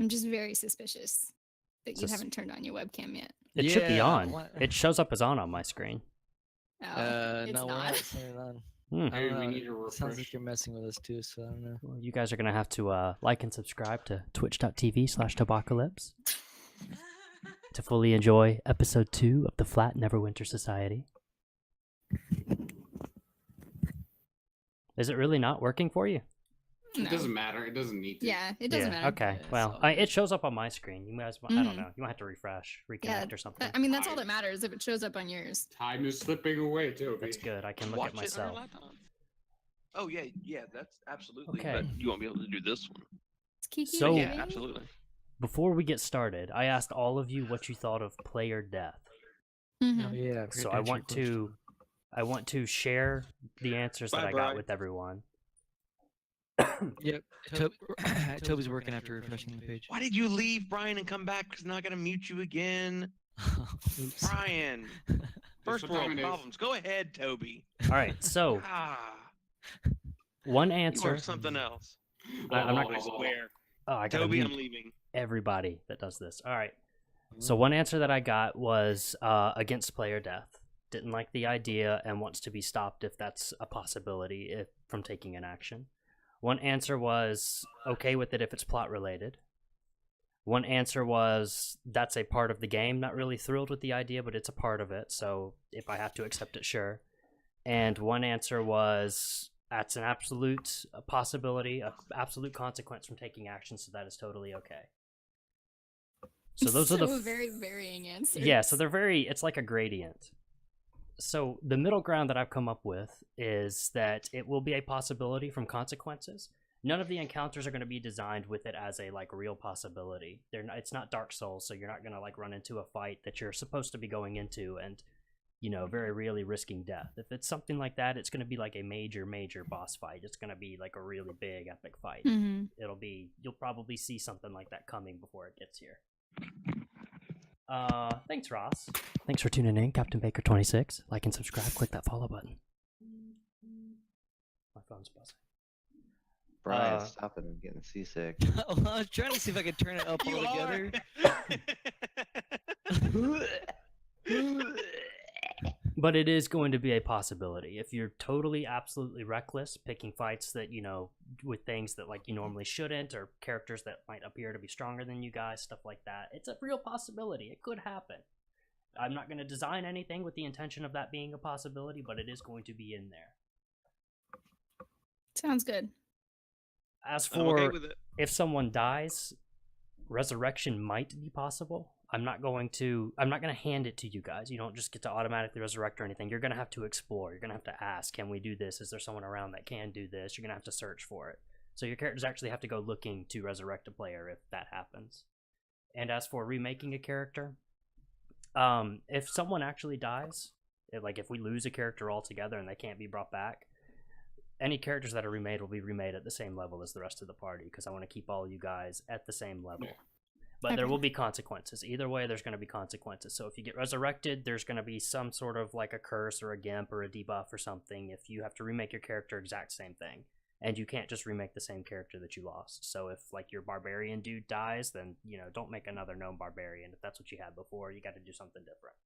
I'm just very suspicious that you Sus- haven't turned on your webcam yet. It should be Yeah, on. what? It shows up as on my screen. Oh, it's No, we're not. not seeing it on. Hmm. I Maybe don't we know. need to It sounds refresh. like you're messing with us too, so I don't know. Well, you guys are gonna have to like and subscribe to twitch.tv/Tobacalypse to fully enjoy episode 2 of the Flat Neverwinter Society. Is it really not working for you? It No. doesn't matter. It doesn't need to. Yeah, it doesn't matter. Okay. Yeah, Well, it's all it shows up on my screen. You guys, I don't Mhm. know. You might have to refresh, reconnect, Yeah, or something. I mean, that's all that matters if it shows up on yours. Time is slipping away, Toby. That's good. I can look Watch at it on myself. your laptop. Oh yeah, that's absolutely. Okay. But you won't be able to do this one. It's Kiki. So- right, Yeah, baby? absolutely. Before we get started, I asked all of you what you thought of player death. Mhm. Oh, yeah. So I want to share the answers that Bye, I got Brian. with everyone. Yep. Toby's working after refreshing the page. Why did you leave, Brian, and come back? Because now I gotta mute you again, Oops. Brian. First what time world it is. problems. Go ahead, Toby. All right. So Ah, one you answer. are something else. I'm not I gonna- swear, Oh, I gotta Toby, I'm mute leaving. everybody that does this. All right. So one answer that I got was against player death. Didn't like the idea and wants to be stopped if that's a possibility from taking an action. One answer was okay with it if it's plot related. One answer was that's a part of the game. Not really thrilled with the idea, but it's a part of it. So if I have to accept it, sure. And one answer was that's an absolute possibility, an absolute consequence from taking action. So that is totally okay. So those are the very varying answers. yeah, so they're very, it's like a gradient. So the middle ground that I've come up with is that it will be a possibility from consequences. None of the encounters are going to be designed with it as a like real possibility. It's not Dark Souls, so you're not going to like run into a fight that you're supposed to be going into and, you know, very really risking death. If it's something like that, it's going to be like a major boss fight. It's going to be like a really big epic fight. Mm-hmm. You'll probably see something like that coming before it gets here. Thanks, Ross. Thanks for tuning in, Captain Baker 26. Like and subscribe. Click that follow button. My phone's buzzing. Brian, stop it. I'm getting seasick. I was trying to see if I could turn it up You altogether. But it is going to be a possibility. If you're totally, absolutely reckless, picking fights that, you know, with things that like you normally shouldn't, or characters that might appear to be stronger than you guys, stuff like that, it's a real possibility. It could happen. I'm not going to design anything with the intention of that being a possibility, but it is going to be in there. Sounds good. As I'm for okay with it. if someone dies, resurrection might be possible. I'm not going to hand it to you guys. You don't just get to automatically resurrect or anything. You're going to have to explore. You're going to have to ask, can we do this? Is there someone around that can do this? You're going to have to search for it. So your characters actually have to go looking to resurrect a player if that happens. And as for remaking a character, if someone actually dies, if we lose a character altogether and they can't be brought back, any characters that are remade will be remade at the same level as the rest of the party, because I want to keep all you guys at the same level. Yeah. But there Okay. will be consequences. Either way, there's going to be consequences. So if you get resurrected, there's going to be some sort of like a curse or a gimp or a debuff or something. If you have to remake your character, exact same thing. And you can't just remake the same character that you lost. So if like your barbarian dude dies, then, you know, don't make another gnome barbarian. If that's what you had before, you got to do something different.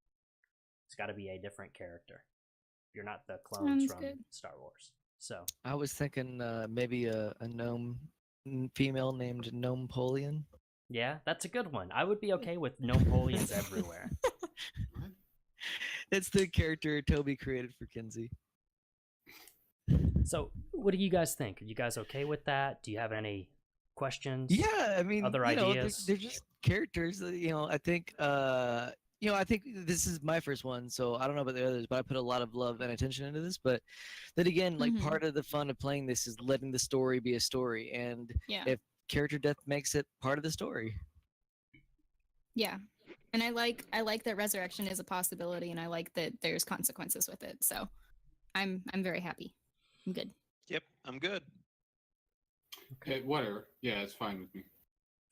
It's got to be a different character. You're not the clones Sounds from good. Star Wars. So I was thinking maybe a gnome female named Gnomepolian. yeah, that's a good one. I would be okay with Napoleons everywhere. It's the character Toby created for Kinsey. So what do you guys think? Are you guys okay with that? Do you have any questions? Yeah, I mean, Other you know, ideas? they're just characters. You know, I think this is my first one, so I don't know about the others, but I put a lot of love and attention into this. But then again, like Mhm. part of the fun of playing this is letting the story be a story, and Yeah. if character death makes it part of the story. Yeah. And I like that resurrection is a possibility, and I like that there's consequences with it. So I'm very happy. I'm good. Yep, I'm good. Whatever. Yeah, it's fine with me.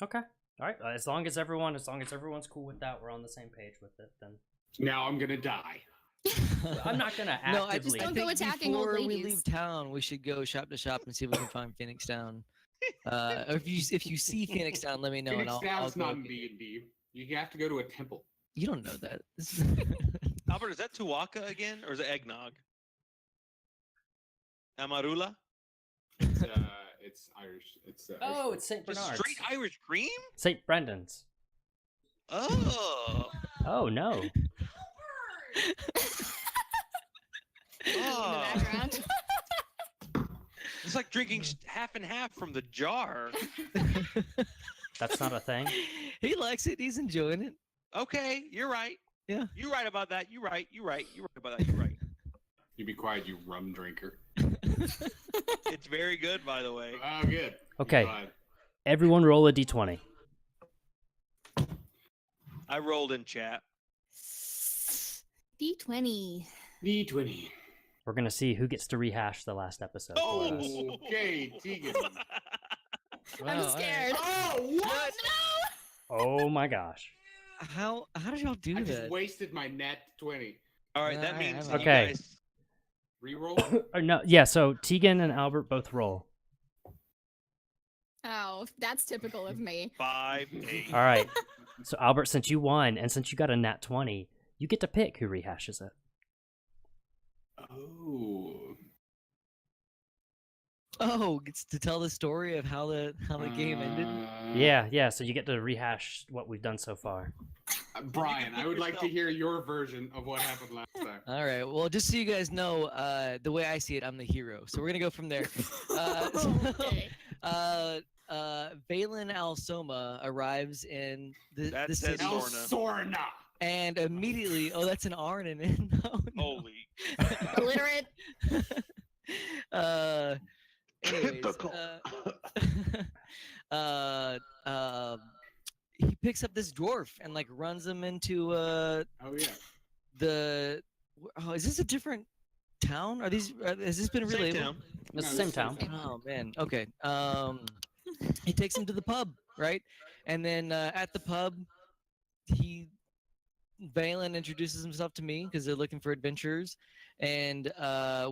Okay. All right. As long as everyone's cool with that, we're on the same page with it. Then Now I'm gonna die. I'm not gonna No, actively. I Don't think go attacking old before we ladies. leave town, we should go shop to shop and see if we can find Phoenix Town. Or if you see Phoenix Down, let me know, Phoenix and I'll Down's go not in get you. D&D. You have to go to a temple. You don't know that. This is Albert, is that Tuwaka again, or is it eggnog? Amarula? It's Irish. It's Oh, it's St. Just Bernard's. straight Irish cream? St. Brendan's. Oh. Oh no. In the Oh. background. It's like drinking half and half from the jar. That's not a thing. He likes it. He's enjoying it. Okay, you're right. Yeah. You're right about that. You're right. You're right. You're right about that. You're right. You be quiet, you rum drinker. It's very good, by the way. Oh, good. Okay. Go ahead. Everyone roll a d20. I rolled in chat. D20. D20. We're gonna see who gets to rehash the last episode for us. Okay, Tegan. I'm Wow, all right. scared. Oh, what? Oh my gosh. How did y'all do I that? just wasted my net 20. All right, Nah, that I means haven't. that Okay. you guys. Reroll? Or no, yeah. So Tegan and Albert both roll. Oh, that's typical of me. 5, 8. All right. So Albert, since you won and since you got a nat 20, you get to pick who rehashes it. Oh. Oh, it's to tell the story of how the game ended. Yeah. So you get to rehash what we've done so far. Brian, I would like to hear your version of what happened last time. All right. Well, just so you guys know, the way I see it, I'm the hero. So we're gonna go from there. Okay. Valen Al-Soma arrives in the That city, says El Sorna. Sorna. and immediately, oh, that's an R and an N. No, no. Holy. Illiterate. Anyways, Typical. he picks up this dwarf and like runs him into Oh, yeah. the. Oh, is this a different town? Are these? Has this been Same relabeled? town. It's No, the same this town. is- Oh man. Okay. He takes him to the pub, right? And then at the pub, Valen introduces himself to me because they're looking for adventurers, and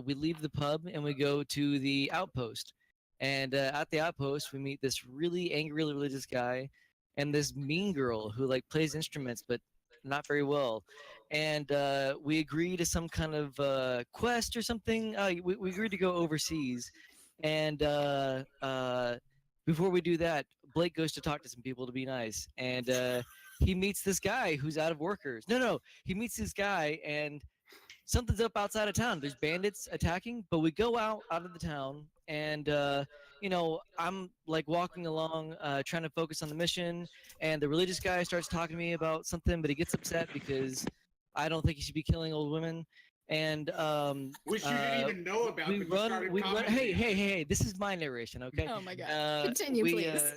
we leave the pub and we go to the outpost. And at the outpost, we meet this really angry religious guy, and this mean girl who like plays instruments but not very well. And we agree to some kind of quest or something. We agreed to go overseas, and before we do that, Blake goes to talk to some people to be nice, and he meets this guy who's out of workers. No, he meets this guy, and something's up outside of town. There's bandits attacking, but we go out of the town, and I'm like walking along, trying to focus on the mission, and the religious guy starts talking to me about something, but he gets upset because I don't think he should be killing old women. And Which you didn't even know about. we but you run. started We run. commenting Hey, on hey, it. hey! This is my narration, okay? Oh my god. Continue, we, please.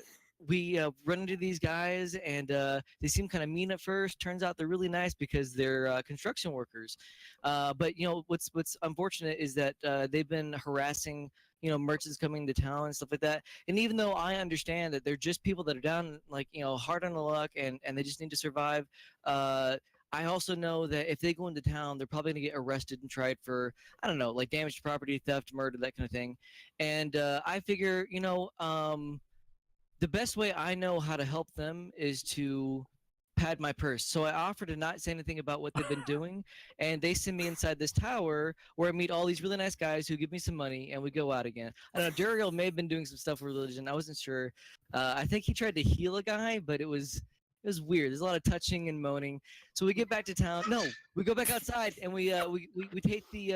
We run into these guys, and they seem kind of mean at first. Turns out they're really nice because they're construction workers. But what's unfortunate is that they've been harassing merchants coming to town and stuff like that. And even though I understand that they're just people that are down like hard on the luck and they just need to survive. I also know that if they go into town, they're probably going to get arrested and tried for, I don't know, like damage to property, theft, murder, that kind of thing. And I figure, the best way I know how to help them is to pad my purse. So I offer to not say anything about what they've been doing, and they send me inside this tower where I meet all these really nice guys who give me some money, and we go out again. I don't know, Duriel may have been doing some stuff with religion. I wasn't sure. I think he tried to heal a guy, but it was weird. There's a lot of touching and moaning. So we get back to town. No, we go back outside and we take the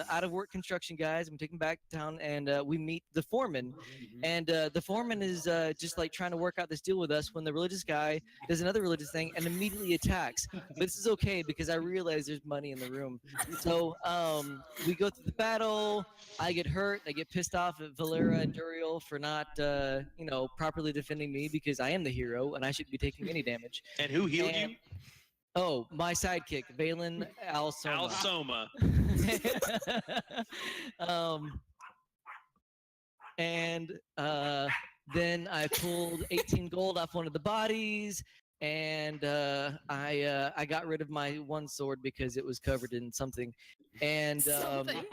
out of work construction guys and we take them back to town and we meet the foreman. And the foreman is just like trying to work out this deal with us when the religious guy does another religious thing and immediately attacks. But this is okay because I realize there's money in the room. So we go through the battle. I get hurt. I get pissed off at Valera and Duriel for not properly defending me because I am the hero and I shouldn't be taking any damage. And who healed And- you? Oh, my sidekick, Valen Al-Soma. Al-Soma. And then I pulled 18 gold off one of the bodies, and I got rid of my one sword because it was covered in something, and Something.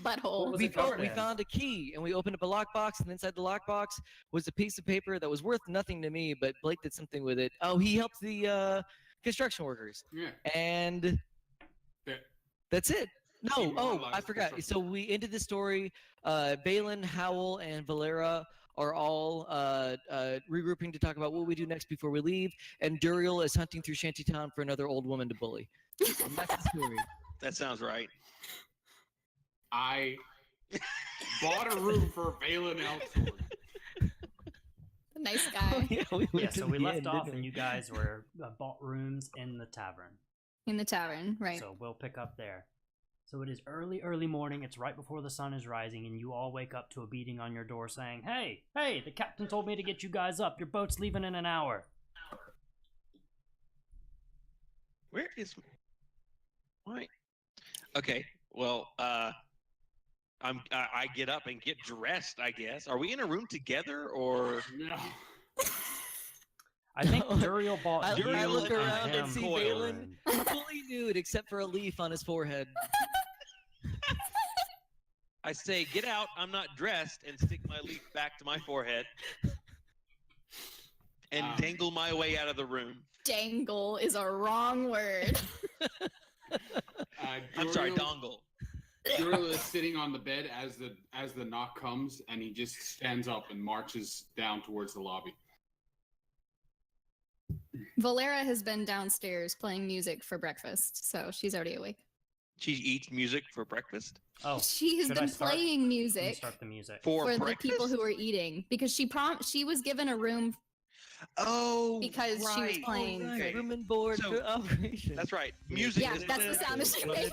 Butthole. was we it covered we in? found a key, and we opened up a lockbox, and inside the lockbox was a piece of paper that was worth nothing to me, but Blake did something with it. Oh, he helped the construction workers, Yeah. and Yeah. that's it. No, He oh, I moralized forgot. construction. So we ended the story. Balin, Howl, and Valera are all regrouping to talk about what we do next before we leave, and Duriel is hunting through Shantytown for another old woman to bully. And that's the story. That sounds right. I bought a room for Valen Elksword. Nice guy Yeah, we Yeah, went to so we the left end, off didn't and we? you guys were bought rooms in the tavern. in the tavern, right? So we'll pick up there. So it is early morning. It's right before the sun is rising, and you all wake up to a beating on your door saying, "Hey, the captain told me to get you guys up. Your boat's leaving in an hour." Where is why? Okay, well, I get up and get dressed. I guess. Are we in a room together or? No. I think No. Duriel bought I you look and around and him see a Balin room. fully nude except for a leaf on his forehead. I say, get out. I'm not dressed, and stick my leaf back to my forehead, and dangle my way out of the room. Dangle is a wrong word. I'm sorry, dongle. Duriel is sitting on the bed as the knock comes, and he just stands up and marches down towards the lobby. Valera has been downstairs playing music for breakfast, so she's already awake. She eats music for breakfast. Oh, She has should I been start? playing Let me music start the music. For for the breakfast? people who are eating because she was given a room Oh, because she was right. playing. Right, Okay. room and board So- for operation. That's right. Music. Yeah, is that's the sound she makes.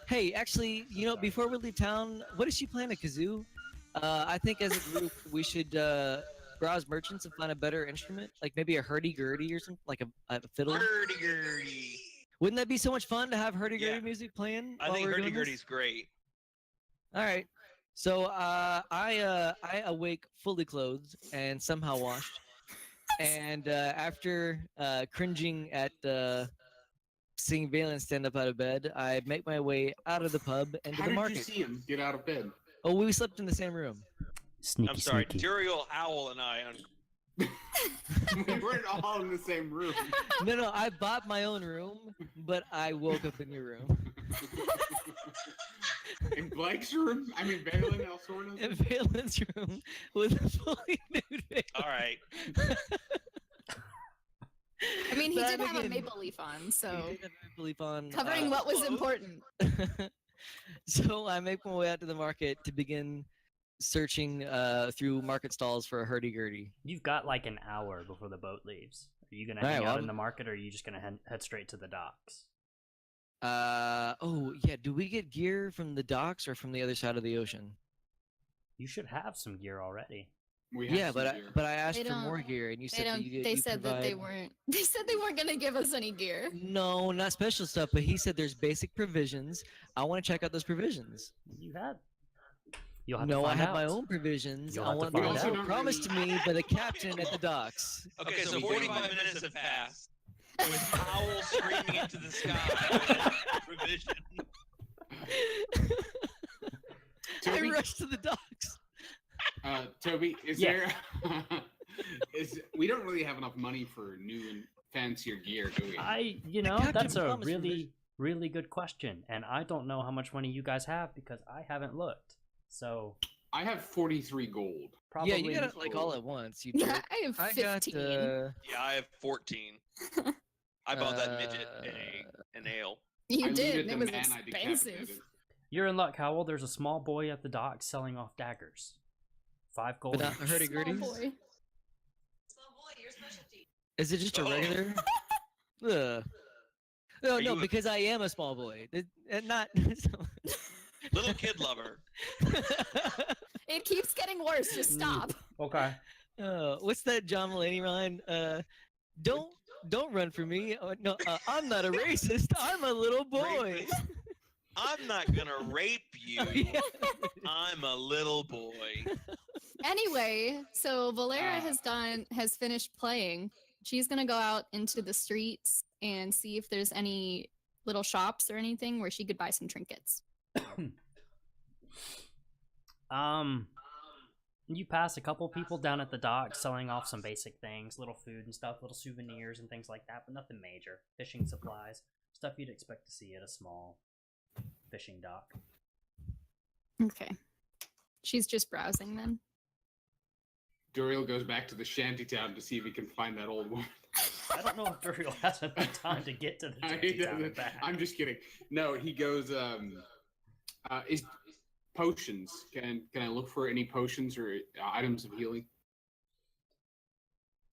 Hey, actually, before we leave town, what does she plan, a kazoo? I think as a group, we should browse merchants and find a better instrument, like maybe a hurdy-gurdy or something, like a fiddle. Hurdy-gurdy. Wouldn't that be so much fun to have hurdy-gurdy Yeah. music playing? I while think we're doing this? hurdy-gurdy's great. All right. So I awake fully clothed and somehow washed, and after cringing at seeing Valen stand up out of bed, I make my way out of the pub into How the did market. you see him get out of bed? Oh, we slept in the same room. Sneaky, I'm sorry, sneaky. Duriel, Howl, and I. We weren't all in the same room. No, I bought my own room, but I woke up in your room. In Blake's room? I mean, Valen Elksword. In Valen's room with a fully nude Valen. All right. I mean, he But did have a again, maple leaf on, so We did have a maple leaf on, covering what was clothes. important. So I make my way out to the market to begin searching through market stalls for a hurdy-gurdy. You've got like an hour before the boat leaves. Are you gonna Alright, hang well, out in I'm- the market, or are you just gonna head straight to the docks? Oh yeah, do we get gear from the docks or from the other side of the ocean? You should have some gear already. We have Yeah, some but gear. I asked They for more don't- gear, and you They said that don't. you They you said that they provide- weren't. They said they weren't gonna give us any gear. No, not special stuff, but he said there's basic provisions. I want to check out those provisions. You had. You'll have No, to I find have out. my own provisions. You'll I have to want find them out. also Don't promised to really- me by the captain at the docks. Okay, so we 45 do. minutes have passed. With Howl screaming into the sky. Provision. I Toby, rushed to the docks. Toby, is Yeah. there? We don't really have enough money for new and fancier gear, do we? captain That's a promised really good question, and I don't know how much money you guys have because I haven't looked. So I have 43 gold. probably Yeah, you got it like all at once. You Yeah, jerk. I have I 15. got. Yeah, I have 14. I bought that midget an ale. You I did. looted and It the was man I expensive. decapitated. You're in luck, Howell. There's a small boy at the dock selling off daggers. 5 gold. But not the each. hurdy-gurdies? Small boy. Is it just a Oh. regular? Ugh. No, Are no, you a- because I am a small boy. Not. Little kid lover. It keeps getting worse. Just stop. Okay. What's that John Mulaney line? Don't run for me. Oh, no, I'm not a racist. I'm a little boy. Racist. I'm not gonna rape you. Yeah. I'm a little boy. Anyway, so Valera Ah. has finished playing. She's gonna go out into the streets and see if there's any little shops or anything where she could buy some trinkets. You pass a couple people down at the dock selling off some basic things, little food and stuff, little souvenirs and things like that, but nothing major. Fishing supplies, stuff you'd expect to see at a small fishing dock. Okay. She's just browsing then. Duriel goes back to the shantytown to see if he can find that old woman. I don't know if Duriel has enough time to get to the He shantytown doesn't- and back. I'm just kidding. No, he goes. Is potions? Can I look for any potions or items of healing?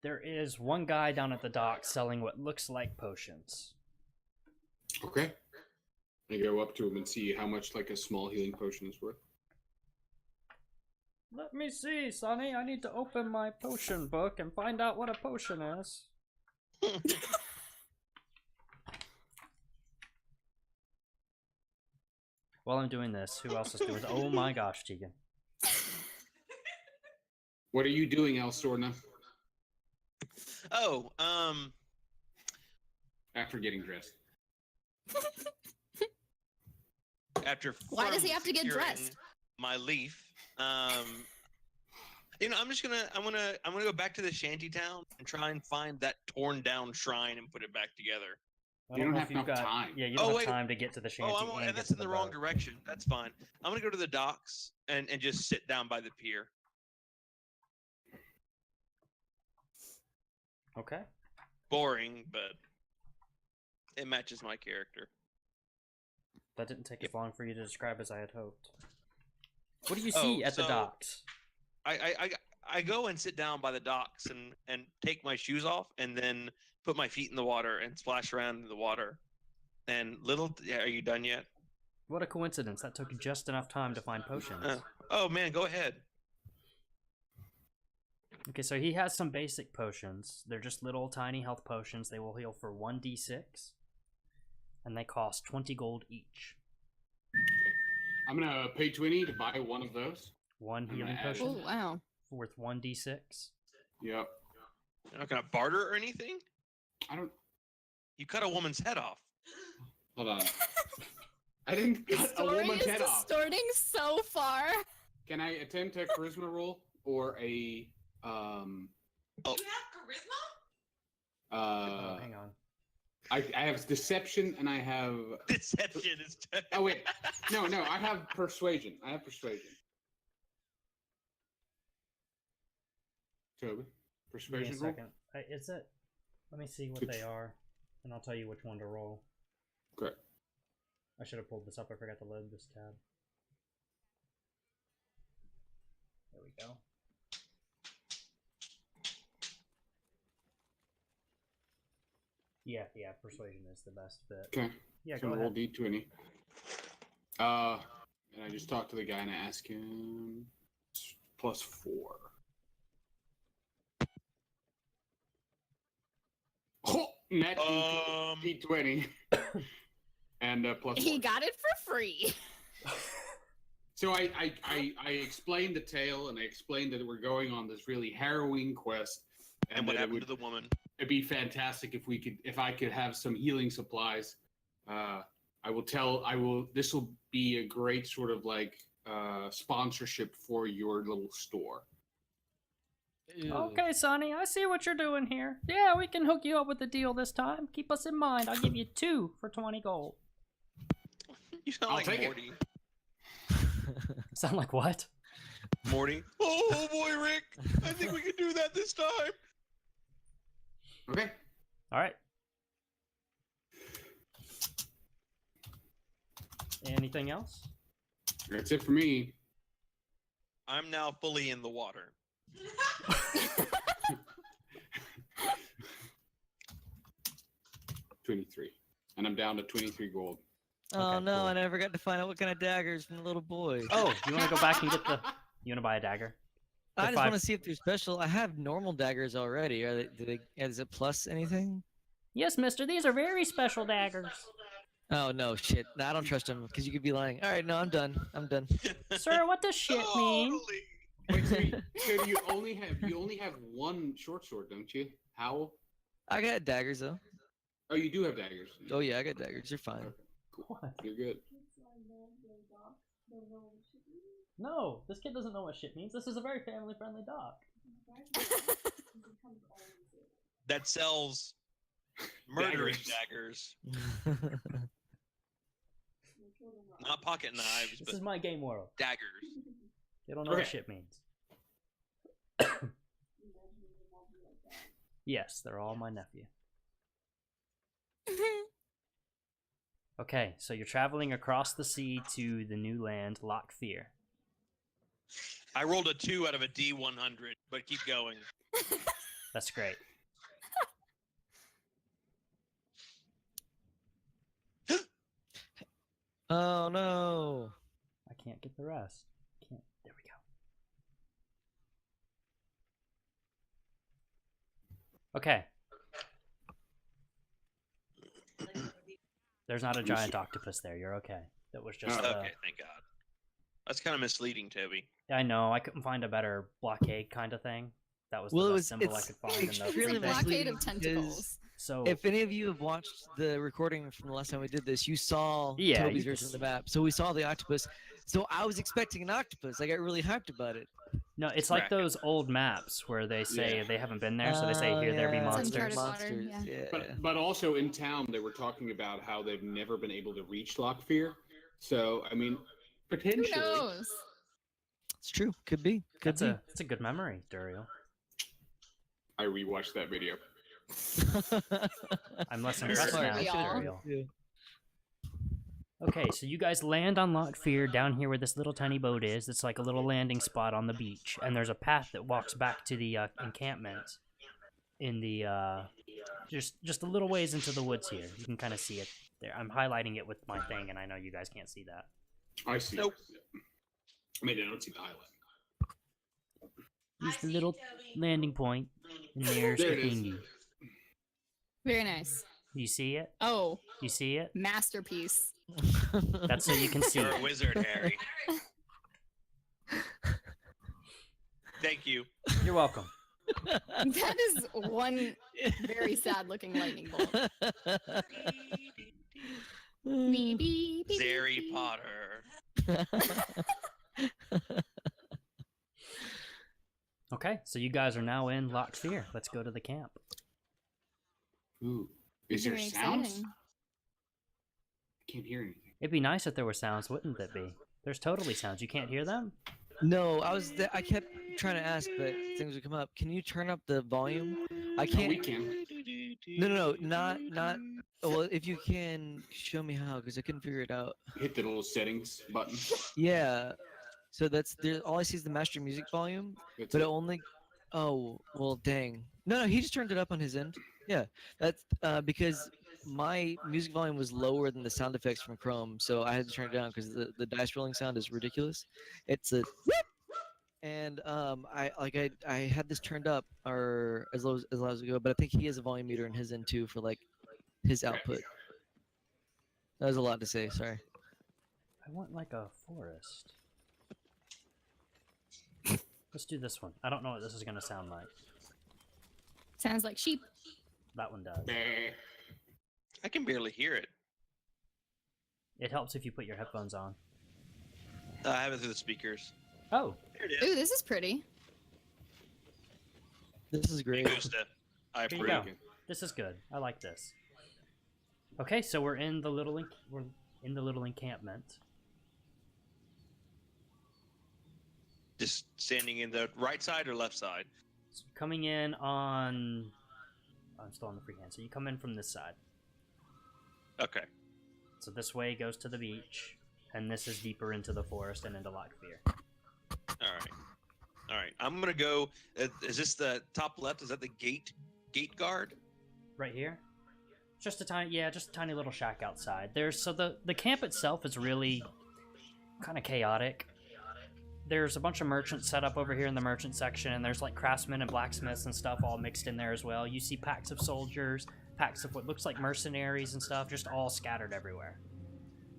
There is one guy down at the dock selling what looks like potions. Okay. I go up to him and see how much like a small healing potion is worth. Let me see, Sonny. I need to open my potion book and find out what a potion is. While I'm doing this, who else is doing it? Oh my gosh, Tegan. What are you doing, El Sorna? Oh, After getting dressed. after Why does he firmly have to get securing dressed? my leaf, you know, I'm gonna go back to the shanty town and try and find that torn down shrine and put it back together. I You don't know have if you've enough time. Yeah, you Oh, don't wait. have time to get to the shanty Oh, and and get that's to in the wrong boat. direction. That's fine. I'm gonna go to the docks and just sit down by the pier. Okay. Boring, but it matches my character. That didn't take as long for you to describe as I had hoped. What do you Oh, see at the so- docks? I go and sit down by the docks and take my shoes off and then put my feet in the water and splash around in the water. And are you done yet? What a coincidence. That took just enough time to find potions. Oh man, go ahead. Okay, so he has some basic potions. They're just little tiny health potions. They will heal for 1d6. And they cost 20 gold each. I'm gonna pay 20 to buy one of those. One I'm healing gonna add it. potion Oh wow. worth 1d6. Yep. You're not gonna barter or anything? I don't. You cut a woman's head off. Hold on. I didn't The cut a story woman's is head off. distorting so far. Can I attempt a charisma roll or a Oh. You have charisma? Oh, hang on. I have deception and I have. Deception is. Oh wait, no, I have persuasion. Toby, Give me a persuasion roll. second. Is it? Let me see what Which- they are, and I'll tell you which one to roll. Correct. I should have pulled this up. I forgot to load this tab. There we go. Yeah, persuasion is the best fit. Okay. Yeah, So go roll ahead. d20. And I just talked to the guy and I asked him +4. Oh, net d20 and +1. He got it for free. So I explained the tale and I explained that we're going on this really harrowing quest And what that happened to the woman? it'd be fantastic if I could have some healing supplies. This will be a great sort of like sponsorship for your little store. Ew. Okay, Sonny, I see what you're doing here. Yeah, we can hook you up with a deal this time. Keep us in mind. I'll give you 2 for 20 gold. You sound I'll like take it. Morty. Sound like what? Morty. Oh boy, Rick! I think we can do that this time. Okay. All right. Anything else? That's it for me. I'm now fully in the water. 23. And I'm down to 23 gold. Oh Okay, no, cool. I never got to find out what kind of daggers from the little boy. Oh, you want to go back and get the... You want to buy a dagger? I the just want to five- see if they're special. I have normal daggers already. Is it plus anything? Yes, mister. These are very special daggers. Oh no, shit! No, I don't trust him because you could be lying. All right, no, I'm done. I'm done. Sir, what does shit mean? Totally. Wait, so you only have one short sword, don't you? Howl? I got daggers though. Oh, you do have daggers. Oh yeah, I got daggers. You're fine. What? You're good. No, this kid doesn't know what shit means. This is a very family-friendly doc. That sells murdering daggers, not pocket knives, This but is my game world. daggers. They don't know what Okay. shit means. Yes, they're all my nephew. Okay, so you're traveling across the sea to the new land, Loch Fear. I rolled a 2 out of a D100, but keep going. That's great. Oh no! I can't get the rest. Can't. There we go. Okay. There's not a giant octopus there. You're okay. That was just. Okay, thank God. That's kind of misleading, Toby. I know. I couldn't find a better blockade kind of thing. That was Well, the it best was- symbol I it's could find in the It's extremely a free blockade misleading of tentacles. So If any of you have watched the recording from the last time we did this, you saw Yeah, Toby's you version of could the map. So we saw the octopus. So I was expecting an octopus. I got really hyped about it. no, it's like Right. those old maps where they say Yeah. they haven't been there, so they say Oh, here there be yeah, It's monsters. uncharted water, yeah. But also in town, they were talking about how they've never been able to reach Loch Fear. So I mean, Who potentially. knows? It's true. Could be. Could That's a good memory, Duriel. I rewatched that video. I'm less Very impressed smart. now, We all. Duriel. Okay, so you guys land on Loch Fear down here where this little tiny boat is. It's like a little landing spot on the beach, and there's a path that walks back to the encampment in the just a little ways into the woods here. You can kind of see it there. I'm highlighting it with my thing, and I know you guys can't see that. I see. Nope. I mean, I don't see the highlight. Use the little landing point, and there's There the it is. thingy. Very nice. You see it? Oh, You see it? masterpiece. That's so you can see You're a it. wizard, Harry. Thank you. You're welcome. That is one very sad looking lightning bolt. Beep, beep, beep, Harry beep. Potter. Okay, so you guys are now in Loch Fear. Let's go to the camp. Ooh, is there Very sounds? exciting. I can't hear anything. It'd be nice if there were sounds, wouldn't it be? There's totally sounds. You can't hear them? No, I kept trying to ask, but things would come up. Can you turn up the volume? I Oh, can't. we can. No, not. Well, if you can show me how, because I couldn't figure it out. Hit the little settings button. Yeah. So that's there. All I see is the master music volume, That's but it. it only. Oh well, dang. No, he just turned it up on his end. Yeah, that's because my music volume was lower than the sound effects from Chrome, so I had to turn it down because the dice rolling sound is ridiculous. It's a whoop! And I had this turned up or as low as ago, but I think he has a volume meter in his end too for like his output. That was a lot to say. Sorry. I want like a forest. Let's do this one. I don't know what this is going to sound like. Sounds like sheep. That one does. Bah. I can barely hear it. It helps if you put your headphones on. I have it through the speakers. Oh, There it Ooh, is. this is pretty. This is great. Gusta. I Here you approve. go. This is good. I like this. Okay, so we're in the little encampment. Just standing in the right side or left side? So coming in on... I'm still on the freehand. So you come in from this side. Okay. So this way goes to the beach, and this is deeper into the forest and into Loch Fear. All right. All right. I'm gonna go. Is this the top left? Is that the gate guard? Right here? Just a tiny little shack outside. So the camp itself is really kind of chaotic. There's a bunch of merchants set up over here in the merchant section, and there's like craftsmen and blacksmiths and stuff all mixed in there as well. You see packs of soldiers. packs of what looks like mercenaries and stuff, just all scattered everywhere.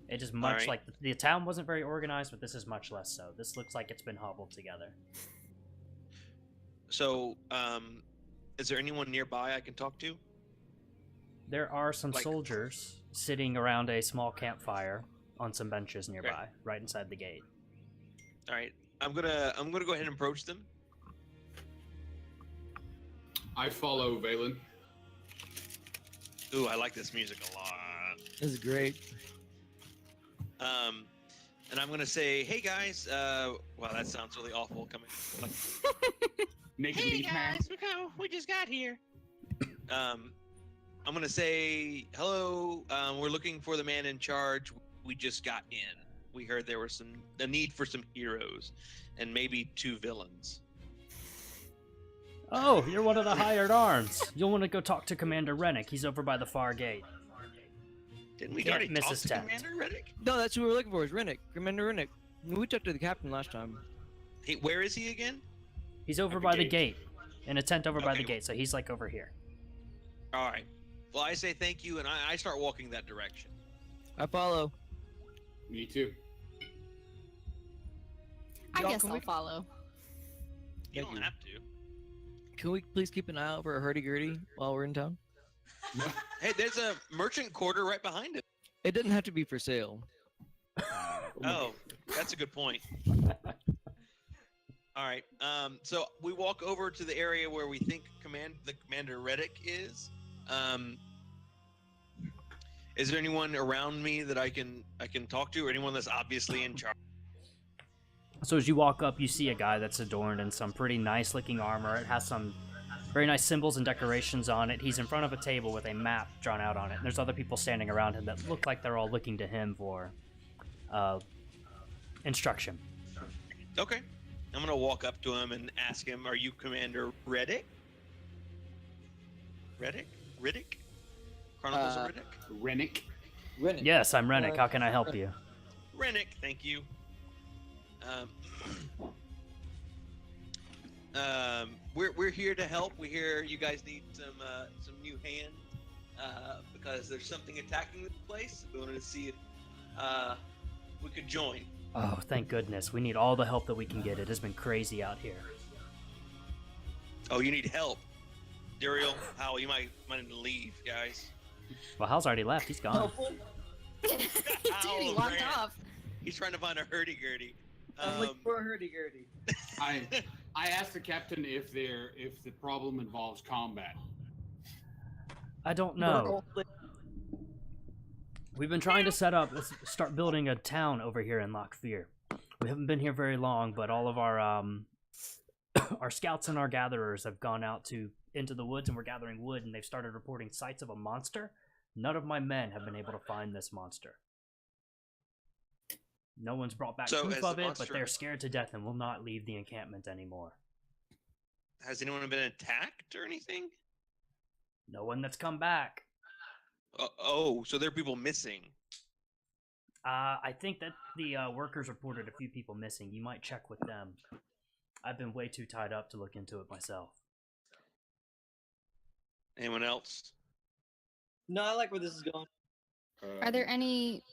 It is much Alright. like the town wasn't very organized, but this is much less so. This looks like it's been hobbled together. So, is there anyone nearby I can talk to? There are some Like- soldiers sitting around a small campfire on some benches nearby, right inside the gate. All right, I'm gonna go ahead and approach them. I follow Valen. Ooh, I like this music a lot. This is great. And I'm gonna say, hey guys, wow, that sounds really awful coming. Like, Naked hey Leaf Man. guys, we just got here. I'm gonna say, hello. We're looking for the man in charge. We just got in. We heard there was a need for some heroes, and maybe 2 villains. Oh, you're one of the hired arms. You'll want to go talk to Commander Rennick. He's over by the far gate. Didn't we Can't already miss talk his to tent. Commander Reddick? No, that's who we were looking for. Is Rennick, Commander Rennick. We talked to the captain last time. Hey, where is he again? He's over At the by the gate. gate, in a tent over by the Okay. gate, so he's like over here. All right. Well, I say thank you, and I start walking that direction. I follow. Me too. I Y'all, guess can I'll we- follow. You Thank don't you. have to. Can we please keep an eye out for a hurdy-gurdy while we're in town? Hey, there's a merchant quarter right behind it. It doesn't have to be for sale. Oh, that's a good point. All right. So we walk over to the area where we think the Commander Reddick is. Is there anyone around me that I can talk to, or anyone that's obviously in charge? So as you walk up, you see a guy that's adorned in some pretty nice-looking armor. It has some very nice symbols and decorations on it. He's in front of a table with a map drawn out on it. And there's other people standing around him that look like they're all looking to him for instruction. Okay. I'm gonna walk up to him and ask him, "Are you Commander Reddick? Riddick? Chronicles of Riddick? Rennick. Rennick. Yes, I'm Rennick. How can I help you? Rennick, thank you. We're here to help. We hear you guys need some new hand because there's something attacking the place. We wanted to see if we could join. Oh, thank goodness. We need all the help that we can get. It has been crazy out here. Oh, you need help, Duriel, Howell. You might need to leave, guys. Well, Hal's already left. He's gone. Helpful? Dude, he walked ran. off. He's trying to find a hurdy-gurdy. I'm looking for a hurdy-gurdy. I asked the captain if the problem involves combat. I don't know. We've been trying to start building a town over here in Lockfear. We haven't been here very long, but all of our our scouts and our gatherers have gone out into the woods and we're gathering wood, and they've started reporting sights of a monster. None of my men have been able to find this monster. No one's brought back So proof has of the it, monster- but they're scared to death and will not leave the encampment anymore. Has anyone been attacked or anything? No one that's come back. Oh, so there are people missing. I think that the workers reported a few people missing. You might check with them. I've been way too tied up to look into it myself. Anyone else? No, I like where this is going. Are there any?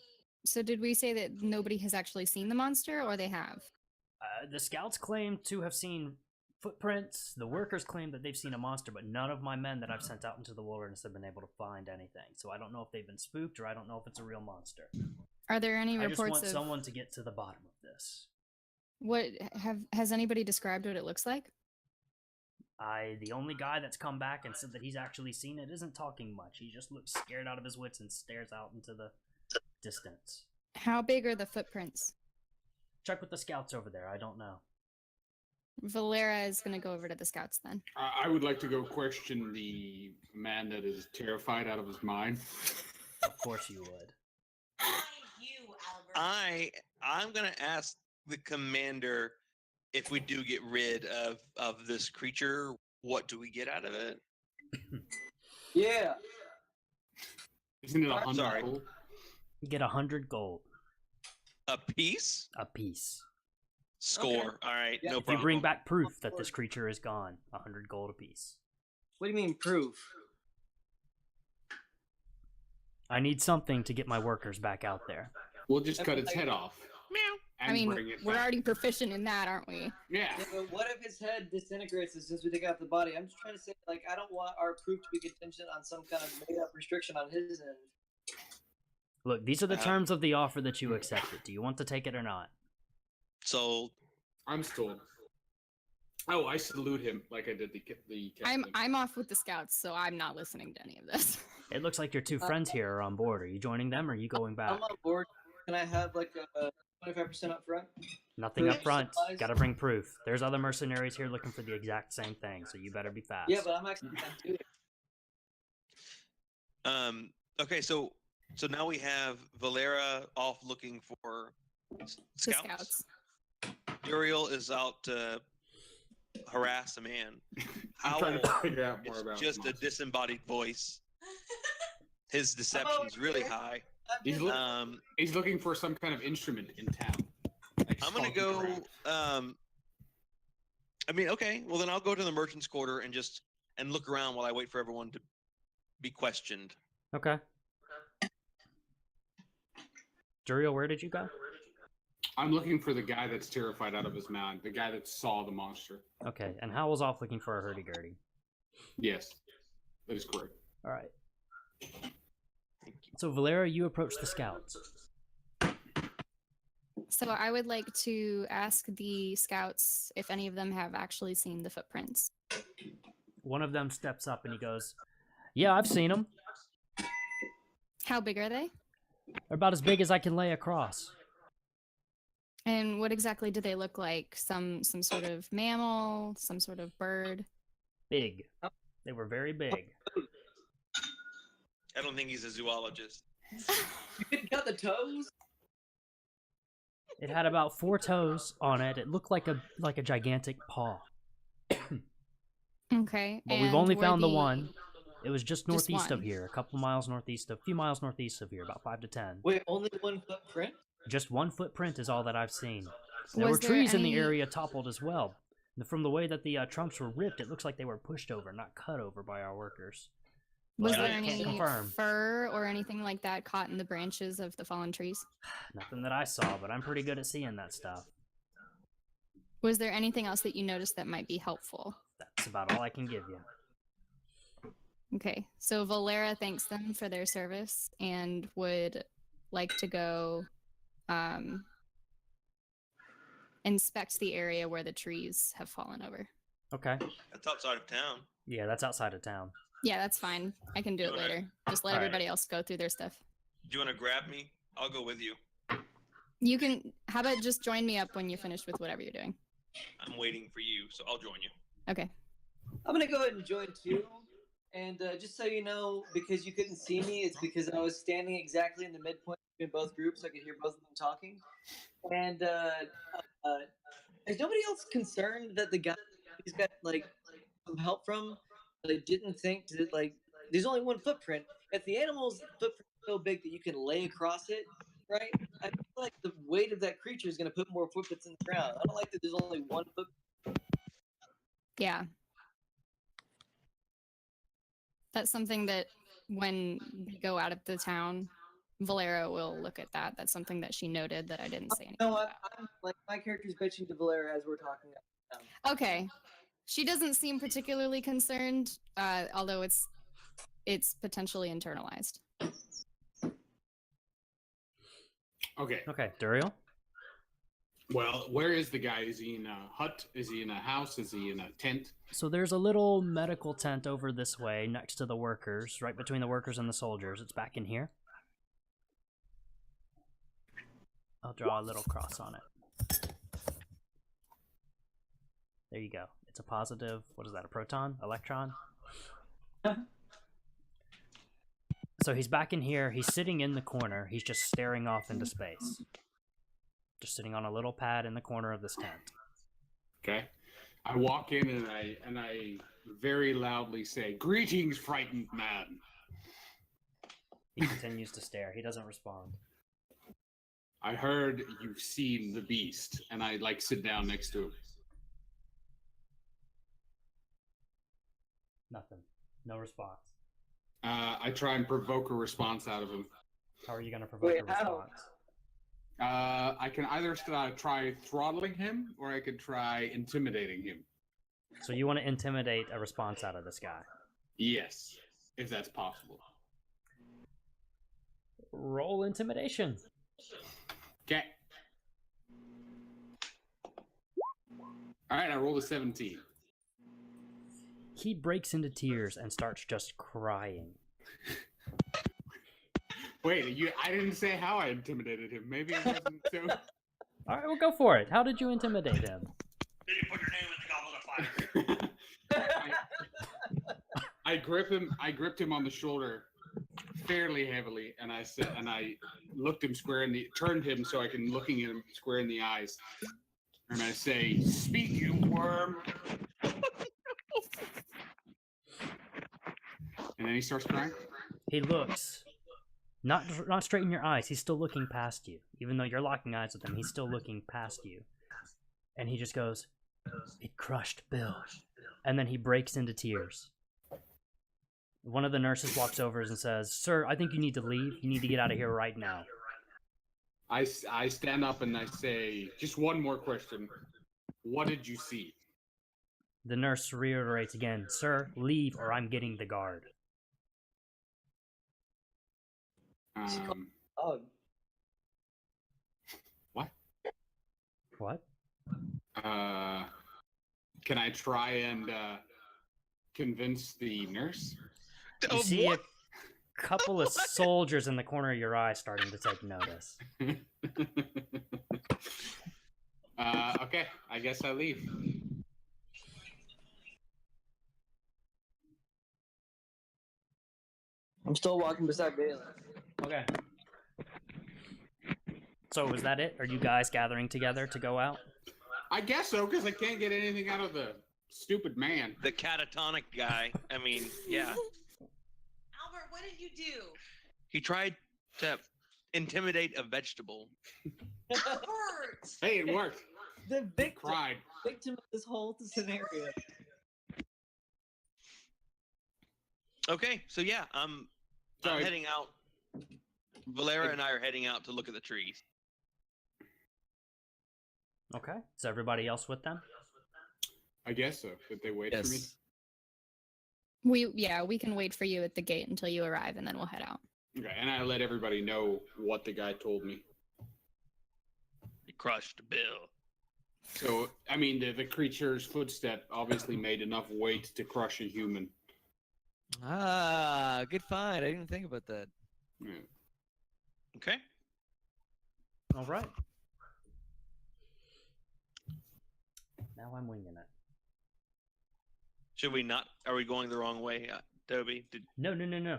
So did we say that nobody has actually seen the monster, or they have? The scouts claim to have seen footprints. The workers claim that they've seen a monster, but none of my men that I've sent out into the wilderness have been able to find anything. So I don't know if they've been spooked, or I don't know if it's a real monster. Are there any I just reports want of someone to get to the bottom of this. what has anybody described what it looks like? The only guy that's come back and said that he's actually seen it isn't talking much. He just looks scared out of his wits and stares out into the distance. How big are the footprints? Check with the scouts over there. I don't know. Valera is going to go over to the scouts then. I would like to go question the man that is terrified out of his mind. Of course you would. You, Albert. I'm gonna ask the commander if we do get rid of this creature, what do we get out of it? Yeah. Isn't it I'm 100 sorry. gold? You get 100 gold A piece? a piece. Score. All right, Yeah. no If problem. you bring back proof that this creature is gone, 100 gold apiece. What do you mean proof? I need something to get my workers back out there. We'll just cut its head off. Meow. And I mean, bring it we're back. already proficient in that, aren't we? Yeah. Yeah, but what if his head disintegrates as soon as we take out the body? I'm just trying to say, like, I don't want our proof to be contingent on some kind of made-up restriction on his end. Look, these are the terms of the offer that you accepted. Do you want to take it or not? So I'm still. Oh, I salute him like I did the captain. I'm off with the scouts, so I'm not listening to any of this. It looks like your two friends here are on board. Are you joining them or are you going back? I'm on board. Can I have like a 25% up front? Nothing up Proof, front. supplies? Gotta bring proof. There's other mercenaries here looking for the exact same thing, so you better be fast. Yeah, but I'm actually gonna do it. Okay, so now we have Valera off looking for The scouts. scouts. Uriel is out to harass a man. I'm trying Owl to figure out more is about just a monsters. disembodied voice. His deception's really high. He's looking for some kind of instrument in town. Like I'm gonna stalking go. around. I mean, okay. Well, then I'll go to the merchant's quarter and look around while I wait for everyone to be questioned. Okay. Juriel, where did you go? I'm looking for the guy that's terrified out of his mind. The guy that saw the monster. Okay, and Howell's off looking for a hurdy-gurdy. Yes, that is correct. All right. So, Valera, you approach the scouts. So I would like to ask the scouts if any of them have actually seen the footprints. One of them steps up and he goes, "Yeah, I've seen them. How big are they? They're about as big as I can lay across." And what exactly do they look like? Some sort of mammal, some sort of bird? Big. They were very big. I don't think he's a zoologist. You didn't cut the toes? It had about 4 toes on it. It looked like a gigantic paw. Okay. But we've and only were found the one. It was just Just northeast of one. here, a few miles northeast of here, about 5 to 10. Wait, only one footprint? Just one footprint is all that I've seen. There were Was there trees in the any- area toppled as well. From the way that the trunks were ripped, it looks like they were pushed over, not cut over by our workers. Was But there I can't any confirm. fur or anything like that caught in the branches of the fallen trees? Nothing that I saw, but I'm pretty good at seeing that stuff. Was there anything else that you noticed that might be helpful? That's about all I can give you. Okay, so Valera thanks them for their service and would like to go inspect the area where the trees have fallen over. Okay. That's outside of town. Yeah, that's outside of town. Yeah, that's fine. I can do it Alright. later. Just let Alright. everybody else go through their stuff. Do you want to grab me? I'll go with you. You can, how about just join me up when you finish with whatever you're doing? I'm waiting for you, so I'll join you. Okay. I'm gonna go ahead and join too. And just so you know, because you couldn't see me, it's because I was standing exactly in the midpoint between both groups, so I could hear both of them talking. And is nobody else concerned that the guy he's got like some help from? They didn't think that like there's only one footprint. If the animal's footprint is so big that you can lay across it, right? I feel like the weight of that creature is gonna put more footprints in the ground. I don't like that there's only one footprint. Yeah. That's something that when we go out of the town, Valera will look at that. That's something that she noted that I didn't say anything No, about. I'm like my character's bitching to Valera as we're talking. Okay. She doesn't seem particularly concerned, although it's potentially internalized. Okay. Okay, Duriel? Well, where is the guy? Is he in a hut? Is he in a house? Is he in a tent? So there's a little medical tent over this way next to the workers, right between the workers and the soldiers. It's back in here. I'll draw a little cross on it. There you go. It's a positive, what is that, a proton? Electron? So he's back in here. He's sitting in the corner. He's just staring off into space. Just sitting on a little pad in the corner of this tent. Okay. I walk in and I very loudly say, "Greetings, frightened man." He continues to stare. He doesn't respond. I heard you've seen the beast, and I like sit down next to him. Nothing. No response. I try and provoke a response out of him. How are you going to provoke Wait, a how? response? I can either try throttling him, or I could try intimidating him. So you want to intimidate a response out of this guy? Yes, if that's possible. Roll intimidation. Okay. All right, I rolled a 17. He breaks into tears and starts just crying. Wait, I didn't say how I intimidated him. Maybe it wasn't so. All right, well, go for it. How did you intimidate him? Did you put your name in the goblet of fire? I gripped him on the shoulder fairly heavily, and I said, and I looked him turned him so I can looking at him square in the eyes, and I say, "Speak, you worm." And then he starts crying. He looks, not straight in your eyes. He's still looking past you, even though you're locking eyes with him. He's still looking past you, and he just goes, "It crushed Bill," and then he breaks into tears. One of the nurses walks over and says, "Sir, I think you need to leave. You need to get out of here right now." I stand up and I say, "Just one more question. What did you see?" The nurse reiterates again, "Sir, leave or I'm getting the guard." Oh, What? What? Can I try and convince the nurse? You see a couple of soldiers in the corner of your eye starting to take notice. Okay, I guess I leave. I'm still walking beside Bailey. Okay. So was that it? Are you guys gathering together to go out? I guess so, because I can't get anything out of the stupid man. The catatonic guy. I mean, yeah. Albert, what did you do? He tried to intimidate a vegetable. Albert! Hey, it worked. The He cried. victim of this whole scenario. Okay, so yeah, I'm Sorry. heading out. Valera and I are heading out to look at the trees. Okay. Is everybody else with them? I guess so. Did they wait for me? We can wait for you at the gate until you arrive, and then we'll head out. Okay, and I let everybody know what the guy told me. He crushed Bill. So, I mean, the creature's footstep obviously made enough weight to crush a human. Ah, good find. I didn't even think about that. Yeah. Okay. All right. Now I'm winging it. Should we not? Are we going the wrong way, Toby? No.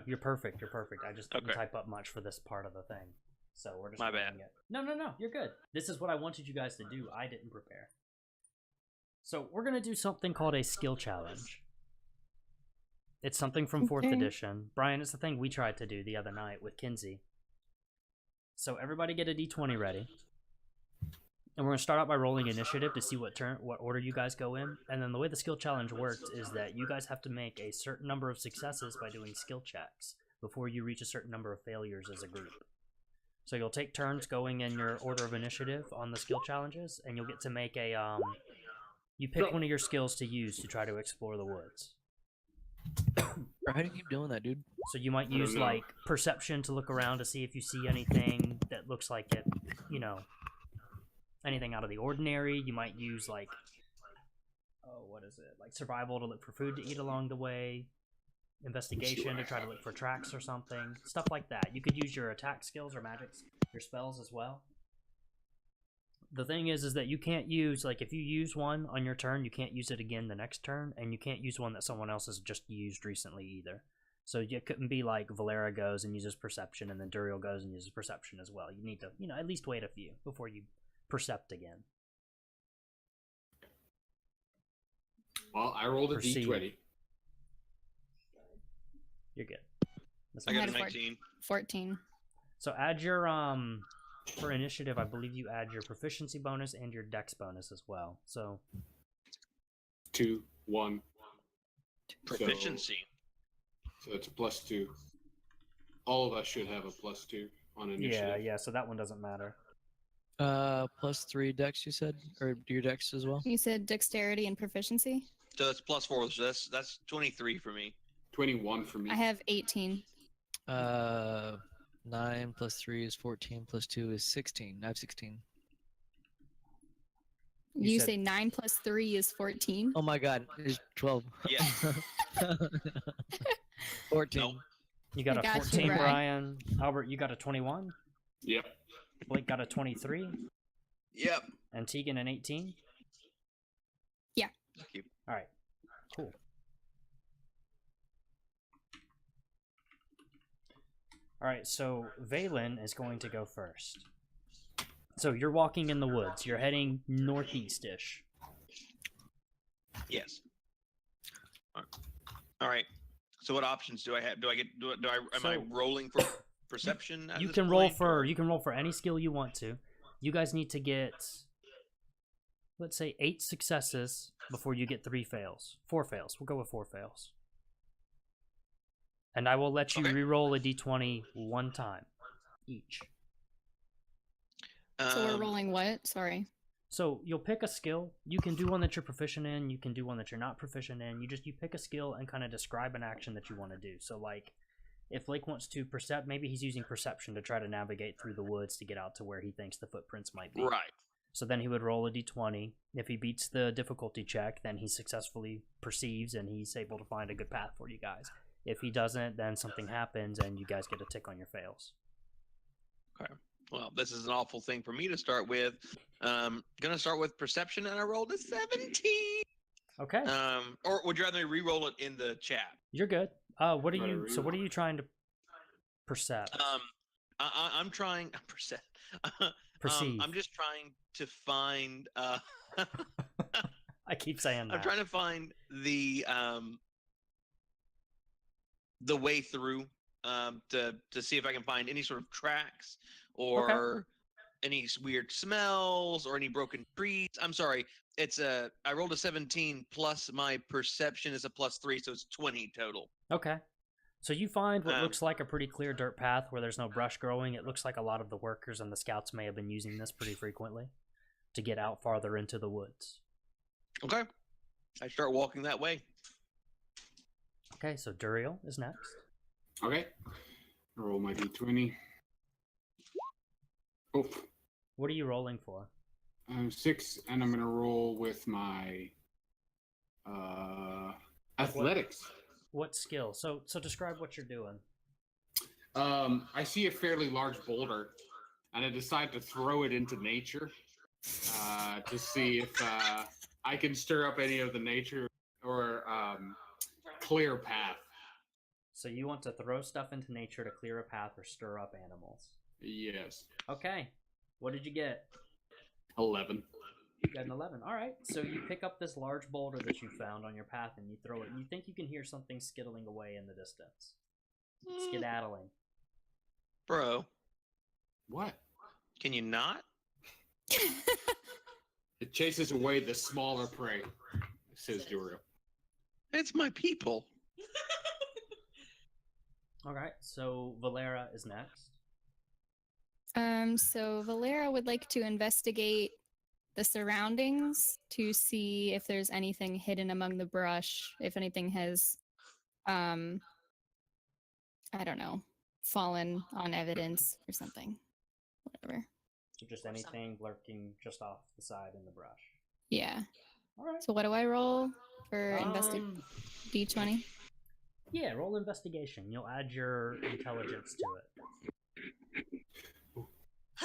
You're perfect. You're perfect. I just didn't Okay. type up much for this part of the thing. So we're just My winging bad. it. No. You're good. This is what I wanted you guys to do. I didn't prepare. So we're going to do something called a skill challenge. It's something from 4th Okay. edition. Brian, it's the thing we tried to do the other night with Kinsey. So everybody get a d20 ready. And we're going to start out by rolling initiative to see what order you guys go in. And then the way the skill challenge works is that you guys have to make a certain number of successes by doing skill checks before you reach a certain number of failures as a group. So you'll take turns going in your order of initiative on the skill challenges, and you'll get to make a you pick one of your skills to use to try to explore the woods. How do you keep doing that, dude? So you might don't use know. like perception to look around to see if you see anything that looks like it, anything out of the ordinary. You might use like, like survival to look for food to eat along the way, investigation to try to look for tracks or something, stuff like that. You could use your attack skills or magics, your spells as well. The thing is that you can't use, like, if you use one on your turn, you can't use it again the next turn, and you can't use one that someone else has just used recently either. So it couldn't be like Valera goes and uses perception, and then Duriel goes and uses perception as well. You need to, at least wait a few before you percept again. Well, I rolled a Proceed. d20. You're good. I got had a a four- 19. 14. So add your, for initiative, I believe you add your proficiency bonus and your dex bonus as well. So 2, 1. Proficiency. So it's a +2. All of us should have a +2 on initiative. Yeah, so that one doesn't matter. +3 dex, you said, or your dex as well. You said dexterity and proficiency. So that's +4. So that's 23 for me. 21 for me. I have 18. 9 plus 3 is 14 plus 2 is 16. I have 16. You said- say 9 plus 3 is 14? Oh my god, it's 12. Yeah. 14. Nope. You got I a got you, 14, Brian. Brian. Albert, you got a 21. Yep. Blake got a 23. Yep. And Tegan an 18. Thank you. All right, cool. All right, so Valen is going to go first. So you're walking in the woods. You're heading northeast-ish. Yes. All right. So what options do I have? Do I get? Do I? Am I So- rolling for perception? At You this can roll point, for or- you can roll for any skill you want to. You guys need to get, let's say, 8 successes before you get 3 fails. 4 fails. We'll go with 4 fails. And I will let you Okay. re-roll a d20 one time each. So we're Um, rolling what? Sorry. So you'll pick a skill. You can do one that you're proficient in. You can do one that you're not proficient in. You pick a skill and kind of describe an action that you want to do. So like, if Blake wants to percept, maybe he's using perception to try to navigate through the woods to get out to where he thinks the footprints might be. Right. So then he would roll a d20. If he beats the difficulty check, then he successfully perceives and he's able to find a good path for you guys. If he doesn't, then something happens and you guys get a tick on your fails. Well, this is an awful thing for me to start with. Gonna start with perception, and I rolled a 17. Okay, Or would you rather me re-roll it in the chat? you're good. What are Try to you? So what are re-roll. you trying to percept? I'm trying. Perceive. I'm just trying to find. I keep saying that. I'm trying to find the way through to see if I can find any sort of tracks or any weird smells or any broken trees. I'm sorry. I rolled a 17 plus my perception is a +3, so it's 20 total. Okay. So you find what Um, looks like a pretty clear dirt path where there's no brush growing. It looks like a lot of the workers and the scouts may have been using this pretty frequently to get out farther into the woods. Okay. I start walking that way. Okay, so Duriel is next. Okay. Roll my d20. Oof. What are you rolling for? 6, and I'm gonna roll with my athletics. What skill? So describe what you're doing. I see a fairly large boulder, and I decide to throw it into nature to see if I can stir up any of the nature or clear path. So you want to throw stuff into nature to clear a path or stir up animals. Yes. Okay. What did you get? 11. You got an 11. All right. So you pick up this large boulder that you found on your path and you throw it. And you think you can hear something skittling away in the distance. Skedaddling. Bro, What? can you not? It chases away the smaller prey, says Duriel. It's my people. All right. So Valera is next. So Valera would like to investigate the surroundings to see if there's anything hidden among the brush, if anything has, I don't know, fallen on evidence or something. Whatever. So just anything lurking just off the side in the brush. Yeah. All right. So what do I roll for D20? Yeah, roll investigation. You'll add your intelligence to it.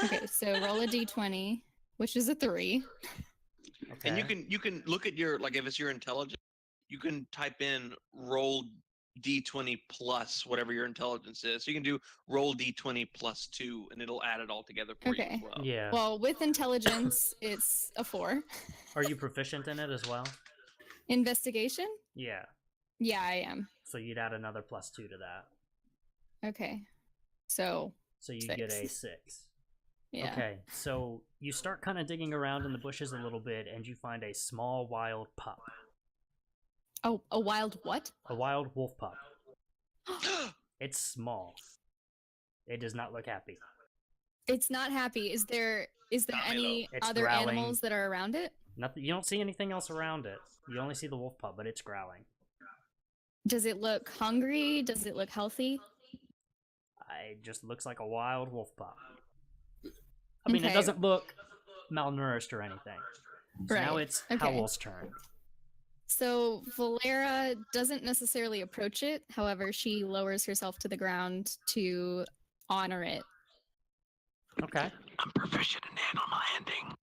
Okay, so roll a D20, which is a 3. Okay. And you can look at your, like, if it's your intelligence, you can type in roll d20 plus whatever your intelligence is. So you can do roll d20 plus 2 and it'll add it all together for you as Okay. well. Yeah. Well, with intelligence, it's a 4. Are you proficient in it as well? Investigation? Yeah. Yeah, I am. So you'd add another +2 to that. Okay. So, So you get a 6. 6. yeah. Okay. So you start kind of digging around in the bushes a little bit and you find a small wild pup. Oh, a wild what? A wild wolf pup. It's small. It does not look happy. It's not happy. Is there any It's other growling. animals that are around it? Nothing. You don't see anything else around it. You only see the wolf pup, but it's growling. Does it look hungry? Does it look healthy? It just looks like a wild wolf pup. I mean, it Okay. doesn't look malnourished or anything. So now Right. it's Okay. Howell's turn. So Valera doesn't necessarily approach it. However, she lowers herself to the ground to honor it. Okay. I'm proficient in animal handling.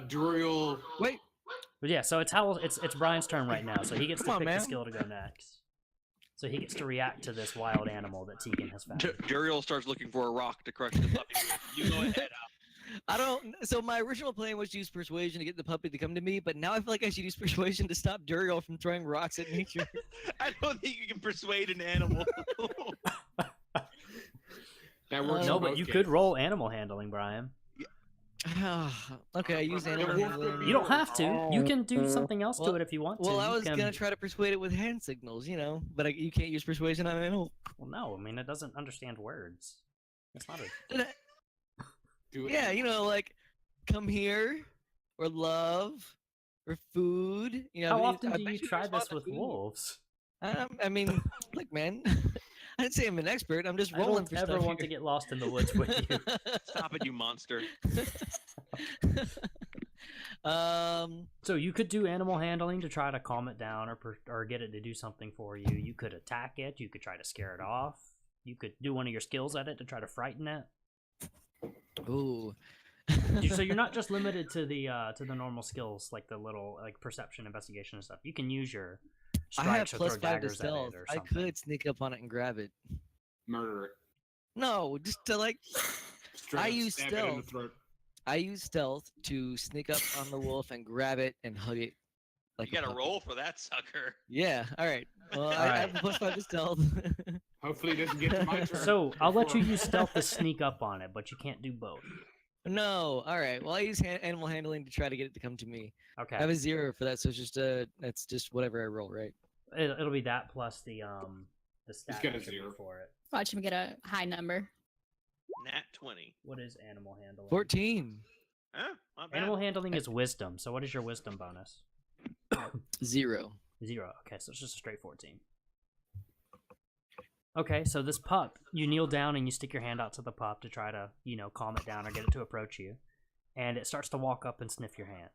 Duriel. Wait, But yeah, so it's Howell. It's Brian's turn right now, so he gets Come to on, pick the man. skill to go next. So he gets to react to this wild animal that Tegan has found. Duriel starts looking for a rock to crush the puppy. You go ahead. I don't. So my original plan was to use persuasion to get the puppy to come to me, but now I feel like I should use persuasion to stop Duriel from throwing rocks at nature. I don't think you can persuade an animal. That works. No, in but both you cases. could roll animal handling, Brian. Okay, I use animal handling. You don't have to. You can do something else to Well- it if you want to. Well, I You was can- gonna try to persuade it with hand signals, but you can't use persuasion on an animal. Well, no, I mean it doesn't understand words. It's not a. Do it. Yeah, like come here, or love, or food. How often I do bet you you try respond this to with food. wolves? I mean, look, man. I didn't say I'm an expert. I'm just I rolling don't for ever stuff want to here. get lost in the woods with you. Stop it, you monster. So you could do animal handling to try to calm it down or get it to do something for you. You could attack it. You could try to scare it off. You could do one of your skills at it to try to frighten it. Ooh. So you're not just limited to the normal skills like the little like perception, investigation, and stuff. You can use your I have strikes or plus throw 5 to daggers at stealth. it or I something. could sneak up on it and grab it. Murder it. No, just to Straight I up use stab it in the stealth. throat. I use stealth to sneak up on the wolf and grab it and hug it. Like You a gotta puppy. roll for that sucker. Yeah. All right. Well, I Alright. have a plus 5 to stealth. Hopefully, it doesn't get to my turn. So I'll let you before- use stealth to sneak up on it, but you can't do both. No. All right. Well, I use animal handling to try to get it to come to me. Okay. I have a 0 for that, so it's just that's just whatever I roll, right? It'll be that plus the stat got a attribute 0. for it. Watch him get a high number. Nat 20. What is animal handling? 14. Huh? Not bad. Animal handling is wisdom. So what is your wisdom bonus? 0. 0. Okay, so it's just a straight 14. Okay, so this pup, you kneel down and you stick your hand out to the pup to try to, calm it down or get it to approach you. And it starts to walk up and sniff your hand.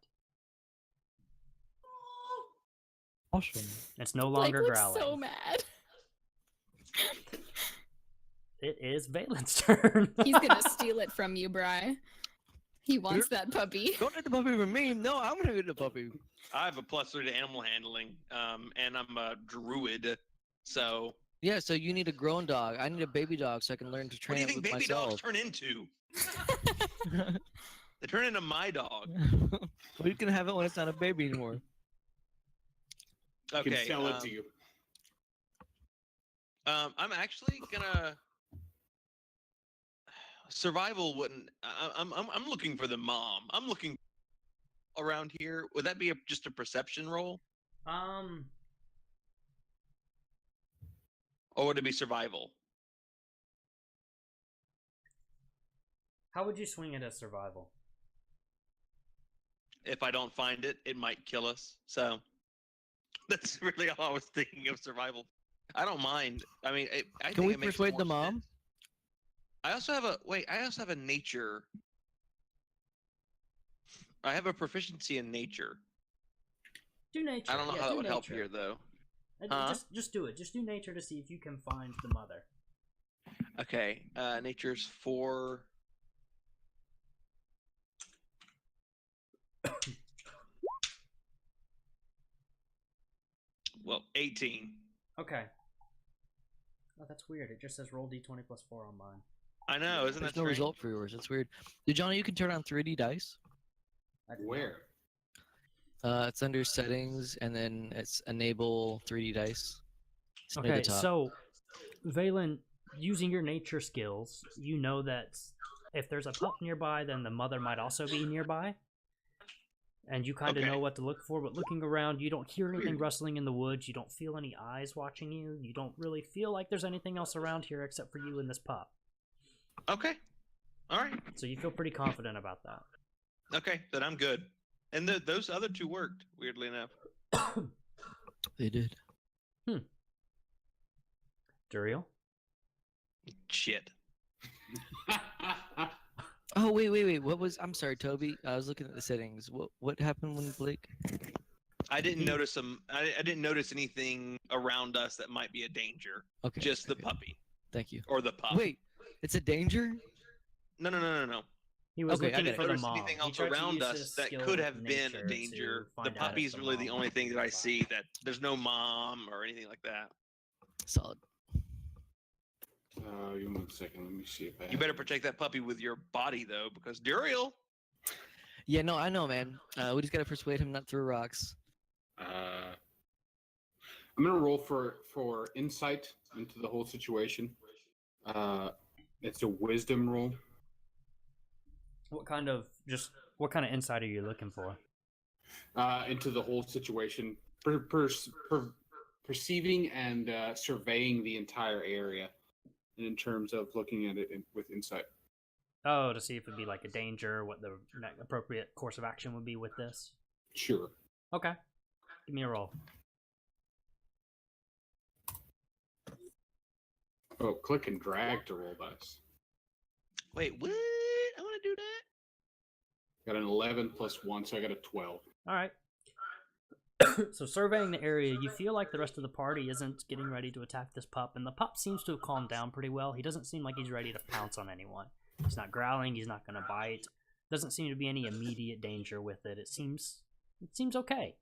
Awesome. It's no Blake longer looks growling. so mad. It is Valen's turn. He's gonna steal it from you, Bri. He wants that puppy. Don't get the puppy from me. No, I'm gonna get the puppy. I have a +3 to animal handling, and I'm a druid, so Yeah, so you need a grown dog. I need a baby dog so I can learn to what train do you it think with baby myself. dogs turn into? They turn into my dog. We can have it when it's not a baby anymore. I can Okay. sell it to you. I'm actually gonna. Survival wouldn't. I'm looking for the mom. I'm looking around here. Would that be just a perception roll, or would it be survival? How would you swing it as survival? If I don't find it, it might kill us. So that's really all I was thinking of survival. I don't mind. I mean, I Can think we it makes persuade more the mom? sense. I also have a nature. I have a proficiency in nature. Do nature. I don't know Yeah, how that do would help nature. here though. Uh, Just do it. Just do nature to see if you can find the mother. Okay, nature's 4. Well, 18. Okay. Oh, that's weird. It just says roll d20 plus 4 on mine. I know, isn't There's that no strange? result for yours. That's weird. Dude, Johnny, you can turn on 3D dice. I did not. Where? It's under settings, and then it's enable 3D dice. It's near Okay, the top. so Valen, using your nature skills, you know that if there's a pup nearby, then the mother might also be nearby. and you kind of Okay. know what to look for, but looking around, you don't hear anything rustling in the woods, you don't feel any eyes watching you, you don't really feel like there's anything else around here except for you and this pup. Okay. All right. So you feel pretty confident about that. Okay, then I'm good. And those other two worked, weirdly enough. They did. Duriel? Shit. Oh wait. What was? I'm sorry, Toby. I was looking at the settings. What happened when Blake? I didn't notice some. I didn't notice anything around us that might be a danger. Okay. Just the okay. puppy Thank you. or the pup. Wait, it's a danger? No. He was Okay, I looking didn't for the notice mom. anything He else tried to around use us his that skill could with have been nature a to danger. The find out if puppy's the really the mom only would thing be that I nearby. see. That there's no mom or anything like that. Solid. Give me 1 second. Let me see if I You have better it. protect that puppy with your body though, because Duriel. Yeah, no, I know, man. We just gotta persuade him not to throw rocks. I'm gonna roll for insight into the whole situation. It's a wisdom roll. What kind of insight are you looking for? Into the whole situation, perceiving and surveying the entire area, in terms of looking at it with insight. Oh, to see if it'd be like a danger, what the appropriate course of action would be with this. Sure. Okay. Give me a roll. Oh, click and drag to roll dice. Wait, what? I want to do that. Got an 11 plus 1, so I got a 12. All right. So surveying the area, you feel like the rest of the party isn't getting ready to attack this pup, and the pup seems to have calmed down pretty well. He doesn't seem like he's ready to pounce on anyone. He's not growling, he's not going to bite. Doesn't seem to be any immediate danger with it. It seems okay.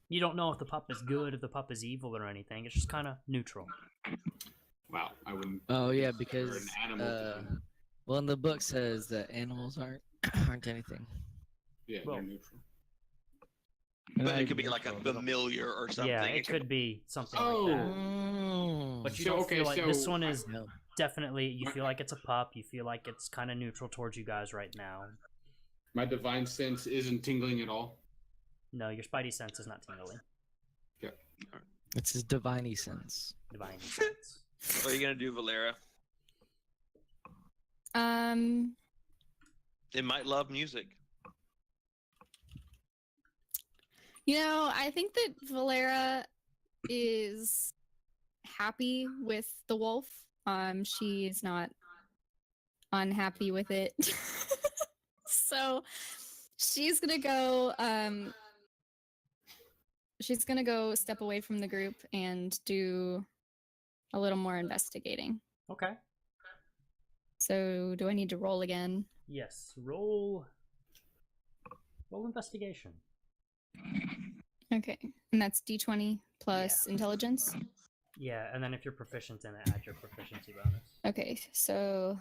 You don't know if the pup is good, if the pup is evil or anything. It's just kind of neutral. Wow, I wouldn't. Oh yeah, You're because an animal. well, in the book says that animals aren't anything. Yeah, well, they're neutral. But it could be like a familiar or something. Yeah, it could be something like Oh. that. Mm. But you So, don't okay, feel like so this one I- is definitely. You feel like it's a pup. You feel like it's kind of neutral towards you guys right now. My divine sense isn't tingling at all. No, your spidey sense is not tingling. It's his divine sense. Divine sense. What are you gonna do, Valera? It might love music. I think that Valera is happy with the wolf. She's not unhappy with it. So she's gonna go step away from the group and do a little more investigating. Okay. So do I need to roll again? Yes. Roll investigation. Okay. And that's D20 plus intelligence. Yeah, and then if you're proficient in it, add your proficiency bonus. Okay, so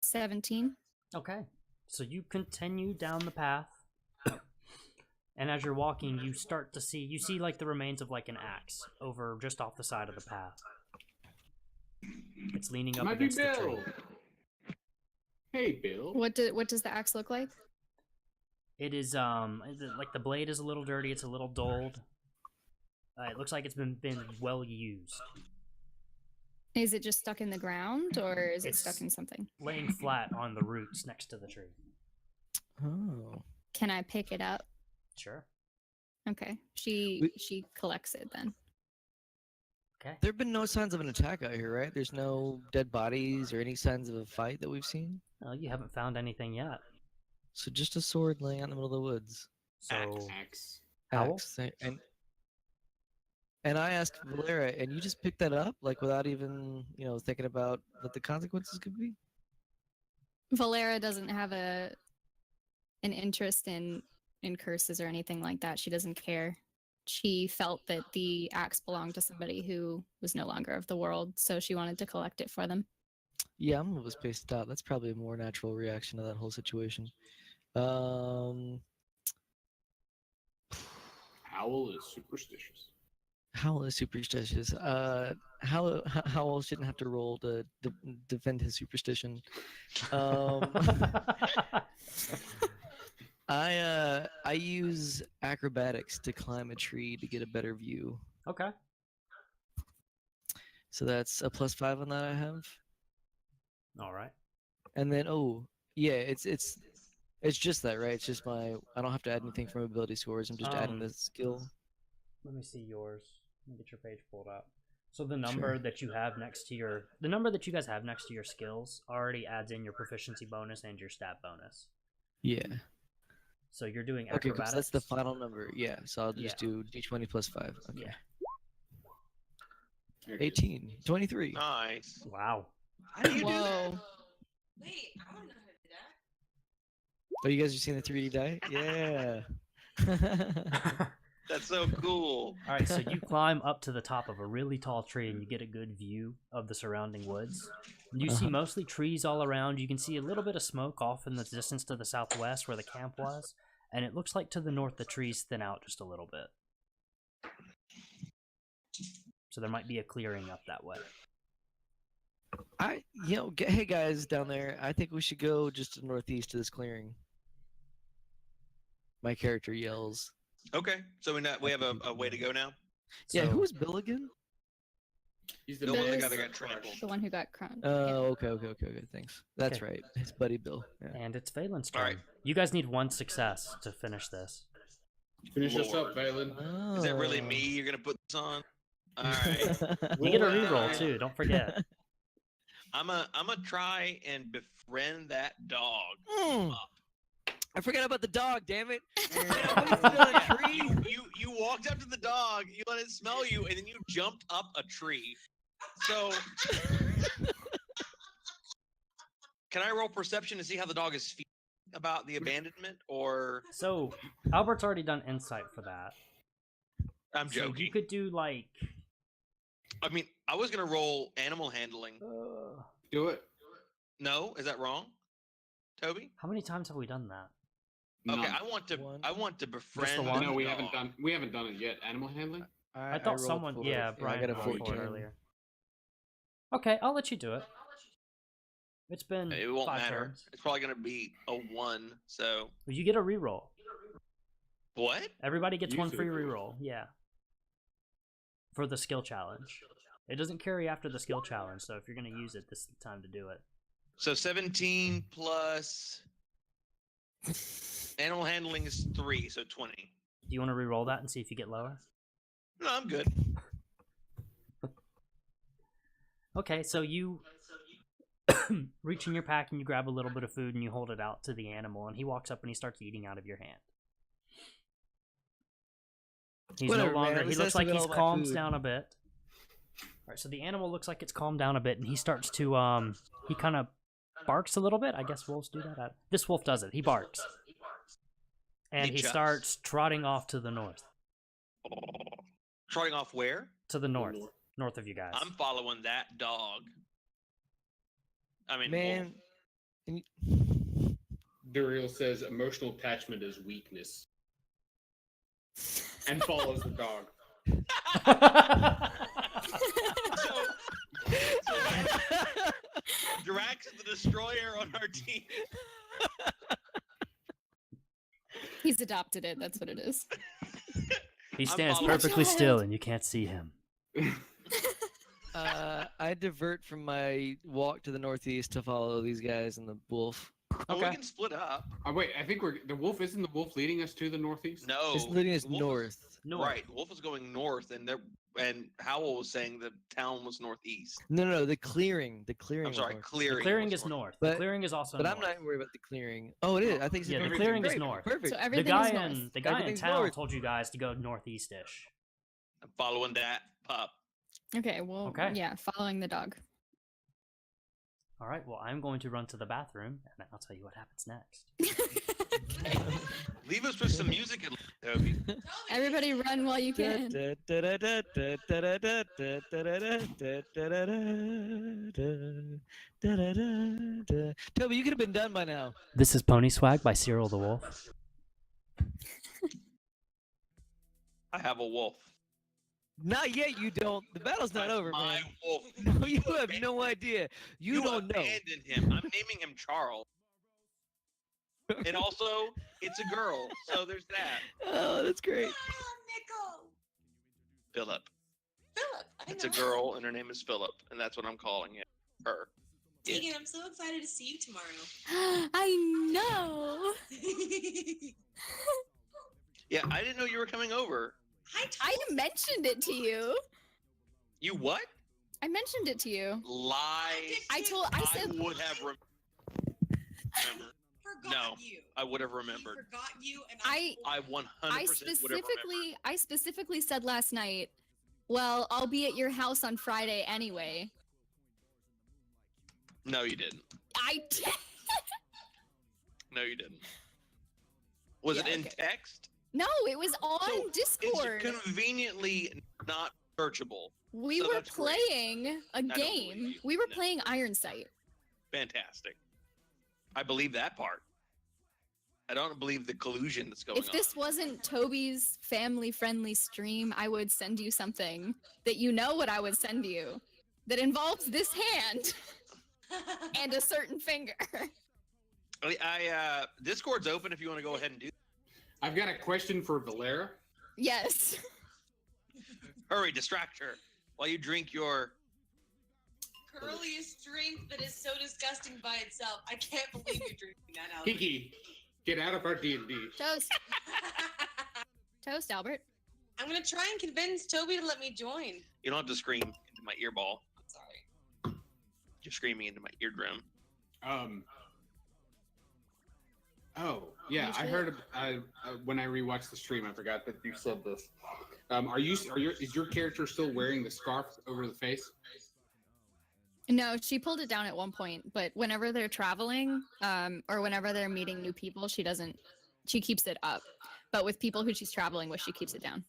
17. Okay. So you continue down the path. And as you're walking, you see like the remains of like an axe over just off the side of the path. It's leaning up Might be against the tree. Bill. Hey, Bill. What does the axe look like? It is like the blade is a little dirty. It's a little dulled. It looks like it's been well used. Is it just stuck in the ground, or is it It's stuck in something? Laying flat on the roots next to the tree. Oh. Can I pick it up? Sure. Okay. She collects it then. Okay. There have been no signs of an attack out here, right? There's no dead bodies or any signs of a fight that we've seen. Well, you haven't found anything yet. So just a sword laying out in the middle of the woods. So Axe. Owl? Axe. And I asked Valera, and you just picked that up, like without even, thinking about what the consequences could be? Valera doesn't have an interest in curses or anything like that. She doesn't care. She felt that the axe belonged to somebody who was no longer of the world, so she wanted to collect it for them. Yeah, I'm a little spaced out. That's probably a more natural reaction to that whole situation. Owl is superstitious. Howl is superstitious. Howl shouldn't have to roll to defend his superstition. I use acrobatics to climb a tree to get a better view. Okay. So that's a +5 on that I have. All right. And then yeah, it's just that, right? It's just I don't have to add anything from ability scores. I'm just adding the skill. Let me see yours. Let me get your page pulled up. So the number that you have next to the number that you guys have next to your skills already adds in your proficiency bonus and your stat bonus. Yeah. So you're doing Okay, acrobatics. that's the final number. Yeah, so I'll just do d20 +5. Okay. Yeah. 18, 23. Nice. Wow. How do you do that? Whoa. Wait, I don't know how to do that. Oh, you guys are seeing the 3D die? Yeah. That's so cool. All right, so you climb up to the top of a really tall tree and you get a good view of the surrounding woods. You see mostly trees all around. You can see a little bit of smoke off in the distance to the southwest where the camp was, and it looks like to the north the trees thin out just a little bit. So there might be a clearing up that way. Hey guys down there, I think we should go just to the northeast to this clearing. My character yells. Okay, so we have a way to go now. Yeah, So- who was Bill again? He's the Bill man was that the guy that got got trampled. The one who got crowned. Oh, okay, thanks. That's Okay. right, his buddy Bill. Yeah. And it's Phelan's turn. All right. You guys need one success to finish this. Finish us Lord. up, Valen. Is that really me you're gonna put this on? All right. You get a Roll reroll that. too, don't forget. I'm a try and befriend that dog. I forgot about the dog, damn it. You walked up to the dog, you let it smell you, and then you jumped up a tree. So can I roll perception to see how the dog is feeling about the abandonment, or So Albert's already done insight for that. I'm So joking? you could do like I mean, I was gonna roll animal handling. Do it. No, is that wrong, Toby? how many times have we done that? Okay, None. I want to befriend. one? the No, we dog. haven't done it yet. Animal handling. I thought someone Brian I got a rolled for 14 it earlier. Okay, I'll let you do it. It's been It won't 5 matter. turns. It's probably gonna be a 1. So Well, you get a reroll. what? Everybody gets one Use it free if you reroll. Yeah. For the skill challenge. It doesn't carry after the skill challenge, so if you're gonna use it, this is the time to do it. So 17 plus animal handling is 3, so 20. Do you want to reroll that and see if you get lower? No, I'm good. Okay, so you reach in your pack and you grab a little bit of food and you hold it out to the animal, and he walks up and he starts eating out of your hand. He's Whatever, no man, longer. at He least looks I like still he's get all my calmed food. down a bit. All right, so the animal looks like it's calmed down a bit, and he starts to he kind of barks a little bit. I guess wolves do that. This wolf does it. He barks, and he chucks. starts trotting off to the north. Trotting off where? To the north, north of you guys. I'm following that dog. I mean, Man, Duriel says emotional attachment is weakness, and follows the dog. so Drax is the destroyer on our team. He's adopted it. That's what it is. He I'm stands following- perfectly still, and you can't see him. I divert from my walk to the northeast to follow these guys and the wolf. Oh, Okay. we can split up. Wait, I think the wolf. Isn't the wolf leading us to the northeast? No, It's leading us the wolf is- north. North. Right, Wolf is going north, and Howell was saying the town was northeast. No, the clearing. The clearing. I'm was sorry, north. clearing. The clearing was is north. But- the clearing is also But north. I'm not worried about the clearing. Oh, it is. I think it's Yeah, the north. clearing is Great, north. Perfect. So The everything guy is north. in the guy in Everything's town north. told you guys to go northeast-ish. I'm following that pup. Okay, well, Okay. yeah, following the dog. All right. Well, I'm going to run to the bathroom, and I'll tell you what happens next. Leave us with some music, Toby. Everybody run while you can. Toby, you could have been done by now. This is Pony Swag by Cyril the Wolf. I have a wolf. Not yet. You don't. The battle's not That's over, my man. wolf. No, you have no idea. You don't know. abandoned him. I'm naming him Charles. And also, it's a girl, so there's that. Oh, that's great. Nickel. Philip. Philip. I It's a know. girl, and her name is Philip, and that's what I'm calling it. Her. Tegan, I'm so excited to see you tomorrow. I know. Yeah, I didn't know you were coming over. I mentioned it to you. You what? I mentioned it to you. Lies. I said would have remembered. Forgot No, you. I would have He remembered. forgot you, and I 100% would have remembered. I specifically said last night, well, I'll be at your house on Friday anyway. No, you didn't. I did. No, you didn't. Was it Yeah, in okay. text? No, it was on So, Discord. It's conveniently not searchable. We so were that's great. playing a don't believe game. you. We were No. playing Iron Sight. Fantastic. I believe that part. I don't believe the collusion that's going If this on. wasn't Toby's family-friendly stream, I would send you something that you know what I would send you that involves this hand and a certain finger. Discord's open if you want to go ahead and do. I've got a question for Valera. Yes. Hurry, distract her while you drink your. Curliest drink that is so disgusting by itself. I can't believe you're drinking that out. Kiki, get out of our D&D. Toast. Toast, Albert. I'm gonna try and convince Toby to let me join. You don't have to scream into my earball. I'm sorry. You're screaming into my eardrum. Oh, yeah, I heard when I rewatched the stream, I forgot that you said this. Is your character still wearing the scarf over the face? No, she pulled it down at one point, but whenever they're traveling, or whenever they're meeting new people, she keeps it up. But with people who she's traveling with, she keeps it down.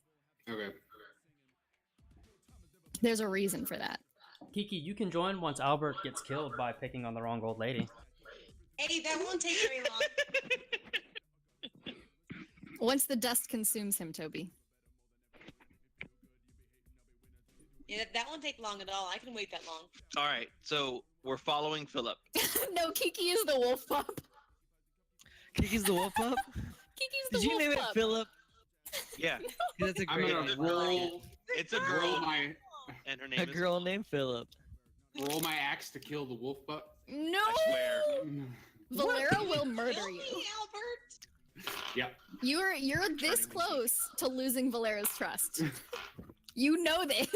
Okay. There's a reason for that. Kiki, you can join once Albert gets killed by picking on the wrong old lady. Hey, that won't take very long. Once the dust consumes him, Toby. Yeah, that won't take long at all. I can wait that long. All right, so we're following Philip. No, Kiki is the wolf pup. Kiki's the wolf pup? Kiki's the Did you wolf name pup. it Philip? Yeah, That's a I'm great gonna name. roll it's a roll girl, my and her A name is. girl named Philip. axe to kill the wolf pup. No! I swear. Valera will murder Kill you. me, Albert. Yep. You're this me. close to losing Valera's trust. You know this.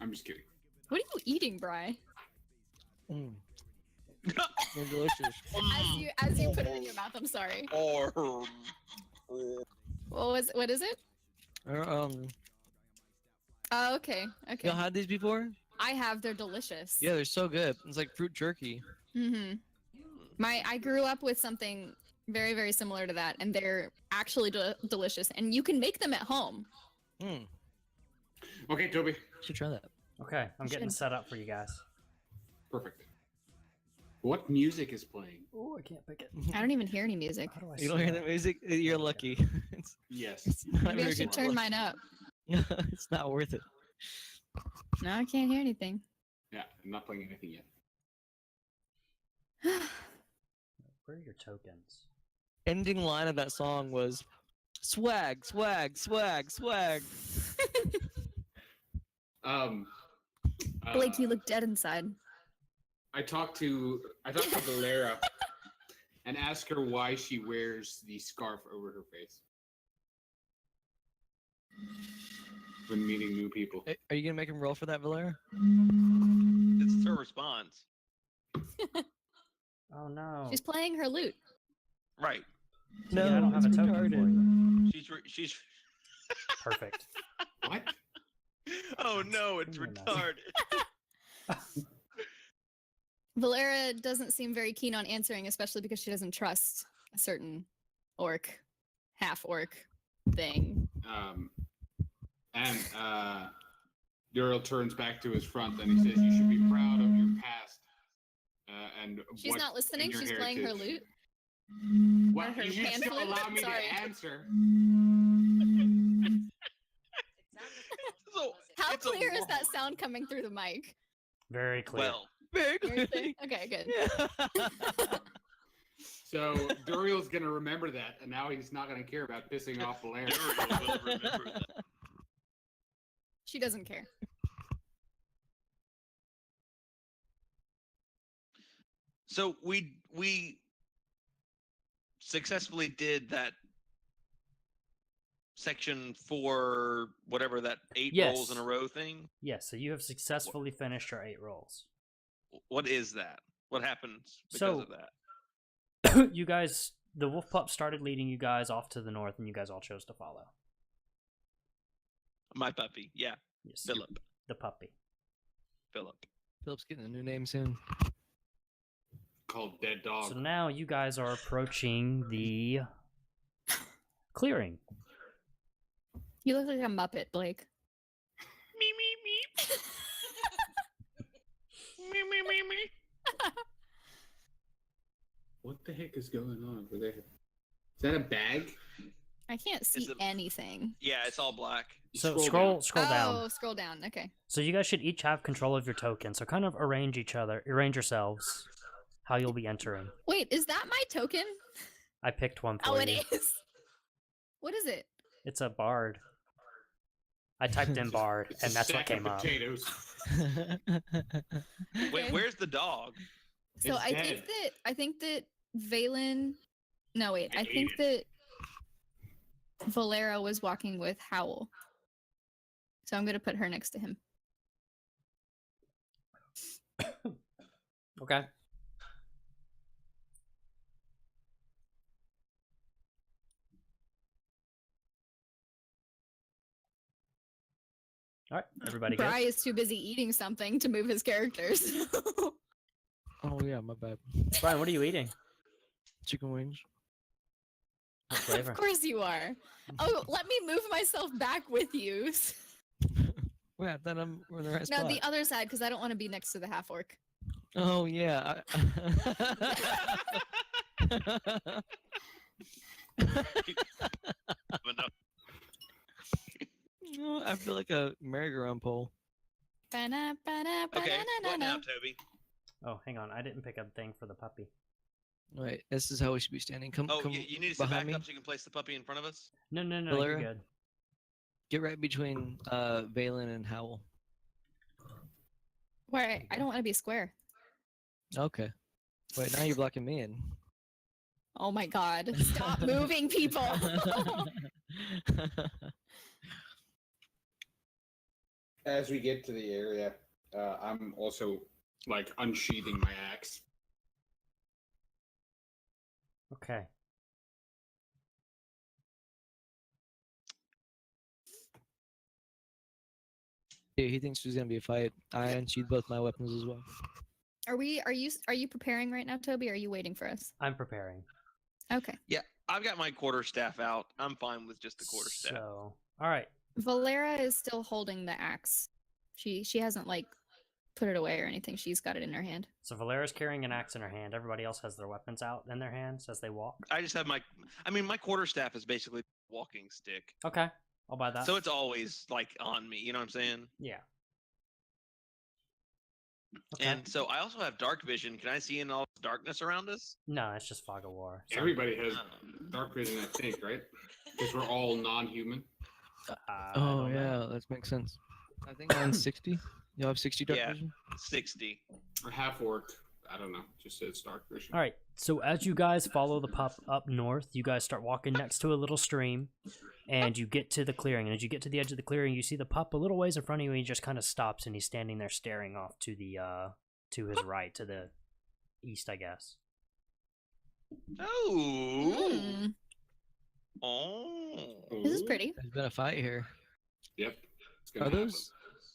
I'm just kidding. What are you eating, Bri? Mm. They're delicious. As you put it in your mouth, I'm sorry. Or. What is it? Oh, okay. Okay. Y'all had these before? I have, they're delicious. Yeah, they're so good. It's like fruit jerky. Mm-hmm. I grew up with something very, very similar to that, and they're actually delicious, and you can make them at home. Mm. Okay, Toby. Should try that. Okay, I'm getting Should. set up for you guys. Perfect. What music is playing? Oh, I can't pick it. I don't even hear any music. How do I You don't see hear that? the music? You're lucky. It's Yes. not Maybe I very should good. turn mine up. It's not worth it. No, I can't hear anything. Yeah, I'm not playing anything yet. Where are your tokens? Ending line of that song was swag, swag, swag, swag. Blake, you look dead inside. I talked to Valera and asked her why she wears the scarf over her face when meeting new people. Are you gonna make him roll for that, Valera? It's her response. Oh no. She's playing her lute. Right. No, I don't have a it's token retarded. for you. She's. What? Perfect. Oh no, it's Give me a retarded. Valera doesn't seem very keen on answering, especially because she doesn't trust a certain orc, half orc thing. And Dural turns back to his front and he says, "You should be proud of your past." And She's what not listening. and your She's playing her heritage." lute. What? Or her You should pan still flute? allow me Sorry. to answer. What's a clear is that longhorn? sound coming through the mic? Very clear. Well, Very Very good. clear? Okay, good. Yeah. So Duriel's gonna remember that, and now he's not gonna care about pissing off Valera. Duriel will remember that. She doesn't care. So we successfully did that section 4, whatever that 8 rolls in Yes. a row thing. Yes, so you have successfully finished your 8 rolls. What is that? What happens because So- of that? You guys, the wolf pup started leading you guys off to the north, and you guys all chose to follow. My puppy, yeah, Yes, Philip. the puppy. Philip. Philip's getting a new name soon. Called Dead Dog. So now you guys are approaching the clearing. You look like a Muppet, Blake. Me me me. Me me me me. What the heck is going on over there? Is that a bag? I can't see it- anything. Yeah, it's all black. So Scroll scroll oh, down. scroll down. Okay. So you guys should each have control of your token. So kind of arrange yourselves how you'll be entering. Wait, is that my token? I picked one for Oh, it you. is. What is it? It's a bard. I typed in bard, It's a and that's what sack of came up. potatoes. Wait, Okay. where's the dog? So It's dead. I think that Valen. No, wait. I I ate think that Valera was walking with Howl. So I'm gonna put her next to him. Okay. All right, everybody good? Bry is too busy eating something to move his characters. Oh yeah, my bad. Brian, what are you eating? Chicken wings. What flavor? Of course you are. Oh, let me move myself back with you. Wait, I thought I'm in the right No, spot. the other side, because I don't want to be next to the half orc. Oh yeah. No, I feel like a merry-go-round pole. Okay, what now, Toby? Oh, hang on. I didn't pick up a thing for the puppy. Wait, this is how we should be standing. Come, Oh, come you need to sit behind back me. up so you can place the puppy in front of us? No, you're Valera? good. Get right between Valen and Howl. Why? I don't want to be square. Okay. Wait, now you're blocking me in. Oh my god. Stop moving people. As we get to the area, I'm also like unsheathing my axe. Okay. Yeah, he thinks there's gonna be a fight. I unsheathed both my weapons as well. Are you preparing right now, Toby? Or are you waiting for us? I'm preparing. Okay. Yeah, I've got my quarterstaff out. I'm fine with just the quarterstaff. So, all right. Valera is still holding the axe. She hasn't like put it away or anything. She's got it in her hand. So Valera's carrying an axe in her hand. Everybody else has their weapons out in their hands as they walk. I just have my quarterstaff is basically a walking stick. Okay, I'll buy that. So it's always like on me, you know what I'm saying? Yeah. Okay. And so I also have dark vision. Can I see in all the darkness around us? No, it's just fog of war. So, Everybody has Oh. dark vision, I think, right? Because we're all non-human. I Oh don't know. yeah, that makes sense. I think mine's 60. You have 60 dark Yeah. vision? 60. Or half orc. I don't know. Just says dark vision. All right. So as you guys follow the pup up north, you guys start walking next to a little stream, and you get to the clearing. And as you get to the edge of the clearing, you see the pup a little ways in front of you. And he just kind of stops, and he's standing there staring off to the to his right, to the east, I guess. Oh. Mm, Oh. this is pretty. There's been a fight here. Yep. It's gonna Are happen. those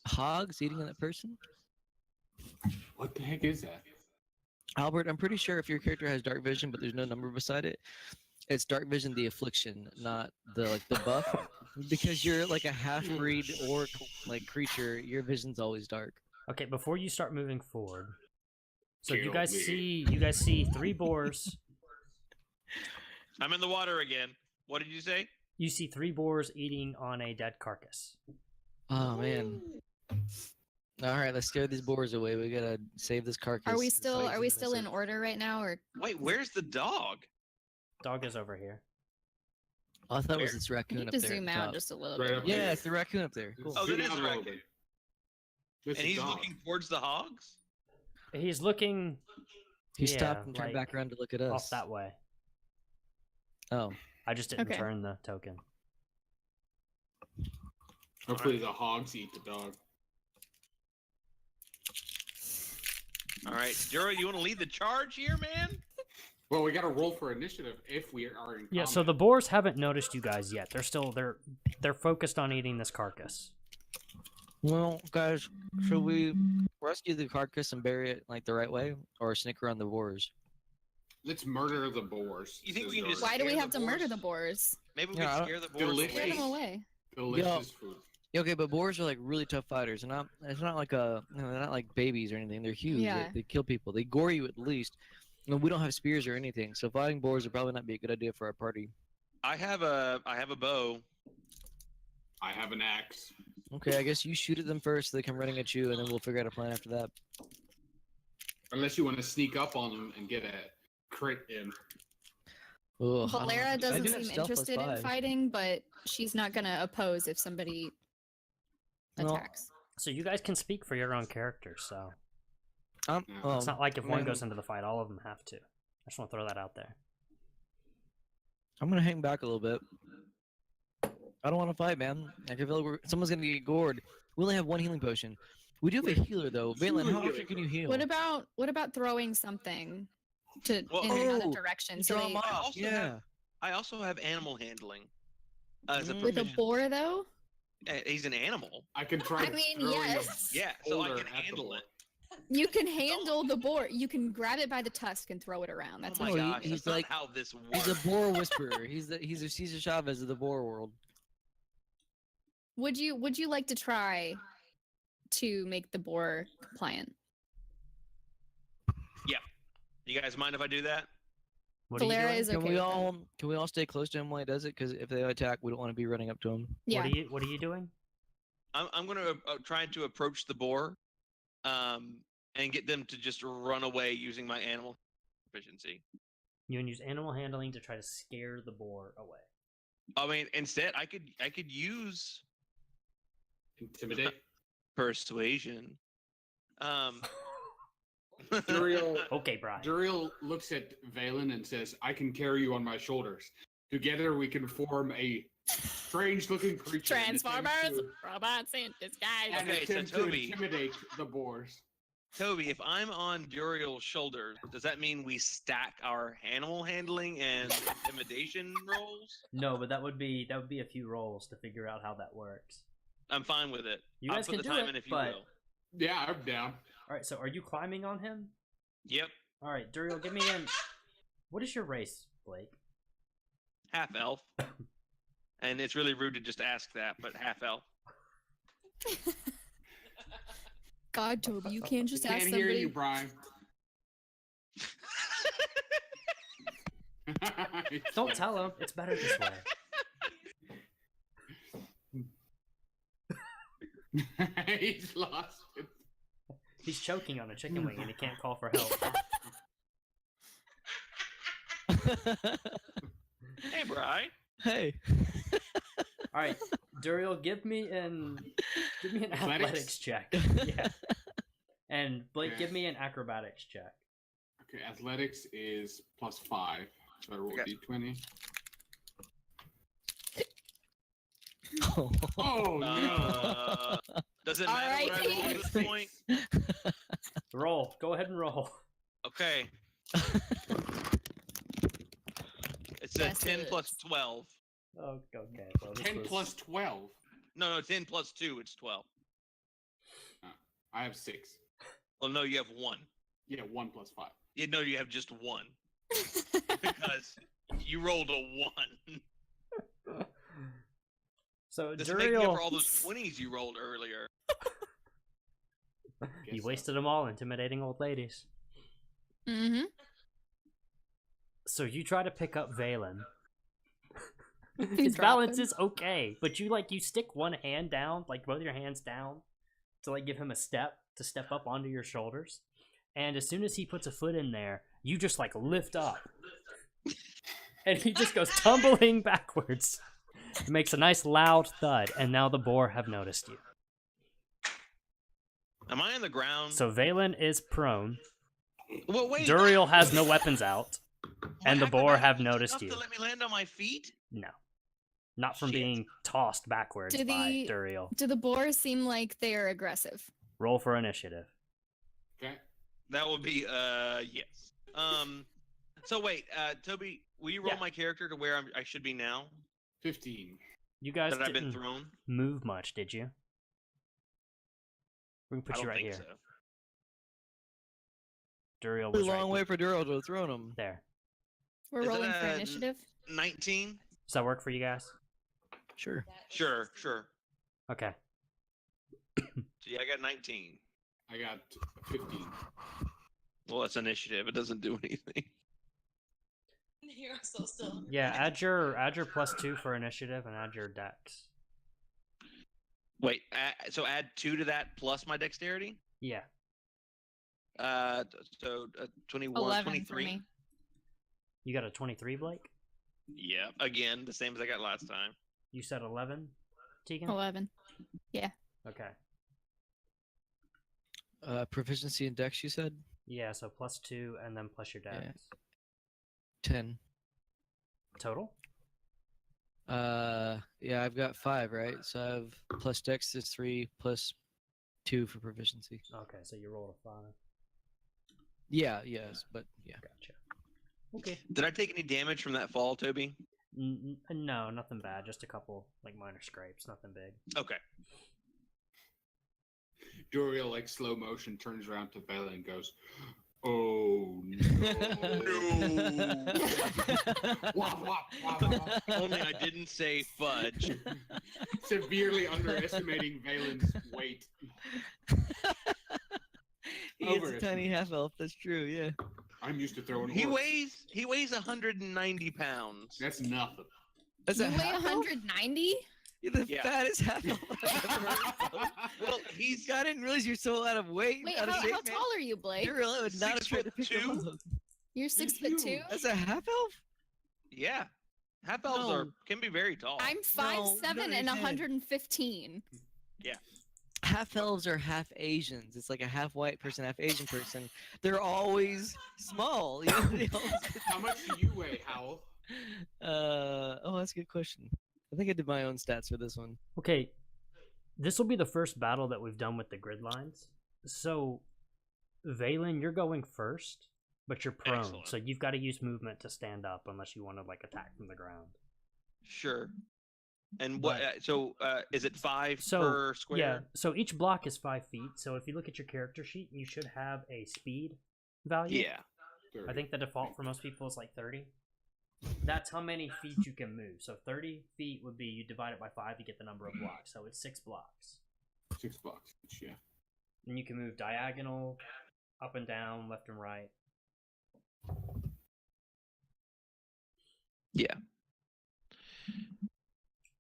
hogs eating at that person? What the heck is that? Albert, I'm pretty sure if your character has dark vision, but there's no number beside it, it's dark vision the affliction, not the buff. Because you're like a half-breed orc like creature, your vision's always dark. Okay, before you start moving forward, so you Kill guys me. see 3 boars. I'm in the water again. What did you say? You see 3 boars eating on a dead carcass. Oh man. All right, let's scare these boars away. We gotta save this carcass. Are we This still lazy in message. order right now, or Wait, where's the dog? Dog is over here. Oh, I thought it was Where? this I raccoon need up to there. at zoom the out top. just a little Right bit? up Yeah, there. it's the raccoon up there. Cool. Oh, Zoom that is out a little raccoon. bit. This And is he's dog. looking towards the hogs. He's looking He yeah, stopped and turned like, back around to look at us. off that way. Oh, I just didn't Okay. turn the token. Hopefully the hogs eat the dog. All right, Duro, you want to lead the charge here, man? Well, we got to roll for initiative if we are in. Yeah, so the combat. boars haven't noticed you guys yet. They're focused on eating this carcass. well, guys, should we rescue the carcass and bury it like the right way, or snicker on the boars? Let's murder the boars. You think we says can just- Dory. Why do we Scare have the to murder boars? the boars? Maybe we Yeah, I can don't- scare the boars Delicious. Scare them away. away. Delicious food. Yeah, okay, but boars are like really tough fighters. They're not. It's not like they're not like babies or anything. They're huge. Yeah. They kill people. They gore you at least. And we don't have spears or anything, so fighting boars would probably not be a good idea for our party. I have a bow. I have an axe. Okay, I guess you shoot at them first, so they come running at you, and then we'll figure out a plan after that. Unless you want to sneak up on them and get a crit in. Ugh, I Valera do doesn't have seem stealth plus interested in 5. fighting, but she's not gonna oppose if somebody Well, attacks. So you guys can speak for your own characters, so Yeah. it's not like if one man, goes into the fight, all of them have to. I just want to throw that out there. I'm gonna hang back a little bit. I don't want to fight, man. I can feel like someone's gonna get gored. We only have one healing potion. We do have a healer though. Valen, how often can you heal? What about throwing something to Well- in another Oh, direction? you So draw they, 'em off, also yeah. have- I also have animal handling. As a Mm. with a proficient. boar though? He's an animal. I can try. I mean, throwing a yes. Yeah, so I boulder can at the handle boar. it. You can handle the boar. You can grab it by the tusk and throw it around. That's Oh my what No, gosh, he's that's not like- how this works. He's a boar whisperer. He's a Cesar Chavez of the boar world. Would you like to try to make the boar compliant? You guys mind if I do that? What are you Valera doing? is okay. Can we with that. all stay close to him while he does it? Because if they attack, we don't want to be running up to him. Yeah. What are you doing? I'm gonna try to approach the boar, and get them to just run away using my animal proficiency. You can use animal handling to try to scare the boar away. I mean, instead, I could use Intimidate. persuasion. Duriel, Okay, Brian. Duriel looks at Valen and says, "I can carry you on my shoulders. Together we can form a strange-looking creature." and attempt Transformers, to- robots in disguise. And Okay, so attempt to Toby- intimidate the boars. Toby, if I'm on Duriel's shoulders, does that mean we stack our animal handling and intimidation rolls? No, but that would be a few rolls to figure out how that works. I'm fine with it. You I'll guys put can the do time it, in if you but will. Yeah, I'm down. all right. So are you climbing on him? Yep, All right, Duriel, give me an. What is your race, Blake? half elf. And it's really rude to just ask that, but half elf. God, Toby, you can't just ask Can't somebody. hear you, Brian. Don't tell him. It's better this way. He's lost it. He's choking on a chicken wing and he can't call for help. Hey, Bri. Hey. All right, Duriel, give me an Athletics? athletics check. Yeah. And Blake, give me an acrobatics check. Okay, athletics is +5. So I roll Okay. d20. Oh. Oh no! Does it matter what I roll at this point? Roll. Go ahead and roll. Okay. It's a Yes, 10 it plus is. 12. Oh, okay. Well, this 10 was- plus 12. No, 10 plus 2, it's 12. I have 6. Well, no, you have 1. Yeah, 1 plus 5. You know you have just 1. Because you rolled a 1. So This making up for Duriel, all those 20s you rolled earlier. you Guess so. wasted them all intimidating old ladies. Mm-hmm. So you try to pick up Valen. You His drop balance him. is okay, but you stick one hand down, like both your hands down, to like give him a step to step up onto your shoulders. And as soon as he puts a foot in there, you just like lift up. And he just goes tumbling backwards. It makes a nice loud thud, and now the boar have noticed you. Am I on the ground? So Valen is prone. Well, wait. Duriel has no weapons out, and the boar have enough noticed you. to let me land on my feet? No. Not from Shit. being tossed backwards Do by Duriel. Do the boars seem like they are aggressive? Roll for initiative. Okay. That would be yes. So wait, Toby, will you roll Yeah. my character to where I should be now? 15. You guys That I've been didn't thrown? move much, did you? We can put I you don't right think here. so. Duriel A was long right way for Duro to have thrown him. there. We're Is it rolling for a- initiative. 19? Does that work for you guys? Sure. Sure. Okay. So yeah, I got 19. I got 15. Well, that's initiative. It doesn't do anything. You're so still. Yeah, add your +2 for initiative and add your dex. Wait, so add 2 to that plus my dexterity? Yeah. So 21, 11 for 23. me. You got a 23, Blake? Yeah, again, the same as I got last time. You said 11, Tegan? 11. Okay. Proficiency in Dex, you said? Yeah, so +2 and then plus your dex. Yeah. 10. Total? Yeah, I've got 5, right? So I have plus Dex is 3 plus 2 for proficiency. Okay, so you rolled a 5. Yeah, yes, but yeah. Gotcha. Okay. Did I take any damage from that fall, Toby? No, nothing bad. Just a couple like minor scrapes. Nothing big. Okay. Duriel, like slow motion, turns around to Bella and goes, "Oh no!" Wop, wop, wop, wop. Only I didn't say fudge. Severely underestimating Valen's weight. He is a tiny half elf. That's true. Yeah. I'm used to throwing. He orcs. weighs 190 pounds. That's nothing. That's You a weigh half elf? 190? You're the Yeah. fattest half elf I've ever heard of. Well, he's I didn't realize you're so out of weight. Wait, out of how shape, tall man. are you, Blake? You're really would not have tried to pick him 6'2". up. You're 6'2"? That's a half elf? yeah. Half elves No. can be very tall. I'm 5'7" and understand. 115. Half elves are half Asians. It's like a half white person, half Asian person. They're always small. You know? They always- How much do you weigh, Howl? Oh, that's a good question. I think I did my own stats for this one. Okay. This will be the first battle that we've done with the grid lines. So, Valen, you're going first, but you're prone, Excellent. so you've got to use movement to stand up unless you want to like attack from the ground. Sure. And what? But- Is it 5 So per square? yeah, so each block is 5 feet. So if you look at your character sheet, you should have a speed value. Yeah. I think the default for most people is like 30. That's how many feet you can move. So 30 feet would be, you divide it by 5 to get the number of blocks. So it's 6 blocks. $6 each, yeah. And you can move diagonal, up and down, left and right. Yeah.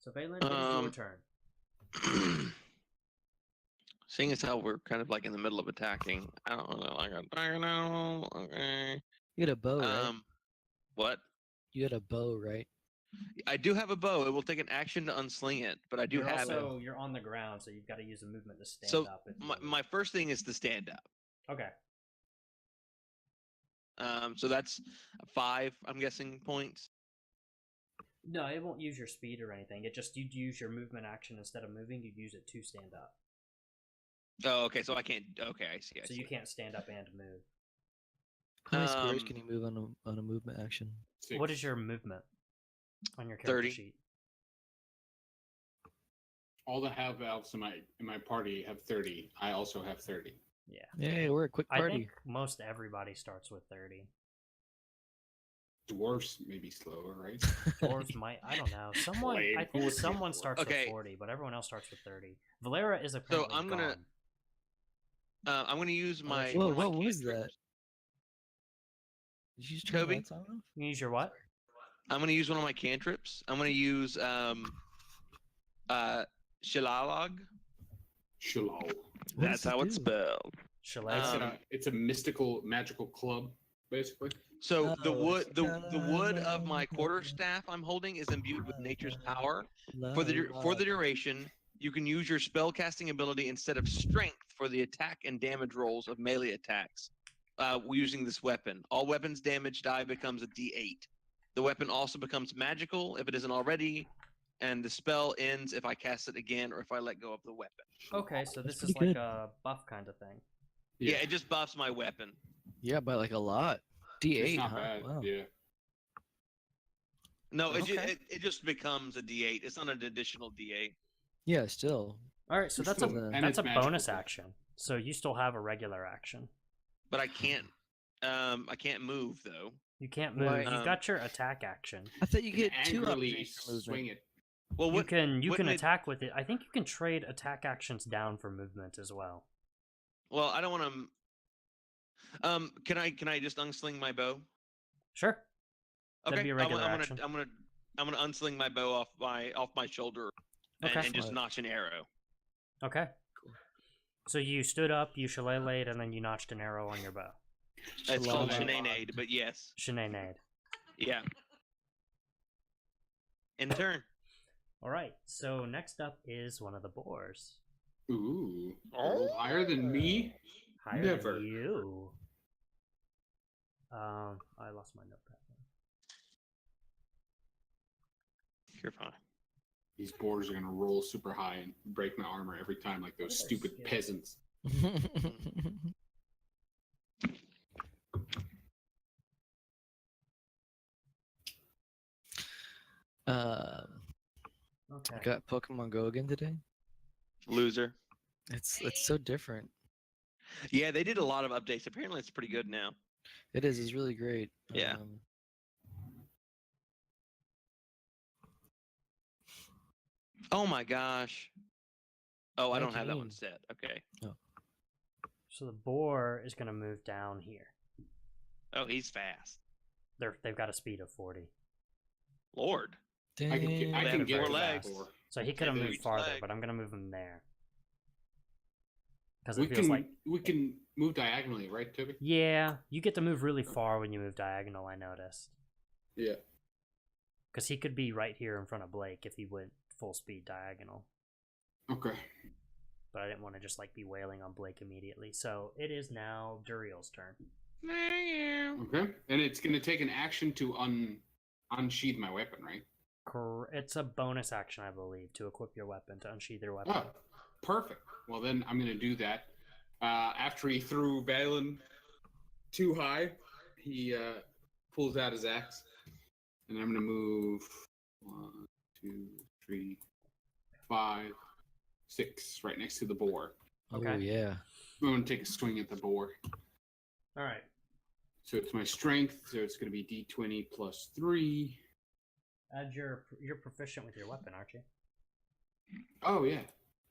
So Valen, it is your turn. Seeing as how we're kind of like in the middle of attacking, I don't know, like a diagonal. Okay. You got a bow, right? What? You got a bow, right? I do have a bow. It will take an action to unsling it, but I do You're have also, you're on the ground, so you've got to use a movement to stand So up. if you my, want. my first thing is to stand up. Okay. So that's 5, I'm guessing, points. No, it won't use your speed or anything. It just, you'd use your movement action instead of moving. You'd use it to stand up. Oh, okay. So I can't. Okay, I see. I So see. you can't stand up and move. How many squares Um, can you move on a movement action? 6. What is your movement on your character 30. sheet? All the half elves in my party have 30. I also have 30. Yeah. Yeah, we're a quick I party. think most everybody starts with 30. Dwarves may be slower, right? Dwarves might, I don't know. Someone, Lame. I think someone starts Okay. with 40, but everyone else starts with 30. Valera is So apparently I'm gonna. gone. I'm gonna use my. Whoa, one of my what was cantrips. that? Did you just turn the Toby? lights on and off? You use your what? I'm gonna use one of my cantrips. I'm gonna use Shilalog. Shalom. What That's does it how it's do? spelled. Chalet. It's a mystical, magical club, basically. So the Oh, wood, it's the wood of my quarterstaff I'm holding is imbued with nature's power. For the duration, you can use your spellcasting ability instead of strength for the attack and damage rolls of melee attacks. Using this weapon, all weapons damage die becomes a D8. The weapon also becomes magical if it isn't already, and the spell ends if I cast it again or if I let go of the weapon. Okay, so this That's is pretty like good. a buff kind of thing. Yeah, it just buffs my weapon. Yeah, by like a lot. It's D8, not huh? bad. Wow. Yeah. No, Okay. it just becomes a D8. It's not an additional D8. Yeah, still. All right, so You're that's a still- and that's it's a magical, bonus too. action. So you still have a regular action. But I can't move though. You can't move. Why- You've got your attack action. I thought you You get can 2 angrily opportunities for movement. swing it. Well, You can wouldn't it- attack with it. I think you can trade attack actions down for movement as well. Well, I don't want to. Can I just unsling my bow? Sure. That'd Okay, be a regular action. I'm gonna unsling my bow off my shoulder Okay. and just Smart. notch an arrow. Okay. So you stood up, you shillelagh'd, and then you notched an arrow on your bow. It's called Shalala. shenanade, but yes, Shenanade. yeah. In turn. All right. So next up is one of the boars. Ooh. Higher than me? Higher Never. than you. I lost my notepad. You're fine. These boars are gonna roll super high and break my armor every time, like those What are stupid skills? peasants. Okay. Got Pokemon Go again today? Loser. It's so different. Yeah, they did a lot of updates. Apparently, it's pretty good now. It is. It's really great. Yeah. Oh my gosh. Oh, I don't have that one 19. set. Okay. So the boar is going to move down here. Oh, he's fast. They've got a speed of 40. Lord. I can Dang. get have to four that legs. boar. So he could have Yeah, moved each farther, leg. but I'm going to move him there. Because We it feels can like... we can move diagonally, right, Toby? Yeah, you get to move really far when you move diagonal, I noticed. Yeah. Because he could be right here in front of Blake if he went full speed diagonal. Okay. But I didn't want to just like be wailing on Blake immediately. So it is now Duriel's turn. Okay. And it's gonna take an action to unsheath my weapon, right? It's a bonus action, I believe, to equip your weapon, to unsheath your weapon. Oh, perfect. Well, then I'm gonna do that. After he threw Balin too high, he pulls out his axe, and I'm gonna move 1, 2, 3, 5, 6, right next to the boar. Okay. Oh yeah. I'm gonna take a swing at the boar. All right. So it's my strength. So it's gonna be D20 plus 3. Add you're proficient with your weapon, aren't you? Oh yeah.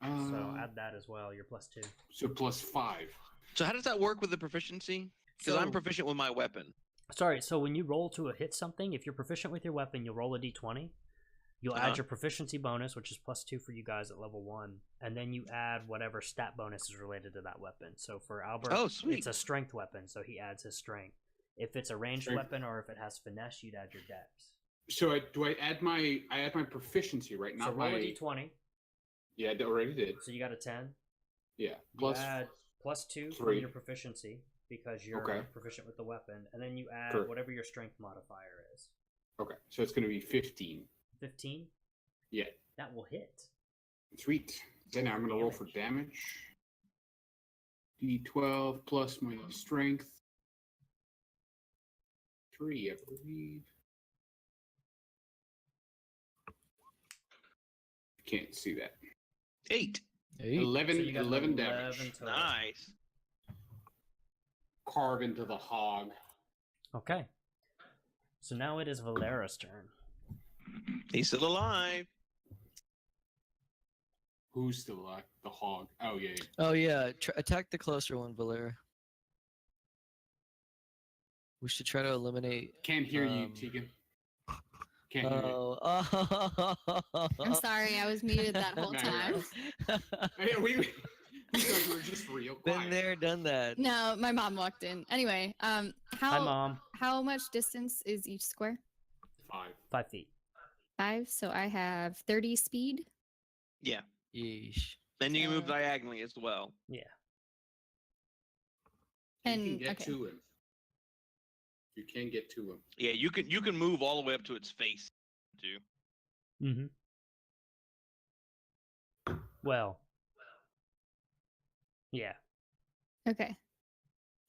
So add that as well. You're +2. So plus 5. So how does that work with the proficiency? Because I'm So- proficient with my weapon. Sorry, so when you roll to hit something, if you're proficient with your weapon, you'll roll a d20. You'll Uh-huh. add your proficiency bonus, which is +2 for you guys at level 1, and then you add whatever stat bonus is related to that weapon. So for Albert, Oh, sweet. it's a strength weapon, so he adds his strength. If it's a ranged Strength. weapon or if it has finesse, you'd add your dex. So I add my proficiency, right? So Not roll my. a d20, Yeah, I already did. so you got a 10. Yeah. You Plus. add +2 from 3. your proficiency because you're Okay. proficient with the weapon, and then you add Correct. whatever your strength modifier is. Okay, so it's gonna be 15. 15? Yeah. That will hit. Sweet. Then I'm gonna roll for damage. D12 plus my strength. 3, I believe. Can't see that. 8. 8. 11, So you got 11 11 damage. total. Nice. Carve into the hog. Okay. So now it is Valera's turn. He's still alive. Who's still alive? The hog. Oh, yeah. yeah. Oh yeah. Attack the closer one, Valera. We should try to eliminate. Can't hear you, Tegan. Can't hear you. Oh. I'm sorry, I was muted that whole No, time. Hey, we thought you were just real Been quiet. there, done that. No, my mom walked in. Anyway, Hi, how Mom. how much distance is each square? 5. 5 feet. 5. So I have 30 speed. Yeah. Yeesh. Then you can move So- diagonally as well. You And can get okay. to him. You can get to him. Yeah, you can move all the way up to its face too. Mm-hmm. Well. Yeah. Okay.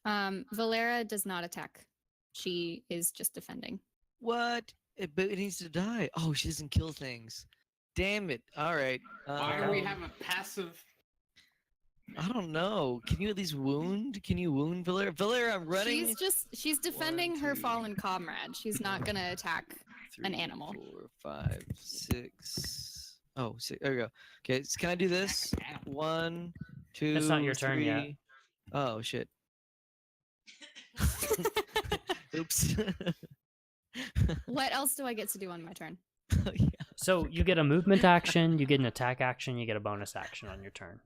Valera does not attack. She is just defending. What? But it needs to die. Oh, she doesn't kill things. Damn it. All right. Why do we have a passive? I don't know. Can you at least wound? Can you wound Valera? Valera, I'm running. She's defending One, her two. fallen comrade. She's not gonna attack. an animal. 4, 5, 6. Oh, 6. There we go. Okay, so can I do this? 1, 2. It's not your turn yet. 3. Oh shit. Oops. What else do I get to do on my turn? Oh, yeah. So you get a movement action, you get an attack action, you get a bonus action on your turn.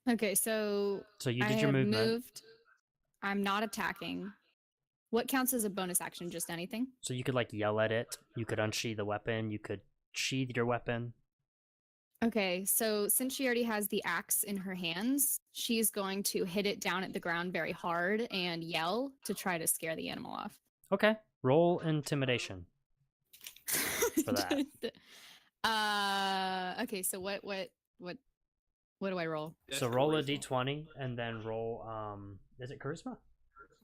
Okay, so So you I did your have movement. moved. I'm not attacking. What counts as a bonus action? Just anything? So you could like yell at it. You could unsheath the weapon. You could sheath your weapon. Okay, so since she already has the axe in her hands, she's going to hit it down at the ground very hard and yell to try to scare the animal off. Okay. Roll intimidation for that. Okay, so what do I roll? So roll a d20 and then roll is it charisma?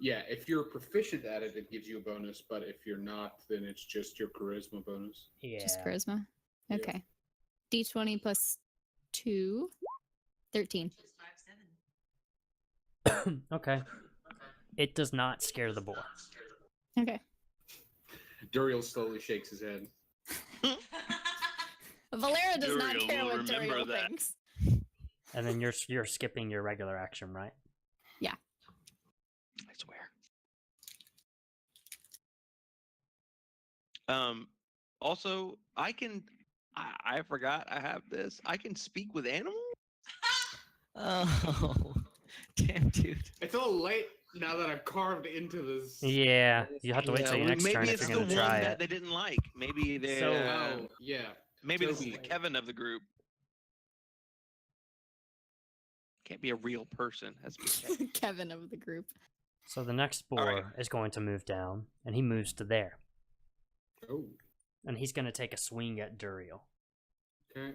Yeah, if you're proficient at it, it gives you a bonus. But if you're not, then it's just your charisma bonus. Yeah. Just charisma. Yeah. Okay. D20 plus 2. 13. Just 5, 7. Okay. It does not scare the boar. Okay. Duriel slowly shakes his head. Valera does not Duriel care will what remember Duriel that. thinks. And then you're skipping your regular action, right? I swear. Also, I forgot I have this. I can speak with animals? Oh, damn, dude. It's a little late now that I've carved into this. Yeah. You have to wait Yeah, till your well, next Maybe turn if it's you're the gonna one try that it. they didn't like. Maybe they So- Oh, yeah. maybe this is the Toby. Kevin of the group. Can't be a real person. Has to be Kevin. Kevin of the group. So the next boar right. is going to move down, and he moves to there. Oh, And he's going to take a swing at Duriel. okay.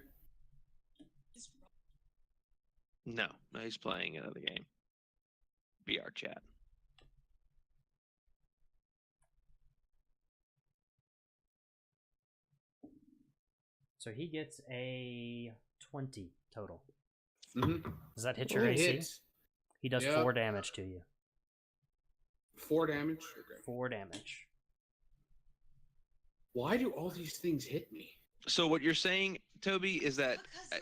No, he's playing another game. VR chat. So he gets a 20 total. Mm-hmm. Does that hit your It AC? hits. He does Yeah. 4 damage to you. 4 damage. Okay. 4 damage. Why do all these things hit me? So what you're saying, Toby, is that Because you're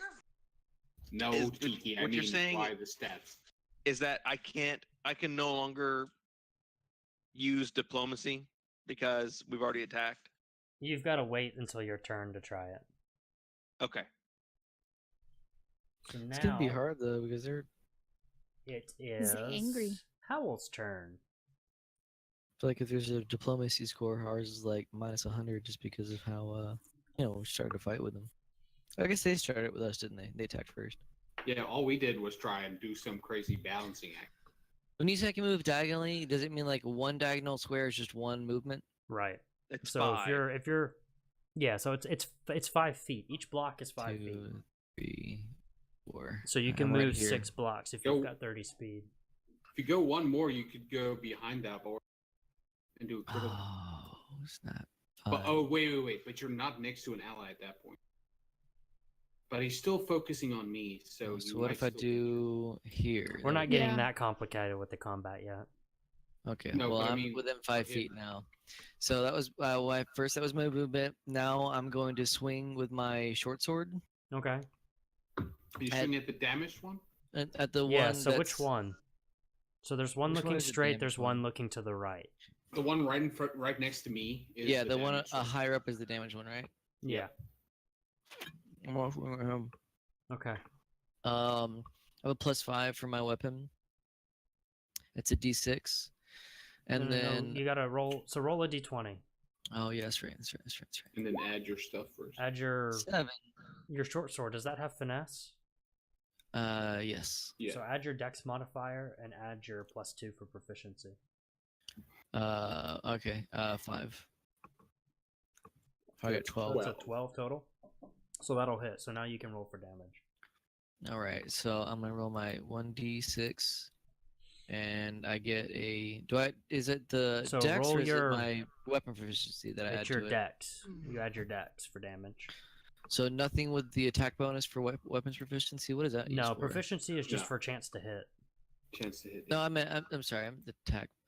No, Is- Tiki. I what mean, you're saying- why the stats? I can no longer use diplomacy because we've already attacked. You've got to wait until your turn to try it. Okay. So now It's gonna be hard though because they're. it He's is angry. Howl's turn. I feel like if there's a diplomacy score, ours is like minus 100 just because of how we started to fight with them. I guess they started with us, didn't they? They attacked first. Yeah, all we did was try and do some crazy balancing act. When you say I can move diagonally, does it mean like one diagonal square is just one movement? Right. It's So 5. if you're yeah, so it's 5 feet. Each block is 5 feet. 2, 3, 4. So you can I'm right move here. 6 blocks if Go. you've got 30 speed. If you go one more, you could go behind that board and do a critical. Oh, it's not. But wait! But you're not next to an ally at that point. But he's still focusing on me, so. So you what might if I still do here? We're not getting Yeah. that complicated with the combat yet. Okay. No, well, but I I'm mean, within 5 yeah. feet now. So that was first. That was my movement. Now I'm going to swing with my short sword Okay. You at- shooting at the damaged one? at the Yeah, one. so which that's- one? So there's one Which one looking is the straight, damaged there's one one? looking to the right. The one right in front, right next to me. Is Yeah, the one damaged higher up is the damaged one, right? Yeah. I'm off with him. Okay. I have a +5 for my weapon. It's a D6. And No, then you gotta roll. So roll a d20. oh yeah, that's right. That's right. That's right. That's right. And then add your stuff first. Add your 7. short sword. Does that have finesse? Yes. Yeah. So add your dex modifier and add your +2 for proficiency. Okay. 5. I got 12. So that's a 12 total. So that'll hit. So now you can roll for damage. All right. So I'm gonna roll my 1d6, and I get a. Is it the So dex roll or is your- it my weapon proficiency that I add It's your to it? dex. You add your dex for damage. So nothing with the attack bonus for weapons proficiency. What is that? No, used for? proficiency is just No. for a chance to hit. Chance to hit. No, I'm sorry. I'm the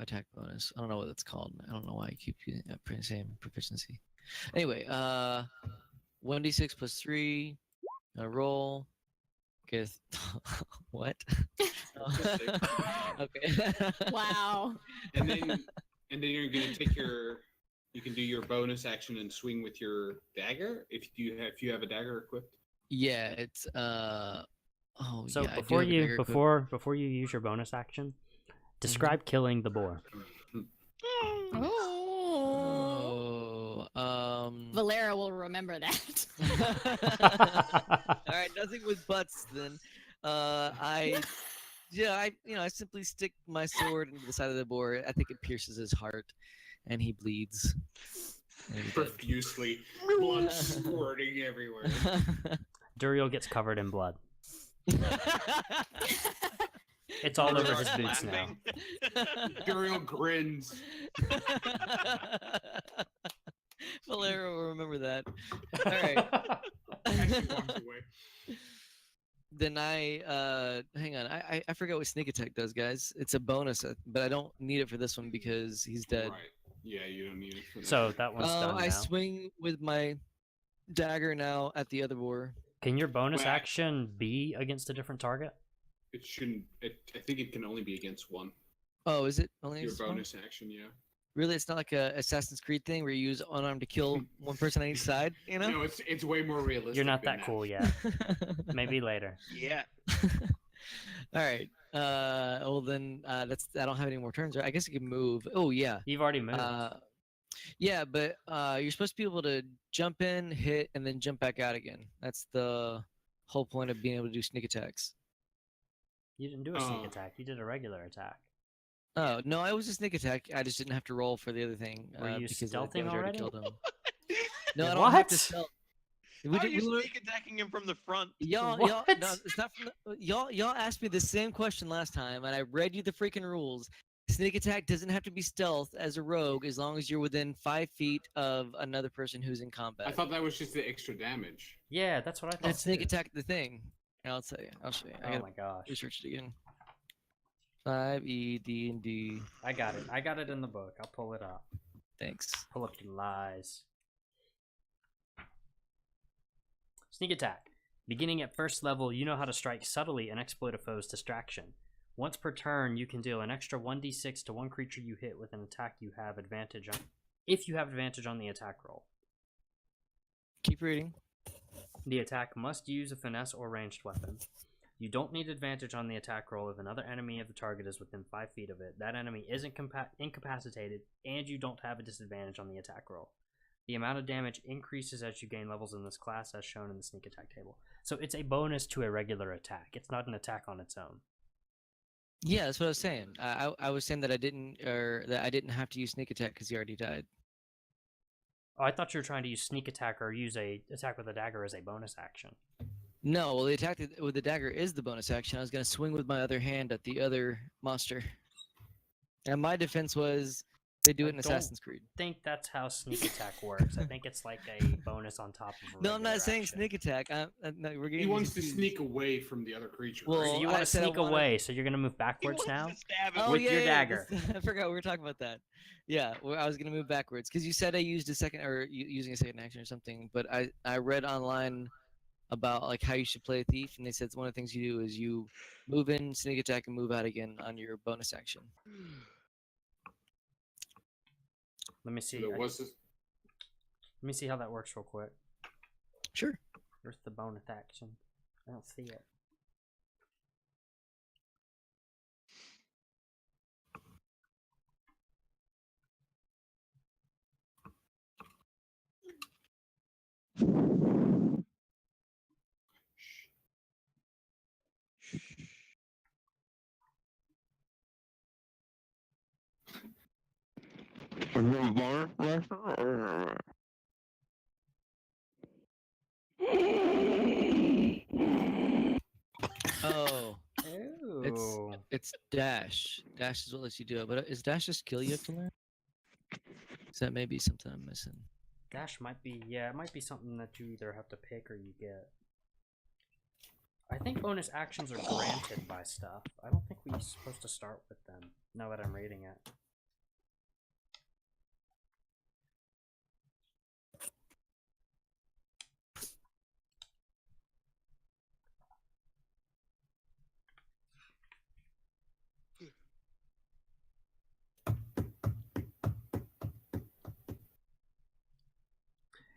attack bonus. I don't know what that's called. I don't know why I keep saying proficiency. Anyway, 1d6 plus 3. I roll. Get what? Okay. Wow. And then you're gonna take your. You can do your bonus action and swing with your dagger if you have a dagger equipped. Yeah, it's Oh So yeah. before I do have a you dagger equipped. before you use your bonus action, describe killing the boar. Oh. Valera will remember that. All right, nothing with butts then. I simply stick my sword into the side of the boar. I think it pierces his heart, and he bleeds. And he's dead. Profusely, blood squirting everywhere. Duriel gets covered in blood. It's all over his boots now. Duriel grins. Valera will remember that. All right. Actually walks away. Then hang on. I forgot what sneak attack does, guys. It's a bonus, but I don't need it for this one because he's dead. Right. Yeah, you don't need it for that. So that one's done I now. swing with my dagger now at the other boar. Can your bonus Well, action be against a different target? It shouldn't. I think it can only be against one. Oh, is it only Your against one? bonus action, yeah. Really, it's not like a Assassin's Creed thing where you use unarmed to kill one person on each side. You know? No, it's way more realistic. You're not than that cool yet. Maybe later. Yeah. All right. Well then, I don't have any more turns. Right? I guess I can move. Oh yeah. You've already moved. Yeah, but you're supposed to be able to jump in, hit, and then jump back out again. That's the whole point of being able to do sneak attacks. You didn't do a sneak attack. You did a regular attack. Oh no, I was a sneak attack. I just didn't have to roll for the other thing. Were you because stealthing damage already? killed him. No, I don't have to What? stealth. How are did- you were- sneak attacking him from the front? Y'all, no, it's not from y'all asked me the same question last time, and I read you the freaking rules. Sneak attack doesn't have to be stealth as a rogue as long as you're within 5 feet of another person who's in combat. I thought that was just the extra damage. Yeah, that's what I thought. That's sneak too. attack the thing. I'll tell you. I'll show you. I Oh gotta my gosh. research it again. 5 D and D. I got it. I got it in the book. I'll pull it up. Thanks. Pull up your lies. Sneak attack. Beginning at first level, you know how to strike subtly and exploit a foe's distraction. Once per turn, you can deal an extra 1d6 to one creature you hit with an attack you have advantage on, if you have advantage on the attack roll. Keep reading. The attack must use a finesse or ranged weapon. You don't need advantage on the attack roll if another enemy of the target is within 5 feet of it. That enemy is incapacitated, and you don't have a disadvantage on the attack roll. The amount of damage increases as you gain levels in this class, as shown in the sneak attack table. So it's a bonus to a regular attack. It's not an attack on its own. Yeah, that's what I was saying. I was saying that I didn't have to use sneak attack because he already died. Oh, I thought you were trying to use sneak attack or use a attack with a dagger as a bonus action. No, well, the attack with the dagger is the bonus action. I was gonna swing with my other hand at the other monster, and my defense was they do I it in don't Assassin's Creed. I think that's how sneak attack works. I think it's like a bonus on top of a No, I'm not regular saying action. sneak attack. No, we're getting He wants to confused. sneak away from the other creature. Well, right? So you I want to said I sneak wanted- away, so you're going to move He backwards wants now? to stab him. Oh, with yeah, your yeah, dagger. I forgot we were talking about that. Yeah, I was gonna move backwards because you said I used a second or using a second action or something, but I read online about like how you should play a thief, and they said one of the things you do is you move in, sneak attack, and move out again on your bonus action. Let me see. There was this, Let me see how that works real quick. Sure. Where's the bonus action? I don't see it. Oh, Ooh. it's dash. Dash is what lets you do it. But is dash a skill you have to learn? Is that maybe something I'm missing? Dash might be, yeah, it might be something that you either have to pick or you get. I think bonus actions are granted by stuff. I don't think we're supposed to start with them, now that I'm reading it.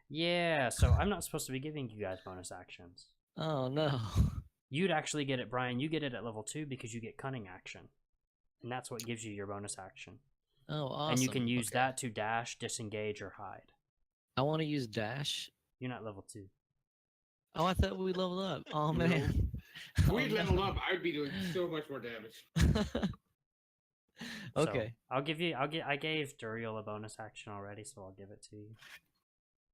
Yeah, so I'm not supposed to be giving you guys bonus actions. Oh no. You'd actually get it, Brian. You get it at level 2 because you get cunning action. And that's what gives you your bonus action. Oh, awesome. And you can use Okay. that to dash, disengage, or hide. I want to use dash. You're not level 2. Oh, I thought we leveled up. Oh No. man. If Oh, we no. leveled up, I'd be doing so much more damage. Okay. So, I gave Duriel a bonus action already, so I'll give it to you.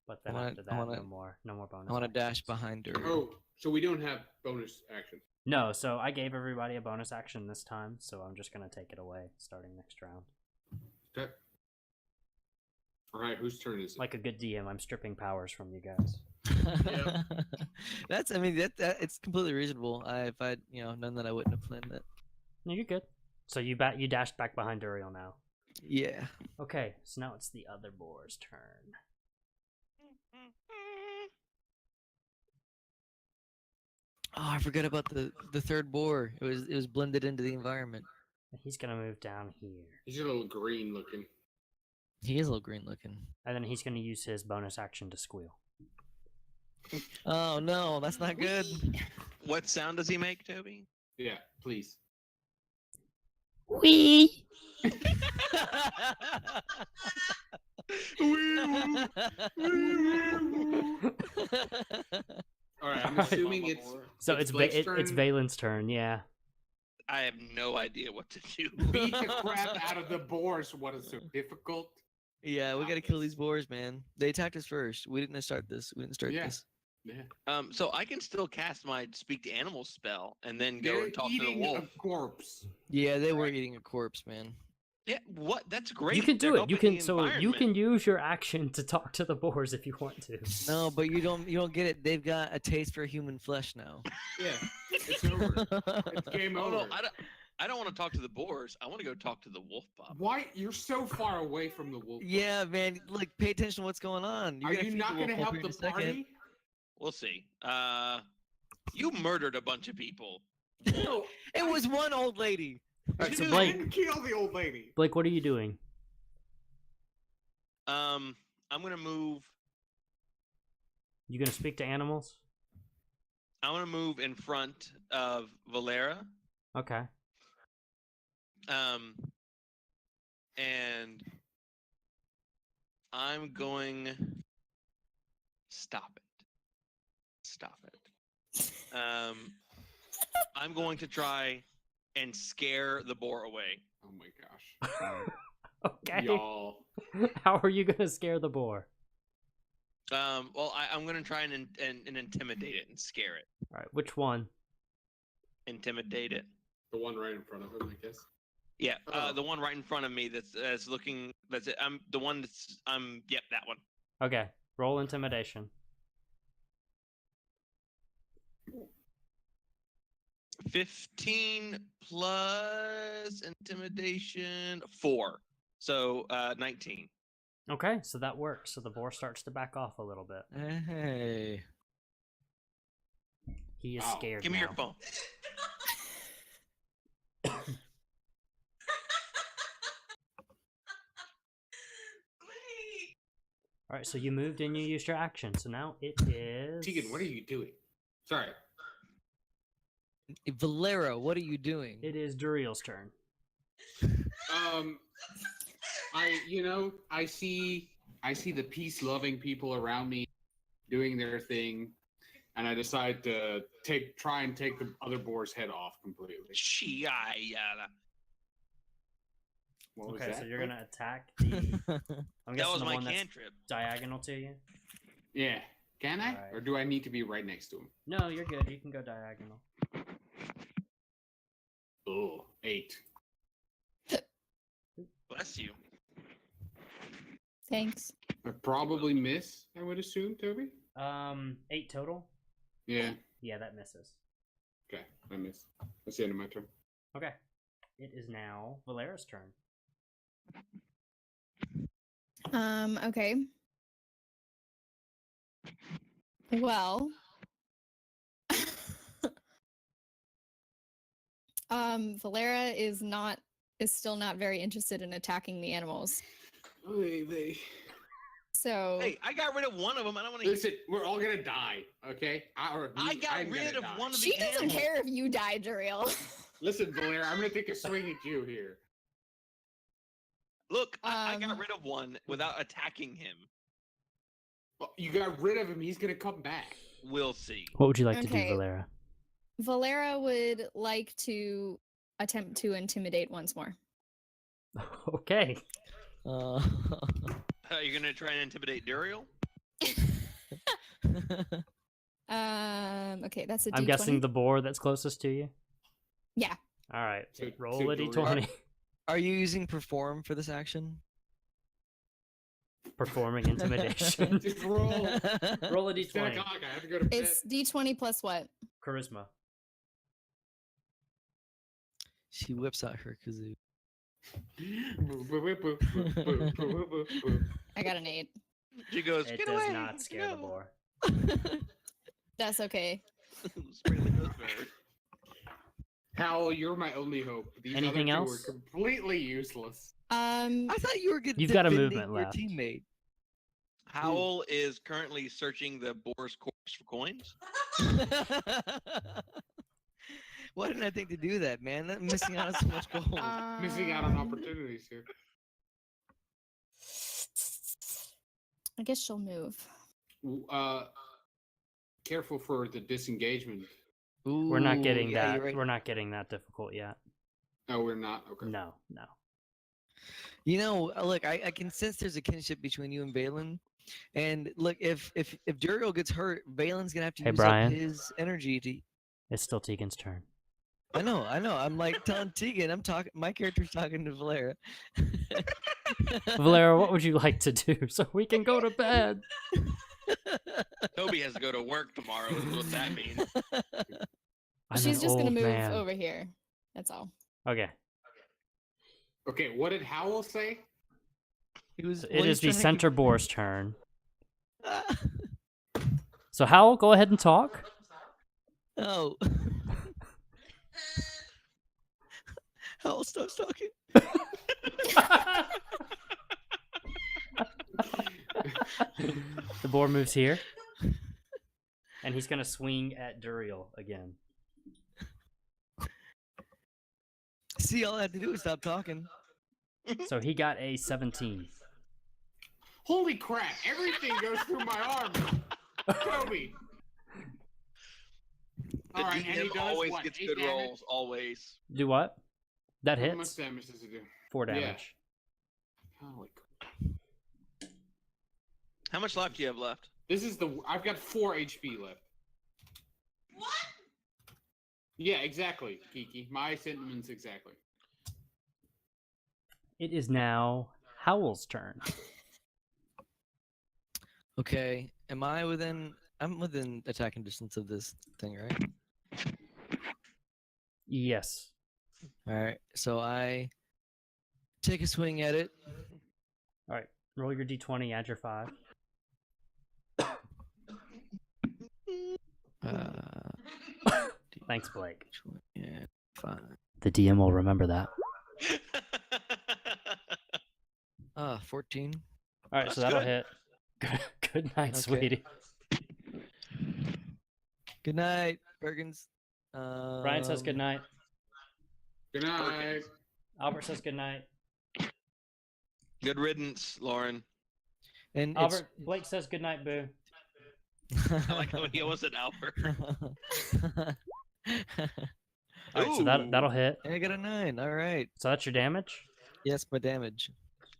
But then after that, no more bonus I want to dash actions. behind her. Oh, so we don't have bonus action. No, so I gave everybody a bonus action this time, so I'm just gonna take it away starting next round. Okay. All right, whose turn is it? Like a good DM, I'm stripping powers from you guys. Yeah. That's. I mean, that it's completely reasonable. If I'd known that, I wouldn't have planned that. No, you're good. So you dashed back behind Duriel now. Yeah. Okay, so now it's the other boar's turn. Oh, I forgot about the third boar. It was blended into the environment. He's gonna move down here. He's a little green looking. He is a little green looking. And then he's gonna use his bonus action to squeal. Oh no, that's not good. What sound does he make, Toby? Yeah, please. Wee. All right, I'm assuming it's So it's Blake's turn. it's Valen's turn, yeah. I have no idea what to do. Beat the crap out of the boars. What is so difficult? Yeah, we gotta kill these boars, man. They attacked us first. We didn't start this. We didn't start Yeah. this. Yeah. So I can still cast my speak to animals spell and then go They're and talk to the eating wolf. a corpse. Yeah, they were eating a corpse, man. Yeah, what? That's great. You can They're do it. You helping can the you can environment. use your action to talk to the boars if you want to. No, but you don't get it. They've got a taste for human flesh now. Yeah, it's over. It's game Oh over. no, I don't want to talk to the boars. I want to go talk to the wolf pup. Why? You're so far away from the wolf. Yeah, man. Look, pay attention to what's going on. Are you not going to help the party? We'll see. You murdered a bunch of people. No, It was one old lady. Alright, so I Blake, didn't kill the old lady. Blake, what are you doing? I'm gonna move. You gonna speak to animals? I'm gonna move in front of Valera. Okay. And I'm going. Stop it. Stop it. I'm going to try and scare the boar away. Oh my gosh. Okay. Y'all. How are you gonna scare the boar? Well, I'm going to try and intimidate it and scare it. All right, which one? Intimidate it. The one right in front of him, I guess. Yeah, Oh. the one right in front of me that's looking. That's it. I'm the one that's. Yep, that one. Okay, roll intimidation. 15 plus intimidation 4, so 19. Okay, so that works. So the boar starts to back off a little bit. Hey. He is Wow. scared. Give me now. your phone. All right, so you moved and you used your action. So now it is. Tegan, what are you doing? Sorry. Valera, what are you doing? It is Duriel's turn. I see the peace-loving people around me. doing their thing, and I decide to try and take the other boar's head off completely. What was Okay, that? so you're gonna attack the. I'm That guessing was the my one that's cantrip. diagonal to you. Yeah. Can I? Alright. Or do I need to be right next to him? No, you're good. You can go diagonal. Oh, 8. Bless you. Thanks. I probably miss, I would assume, Toby? 8 total. Yeah. Yeah, that misses. Okay, I miss. That's the end of my turn. Okay, it is now Valera's turn. Okay. Well, Valera is still not very interested in attacking the animals. So Hey, I got rid of one of them. I don't want to. Listen, we're all gonna die, okay? I got rid of one of she the doesn't animals. care if you die, Duriel. Listen, Valera, I'm gonna take a swing at you here. Look, I got Um, rid of one without attacking him. Well, you got rid of him. He's gonna come back. We'll see. What would you like to do, Okay. Valera? Valera would like to attempt to intimidate once more. Okay. You're gonna try and intimidate Duriel? Okay, that's a D20. I'm guessing the boar that's closest to you. Yeah. All right. So- Roll so a Dorian- d20. Are you using perform for this action? Performing intimidation. Just roll. Roll a It's 10 d20. o'clock. I have to go to bed. It's D20 plus what? Charisma. She whips out her kazoo. I got an 8. She goes, It "Get does away!" not scare the boar. That's okay. Spray the ghost bird. Hal, you're my only hope. These Anything other two else? Were completely useless. I thought you were good. You've got a defending movement your left. teammate. Howl is currently searching the boar's corpse for coins. Why didn't I think to do that, man? I'm missing out on so much gold. Missing out on opportunities here. I guess she'll move. Careful for the disengagement. We're not Ooh, getting yeah, that. you're right. We're not getting that difficult yet. Oh, we're not? Okay. No, no. You know, look, I can sense there's a kinship between you and Valen. And look, if Duriel gets hurt, Valen's gonna have to Hey, use Brian. up his energy to. It's still Tegan's turn. I know. I'm like telling Tegan, I'm talking. My character's talking to Valera. Valera, what would you like to do so we can go to bed? Toby has to go to work tomorrow. Is what that means. I'm She's an just gonna old move man. over here. That's all. Okay. Okay, what did Howell say? He was. It is the center boar's turn. Ah. So Howell, go ahead and talk. Oh. Howell stops talking. The boar moves here. And he's gonna swing at Duriel again. See, all I had to do was stop talking. So he got a 17. Holy crap! Everything goes through my arm. Toby. The All right, and he DM does always what, gets 8 good damage? rolls. Always. Do what? That How much hits. damage does it do? 4 Yeah. damage. Holy crap. How much life do you have left? This is I've got 4 HP left. What? Yeah, exactly, Kiki. My sentiments exactly. It is now Howell's turn. Okay, am I within? I'm within attacking distance of this thing, right? Yes. All right, so I take a swing at it. All right. Roll your d20, add your 5. Thanks, Blake. Yeah, 5. The DM will remember that. 14. All right, so That's that'll good. hit. Good night, Okay. sweetie. Good night, Bergens. Brian says good night. Good night. Albert says good night. Good riddance, Lauren. And Albert, Blake says good night, boo. I like how he almost said Albert. All right, so that'll hit. I got a 9. All right. So that's your damage. Yes, my damage.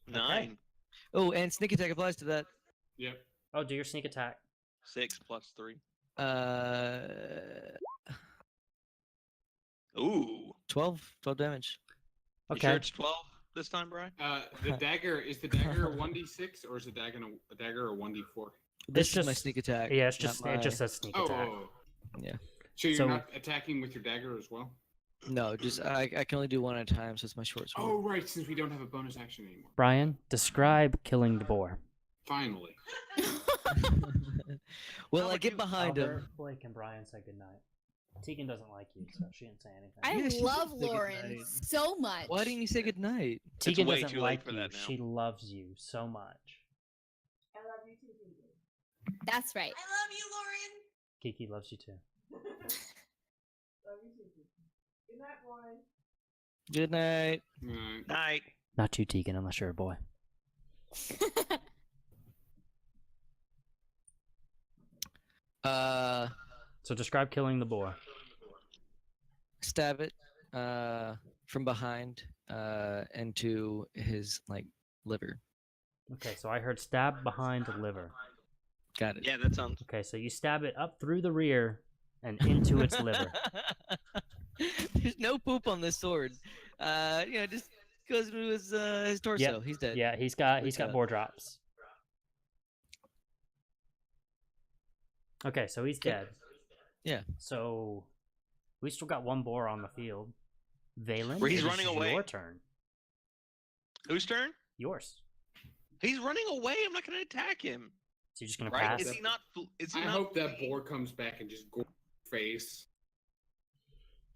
9. Oh, and sneak attack applies to that. Yep. Oh, do your sneak attack. 6 plus 3. Ooh. 12 damage. You Okay. sure it's 12 this time, Brian? The dagger is the dagger a 1d6 or is the dagger a 1d4? This just is my sneak attack. Yeah, it's not just my... it just says sneak attack. Yeah. So you're So- not attacking with your dagger as well? No, just I can only do one at a time, so it's my short sword. Oh right, since we don't have a bonus action anymore. Brian, describe killing the boar. Finally. Well, How I would get you- behind him. Blake, and Brian say goodnight. Tegan doesn't like you, so she didn't say anything. I Yeah, she love did say Lauren goodnight. so much. Why didn't you say goodnight? Tegan way doesn't too late like for you. that now. She loves you so much. That's right. I love you, Lauren. Kiki loves you too. Good night. Night. Not you, Tegan, unless you're a boy. So describe killing the boar. Stab it from behind into his liver. Okay, so I heard stab behind the liver. Got it. Yeah, that sounds. Okay, so you stab it up through the rear and into its liver. There's no poop on this sword. Just goes into his torso. Yep. He's dead. Yeah, he's got Good boar drops. Okay, so he's dead. Yeah. So we still got one boar on the field. Valen, Where he's it is running away. Your turn. Whose turn? Yours. He's running away. I'm not going to attack him. So you're just gonna Right? pass. Is he not? Is he I not hope that fleeing? boar comes back and just go face.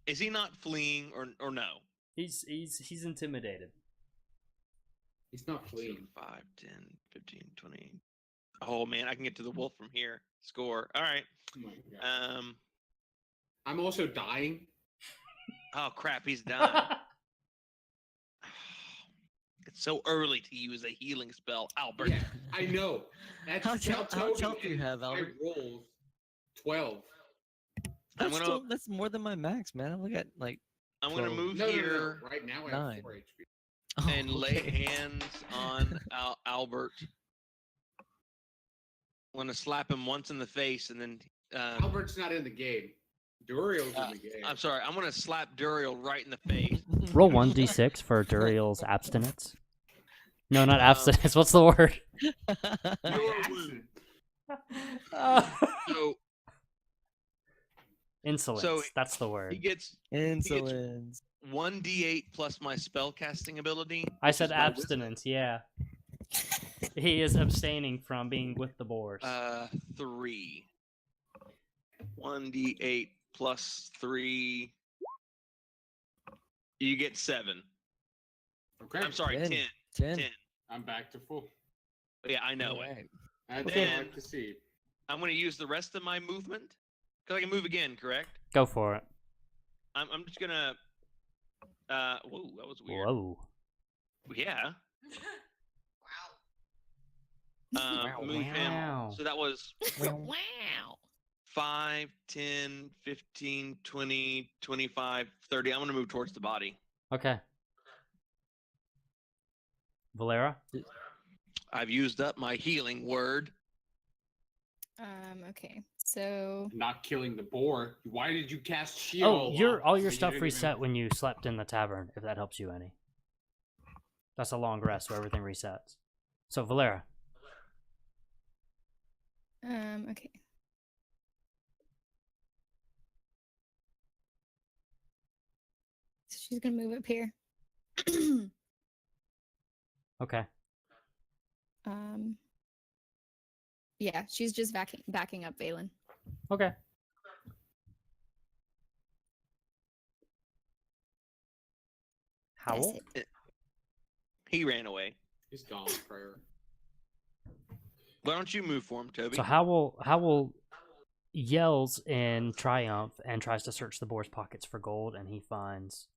Is he not fleeing or no? He's intimidated. He's not fleeing. 5, 10, 15, 20. Oh man, I can get to the wolf from here. Score. All right. Oh my God. Um. I'm also dying. Oh crap, he's done. It's so early to use a healing spell, Albert. Yeah, I know. That's How tell much me, health do you and have, Albert? I rolled 12. I'm That's, gonna that's more than my max, man. I'm looking at I'm gonna 12. move No, here no. Right now I 9. have 4 HP. and lay hands on Albert. I'm gonna slap him once in the face and then. Albert's not in the game. Duriel's in the game. I'm sorry. I'm gonna slap Duriel right in the face. Roll 1d6 for Duriel's abstinence. No, not abstinence. What's the word? Accent. So Insolence. That's the he word. gets Insolence. 1d8 plus my spell casting ability. I which said is my wisdom. abstinence. Yeah. He is abstaining from being with the boars. 3. 1d8 plus 3. You get 7. Okay. I'm sorry, 10. 10. 10. 10. I'm back to full. Yeah, I know it. Alright. That's Okay. what I like to see. I'm going to use the rest of my movement. Because I can move again, correct? Go for it. I'm just going to... whoa, that was weird. Whoa. Yeah. Wow. Move Wow. him. So that was Wow. 5, 10, 15, 20, 25, 30. I'm going to move towards the body. Okay. Valera? I've used up my healing word. Okay. So Not killing the boar. Why did you cast shield? Oh, all your But you stuff didn't reset even- when you slept in the tavern, if that helps you any. That's a long rest, so everything resets. So, Valera. okay. So she's gonna move up here. Okay. Yeah, she's just backing up Valen. Okay. That's Howl? it. He ran away. He's gone, prayer. Why don't you move for him, Toby? So Howl yells in triumph and tries to search the boar's pockets for gold, and he finds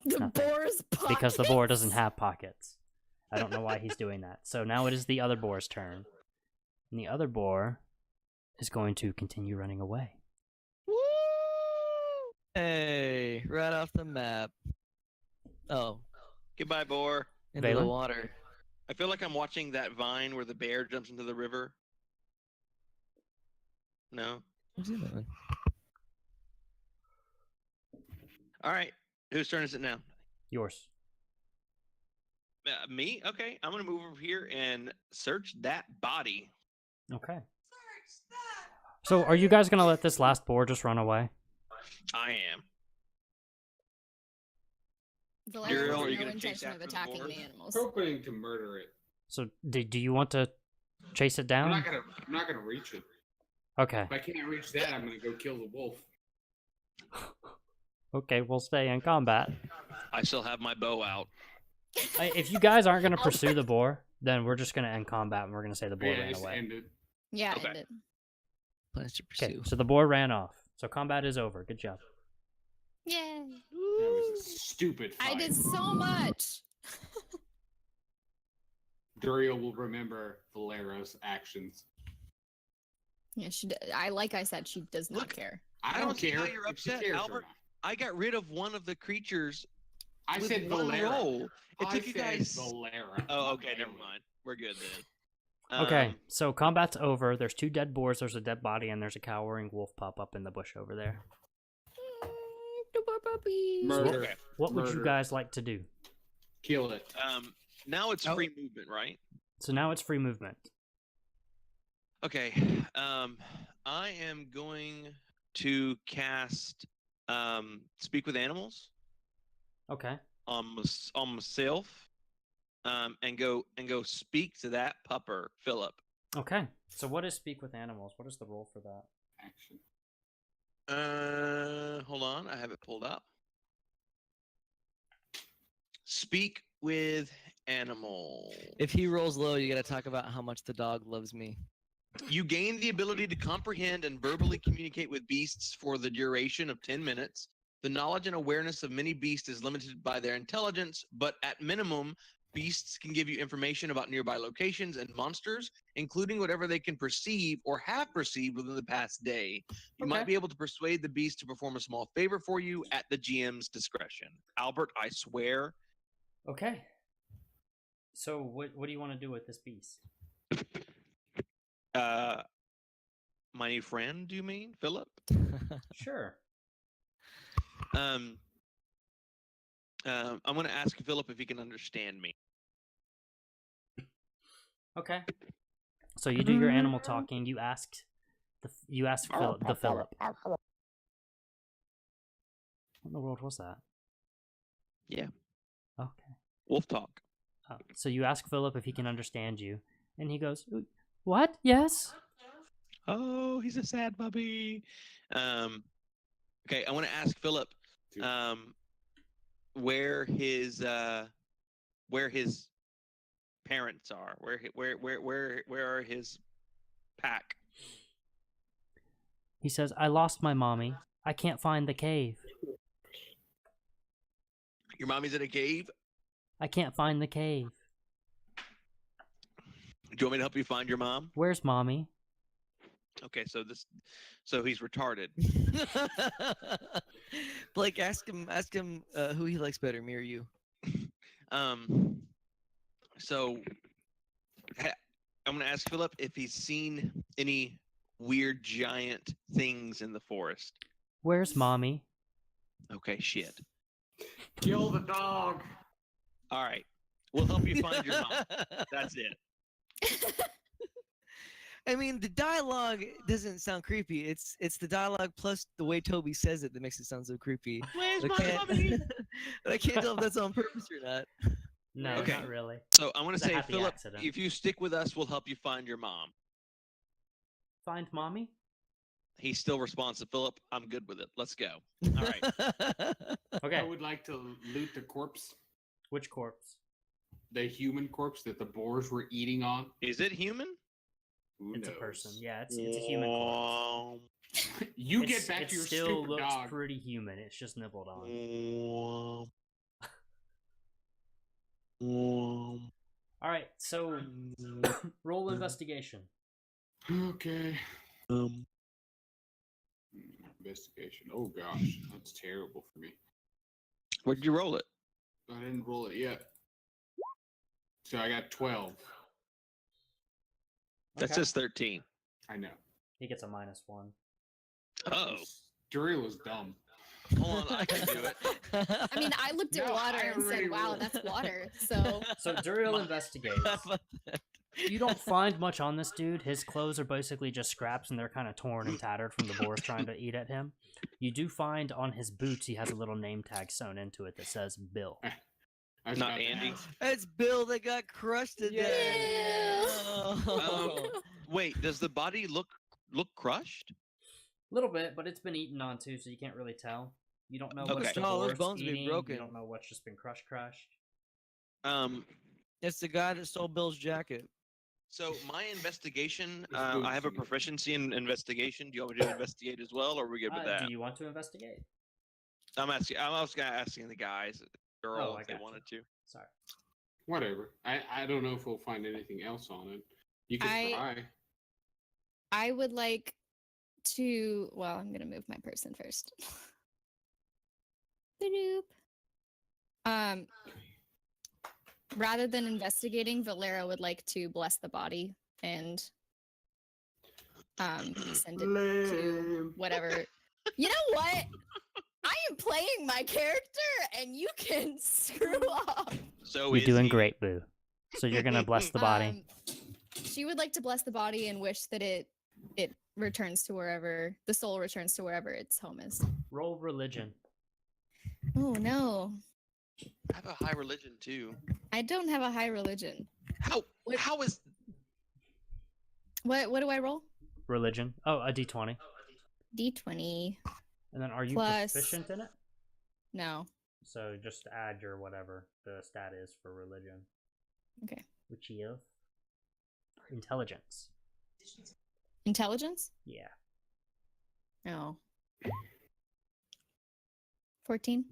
The Nothing. boar's pockets. because the boar doesn't have pockets. I don't know why he's doing that. So now it is the other boar's turn. And the other boar is going to continue running away. Hey, right off the map. Oh, Goodbye, boar. into the Valen? water. I feel like I'm watching that vine where the bear jumps into the river. No. I've seen that one. All right. Whose turn is it now? Yours. Me? Okay. I'm gonna move over here and search that body. Okay. Search that. So are you guys going to let this last boar just run away? I am. Valeria Daryl, has are you no gonna chase intention of after the attacking boars? the animals. Hoping to murder it. So do you want to chase it I'm down? not gonna reach it. Okay. If I can't reach that, I'm gonna go kill the wolf. Okay, we'll stay in combat. I still have my bow out. If you guys aren't going to pursue the boar, then we're just going to end combat and we're going to say the boar Yeah, ran just away. end it. Yeah, Okay. end it. Plans to Okay, pursue. so the boar ran off. So combat is over. Good job. Yay! That was a stupid fight. I did so much. Duriel will remember Valera's actions. Yeah, like I said, she does not Look, care. I I don't don't see care how you're if she upset, cares or Albert. not. I got rid of one of the creatures I with said one Valera. roll. It I took you said guys. Valera. Oh, not okay, never Valen. mind. We're good then. Okay, so combat's over. There's 2 dead boars, there's a dead body, and there's a cowering wolf pop up in the bush over there. The poor puppies. Murder. Okay. What would you Murder. guys like to do? Kill it. Now it's Oh. free movement, right? So now it's free movement. Okay. I am going to cast Speak with Animals Okay. on myself, and go speak to that pupper, Philip. Okay. So what is speak with animals? What is the role for that? Action. Hold on, I have it pulled up. Speak with animals. If he rolls low, you gotta talk about how much the dog loves me. You gain the ability to comprehend and verbally communicate with beasts for the duration of 10 minutes. The knowledge and awareness of many beasts is limited by their intelligence, but at minimum, beasts can give you information about nearby locations and monsters, including whatever they can perceive or have perceived within the past day. You might Okay. be able to persuade the beast to perform a small favor for you at the GM's discretion. Albert, I swear. Okay. So what do you want to do with this beast? My new friend, do you mean, Philip? Sure. I'm going to ask Philip if he can understand me. Okay. So you do your animal talking. You ask Philip. What in the world was that? Yeah. Okay. Wolf talk. So you ask Philip if he can understand you, and he goes, "What? Yes." Oh, he's a sad puppy. Okay, I want to ask Philip where his parents are. Where are his pack? He says, "I lost my mommy. I can't find the cave. Your mommy's in a cave. I can't find the cave. Do you want me to help you find your mom? Where's mommy?" Okay, so he's retarded. Blake, ask him who he likes better, me or you. So I'm gonna ask Philip if he's seen any weird giant things in the forest. Where's mommy? Okay, shit. Kill the dog. All right, we'll help you find your mom. That's it. I mean, the dialogue doesn't sound creepy. It's the dialogue plus the way Toby says it that makes it sound so creepy. Where's But my I can't, mommy? but I can't tell if that's on purpose or not. No, Okay. not really. So I'm gonna It's a say, happy Philip, accident. if you stick with us, we'll help you find your mom. Find mommy? He still responds to Philip, I'm good with it. Let's go. All right. Okay. I would like to loot the corpse, Which corpse? the human corpse that the boars were eating on. Is it human? Who It's a knows? person. Yeah, it's a human corpse. You It's- get back it to your still stupid looks dog. pretty human. It's just nibbled on. All right, so roll investigation. Okay. Investigation. Oh gosh, that's terrible for me. Where'd you roll it? I didn't roll it yet. So I got 12. That Okay. says 13. I know. He gets a -1. Oh, Duriel was dumb. hold on, I can do it. I mean, I looked at No, water I and already said, "Wow, rolled. that's water." So So Duriel investigates. You don't find much on this dude. His clothes are basically just scraps, and they're kind of torn and tattered from the boars trying to eat at him. You do find on his boots he has a little name tag sewn into it that says Bill. I was Not about to Andy. ask. It's Bill that got crushed to death. Yeah. Oh. Wait, does the body look crushed? A little bit, but it's been eaten on too, so you can't really tell. You don't know Okay. what's the No, those boar's bones would be eating. broken. You don't know what's just been crushed. It's the guy that stole Bill's jacket. So my investigation, It's I have a boots. proficiency in investigation. Do you want me to investigate as well, or are we good with that? Do you want to investigate? I'm also asking the guys, girl, I if they gotcha. wanted to. Sorry. Whatever. I don't know if we'll find anything else on it. You can try. I would like to. Well, I'm gonna move my person first. Boop. Rather than investigating, Valera would like to bless the body and send it to whatever. You know what? I am playing my character, and you can screw up. So You're is doing he. great, Boo. So you're gonna bless the body. She would like to bless the body and wish that it returns to wherever the soul returns to wherever its home is. Roll religion. Oh no, I have a high religion too. I don't have a high religion. How is What do I roll? Religion. Oh, a d20. D20. And then are you Plus- proficient in it? No. So just add your whatever the stat is for religion. Okay. Which is intelligence. Intelligence? Yeah. No. 14.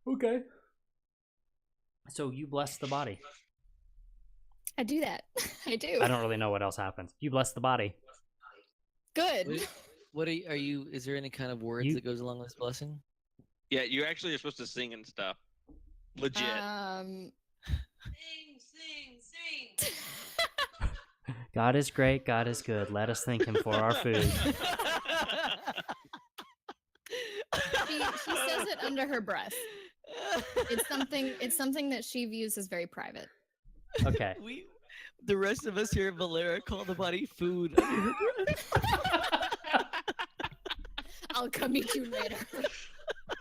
Okay. So you bless the body. I do that. I do. I don't really know what else happens. You bless the body. Good. What are you? Is there any kind of words You- that goes along with this blessing? Yeah, you actually are supposed to sing and stuff. Legit. Sing. God is great, God is good. Let us thank him for our food. She says it under her breath. It's something that she views as very private. Okay. The rest of us here at Valera call the body food. I'll come meet you later.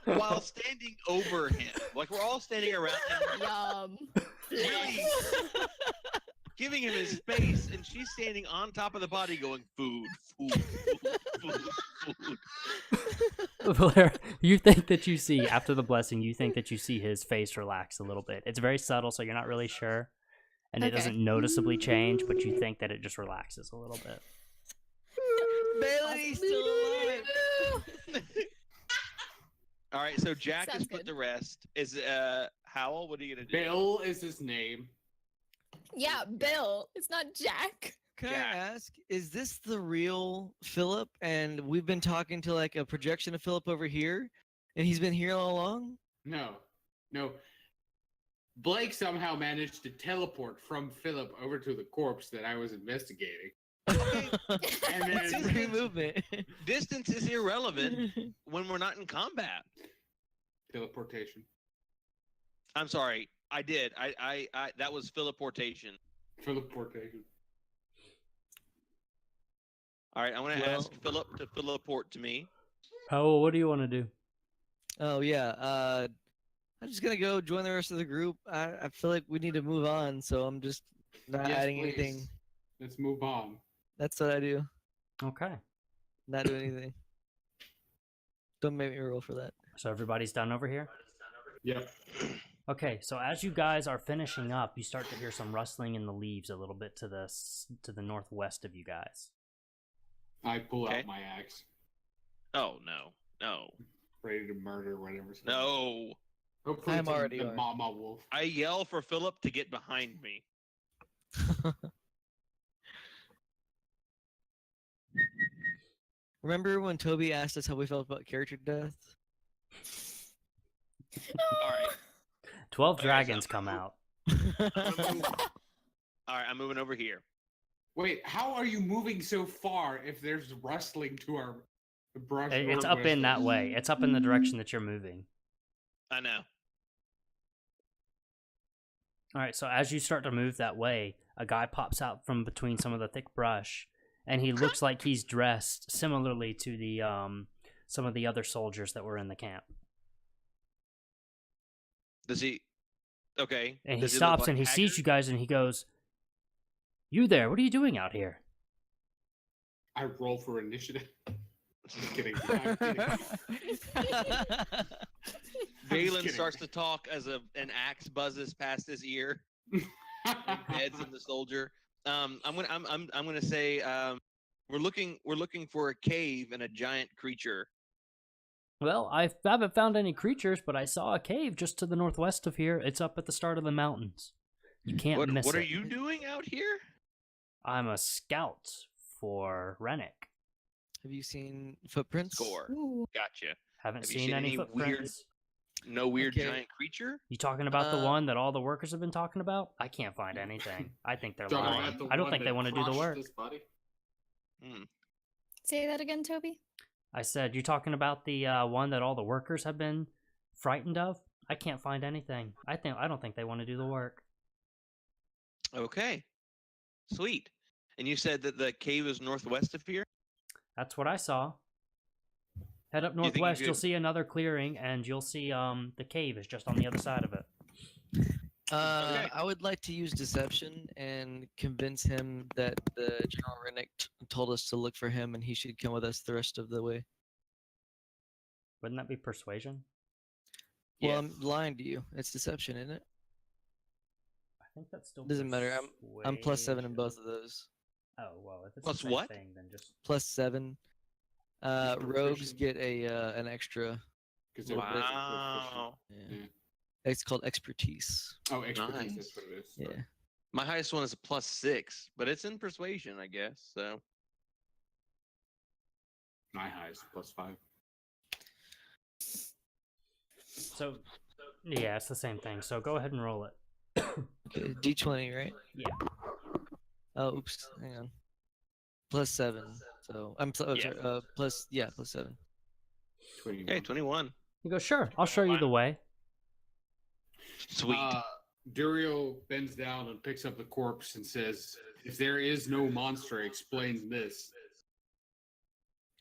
While standing over him. Like we're all standing around him, Yum. really giving him his space, and she's standing on top of the body going, food. Valera, you think that you see, after the blessing, you think that you see his face relax a little bit. It's very subtle, so you're not really sure. And it Okay. doesn't noticeably change, but you think that it just relaxes a little bit. Bailey's still alive. All right, so Jack Sounds has put good. the rest. Is Howell? What are you gonna do? Bill is his name. Yeah, Bill. It's not Jack. Can Jack. I ask, is this the real Philip? And we've been talking to like a projection of Philip over here, and he's been here all along? No. Blake somehow managed to teleport from Philip over to the corpse that I was investigating. And It's then just free movement. Distance is irrelevant when we're not in combat. teleportation. I'm sorry, I did. I that was Philiportation. Teleportation. All right, I'm gonna Well- ask Philip to Philiport to me. Powell, what do you want to do? Oh yeah. I'm just gonna go join the rest of the group. I feel like we need to move on, so I'm just not Yes, adding please. anything. Let's move on. That's what I do. Okay. Not do anything. Don't make me roll for that. So everybody's done over here? Yep. Okay, so as you guys are finishing up, you start to hear some rustling in the leaves a little bit to the northwest of you guys. I pull Okay. out my axe, Oh no, ready to murder whatever. no! Hopefully, I'm it's already the on. mama wolf. I yell for Philip to get behind me. Remember when Toby asked us how we felt about character death? All right. 12 Okay, so dragons I'm come gonna out. All right, I'm moving over here. Wait, how are you moving so far if there's rustling to our brush? It's up in that way. It's up in the direction that you're moving. I know. All right, so as you start to move that way, a guy pops out from between some of the thick brush, and he looks like he's dressed similarly to the some of the other soldiers that were in the camp. Does he? Okay. And he Does look stops like and he sees haggard? you guys, and he goes, "You there? What are you doing out here?" I roll for initiative. Just kidding. I'm kidding. Valen kidding. starts to talk as an axe buzzes past his ear. Heads in the soldier. I'm gonna say we're looking for a cave and a giant creature. Well, I haven't found any creatures, but I saw a cave just to the northwest of here. It's up at the start of the mountains. You can't miss What it. are you doing out here? I'm a scout for Rennick. Have you seen footprints? Score. Ooh. Gotcha. Haven't Have you seen seen any any weird- footprints. No weird Okay. giant creature? You talking about the Uh, one that all the workers have been talking about? I can't find anything. I think they're Talking lying. about the I don't one think they that want to do the crushed work. this buddy? Hmm. Say that again, Toby. I said, you talking about the one that all the workers have been frightened of? I can't find anything. I don't think they want to do the work. Okay. Sweet. And you said that the cave is northwest of here? That's what I saw. Head up You think you northwest, you'll could- see another clearing, and you'll see the cave is just on the other side of it. Okay. I would like to use deception and convince him that the General Rennick told us to look for him and he should come with us the rest of the way. Wouldn't that be persuasion? Well, Yeah. I'm lying to you. It's deception, isn't it? I think that's still Doesn't matter. I'm +7 in both of those. Oh well, if it's Plus the same what? thing, then just +7. Just Rogues proficient. get an extra. 'Cause they're both Wow. proficient. Yeah. Yeah. It's called expertise. Oh, expertise. Nice. That's what it is. Yeah. My highest one is a +6, but it's in persuasion, I guess. So My highest +5. so. Yeah, it's the same thing. So go ahead and roll it. Okay, D20, right? Yeah. Oh, oops. Hang on. +7. So I'm Yeah. sorry, +7. 21. okay, 21. You go, sure. I'll show you the way. Sweet. Duriel bends down and picks up the corpse and says, "If there is no monster, explain this."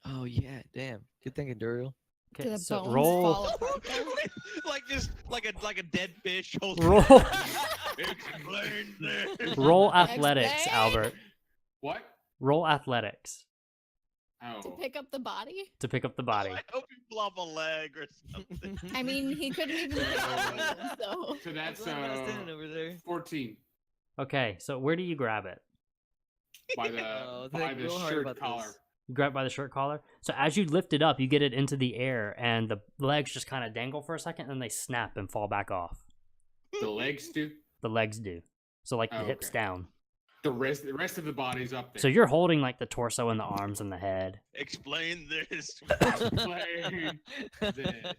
Oh yeah, damn. Good thinking, Duriel. Do Okay, the so bones roll. fall apart though? like just like a dead fish. Roll. Explain this. Roll athletics, Explain. Albert. What? Roll athletics Oh. To pick up the body? to pick up the body. I hope you pull off a leg or something. I mean, he couldn't even pick up one, so. So that's why I'm not standing over there. 14 Okay, so where do you grab it? by the Oh, by think the real hard shirt about collar. this. You grab it by the shirt collar. So as you lift it up, you get it into the air, and the legs just kind of dangle for a second, and then they snap and fall back off. The legs do. The legs do. So like the Oh, hips okay. down. The rest of the body's up there. So you're holding like the torso and the arms and the head. Explain this. Explain this.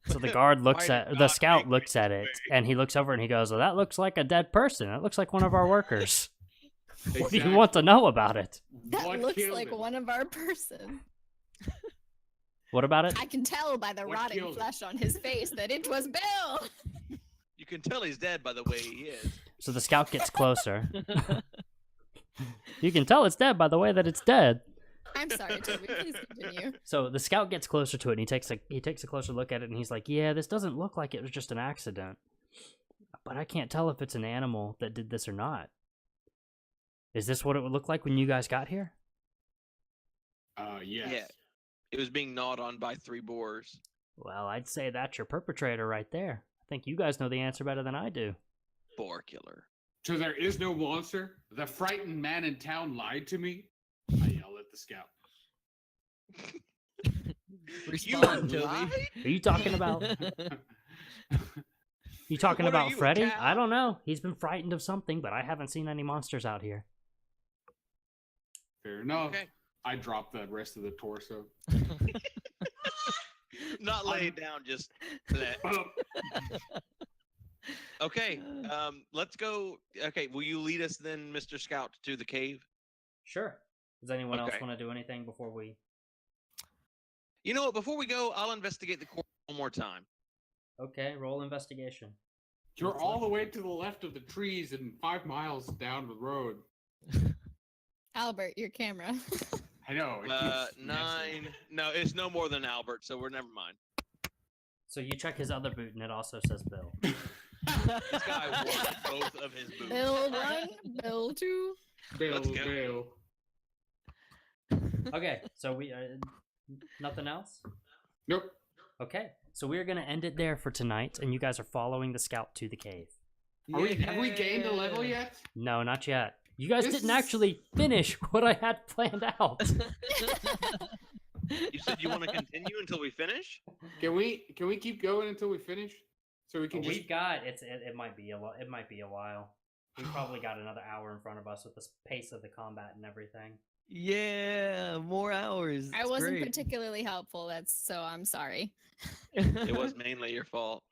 So the guard looks Why at did the God scout make looks me at this it, way? and he looks over and he goes, "Well, that looks like a dead person. That looks like one of our workers. What do you Exactly. want to know about it? That What looks killed like him? one of our person. What about it?" I can tell by the What rotting killed him? flesh on his face that it was Bill. You can tell he's dead by the way he is. So the scout gets closer. You can tell it's dead by the way that it's dead. I'm sorry, Toby. Please continue. So the scout gets closer to it, and he takes a closer look at it, and he's like, "Yeah, this doesn't look like it was just an accident, but I can't tell if it's an animal that did this or not. Is this what it would look like when you guys got here?" Yes. Yeah. It was being gnawed on by 3 boars. Well, I'd say that's your perpetrator right there. I think you guys know the answer better than I do. Boar killer. So there is no monster? The frightened man in town lied to me? I yell at the scout. Respond, You Toby. lied? Are you talking about? You talking What are about you, a Freddy? cow? I don't know. He's been frightened of something, but I haven't seen any monsters out here. Fair enough. Okay. I drop the rest of the torso. Not lay it down, just that. Okay, let's go. Okay, will you lead us then, Mr. Scout, to the cave? Sure. Does anyone else Okay. want to do anything before we? You know what? Before we go, I'll investigate the corpse one more time. Okay, roll investigation. You're all the way to the left of the trees and 5 miles down the road. Albert, your camera. I know. it keeps messing. 9. No, it's no more than Albert, so we're never mind. So you check his other boot, and it also says Bill. This guy wore both of his boots. Bill 1, Bill 2. Bill, Let's go. Bill. Okay, so we nothing else. Nope. Okay, so we're gonna end it there for tonight, and you guys are following the scout to the cave. Have we gained a level yet? No, not yet. You guys This didn't is- actually finish what I had planned out. You said you want to continue until we finish? Can we keep going until we finish? So we can just. We've got it might be a while. We probably got another hour in front of us with the pace of the combat and everything. Yeah, more hours. I It's wasn't great. particularly helpful. So I'm sorry. It was mainly your fault.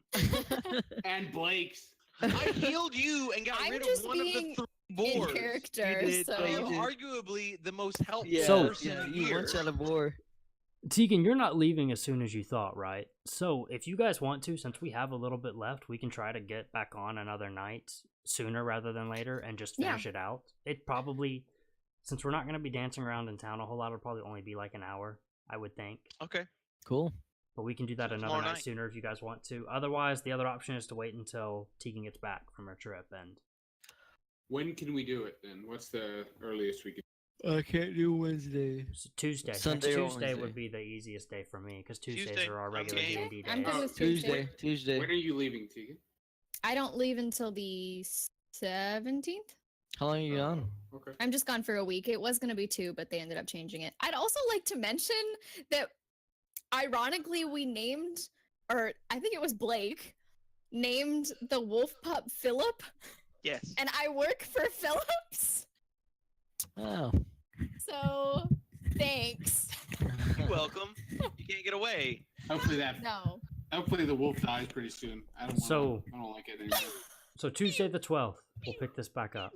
And Blake's. I healed you and got I'm rid just of one of being the 3 in boars. character, You did, so but You're you did. arguably the most helpful Yeah, So- person yeah, you here. one shot a boar. Tegan, you're not leaving as soon as you thought, right? So if you guys want to, since we have a little bit left, we can try to get back on another night sooner rather than later and just Yeah. finish it out. It probably, since we're not going to be dancing around in town a whole lot, it'll probably only be like an hour, I would think. Okay. Cool. But we can do that So another tomorrow night night. sooner if you guys want to. Otherwise, the other option is to wait until Tegan gets back from her trip. And When can we do it then? What's the earliest we can? I can't do Wednesday. so Tuesday. Sunday Next or Tuesday Wednesday. would be the easiest day for me because Tuesdays Tuesday, are our I'm regular game. D&D I'm days. good Oh, with Tuesday. Tuesday. When are you leaving, Tegan? I don't leave until the 17th. How long are you on? Okay. I'm just gone for a week. It was going to be 2, but they ended up changing it. I'd also like to mention that ironically we named, or I think it was Blake, named the wolf pup Philip, Yes. and I work for Phillips. Oh. So thanks. You're welcome. You can't get away. Hopefully that. No. Hopefully the wolf dies pretty soon. I don't. I don't like it anymore. So Tuesday the 12th, we'll pick this back up.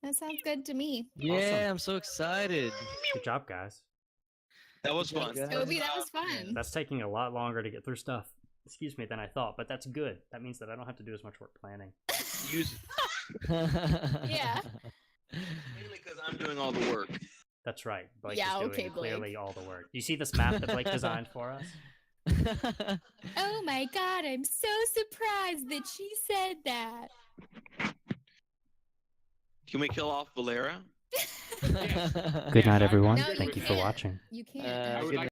That sounds good to me. Yeah, I'm so excited. Good job, guys. That was Good fun. job, guys. Toby, that was fun. That's taking a lot longer to get through stuff, than I thought, but that's good. That means that I don't have to do as much work planning. Use Yeah. mainly because I'm doing all the work. That's right. Blake Yeah, is doing okay, Blake. clearly all the work. You see this map that Blake designed for us? Oh my god, I'm so surprised that she said that. Can we kill off Valera? Good night, Yeah, everyone. No, you Thank you for can't. watching. You can't. Uh, I would good like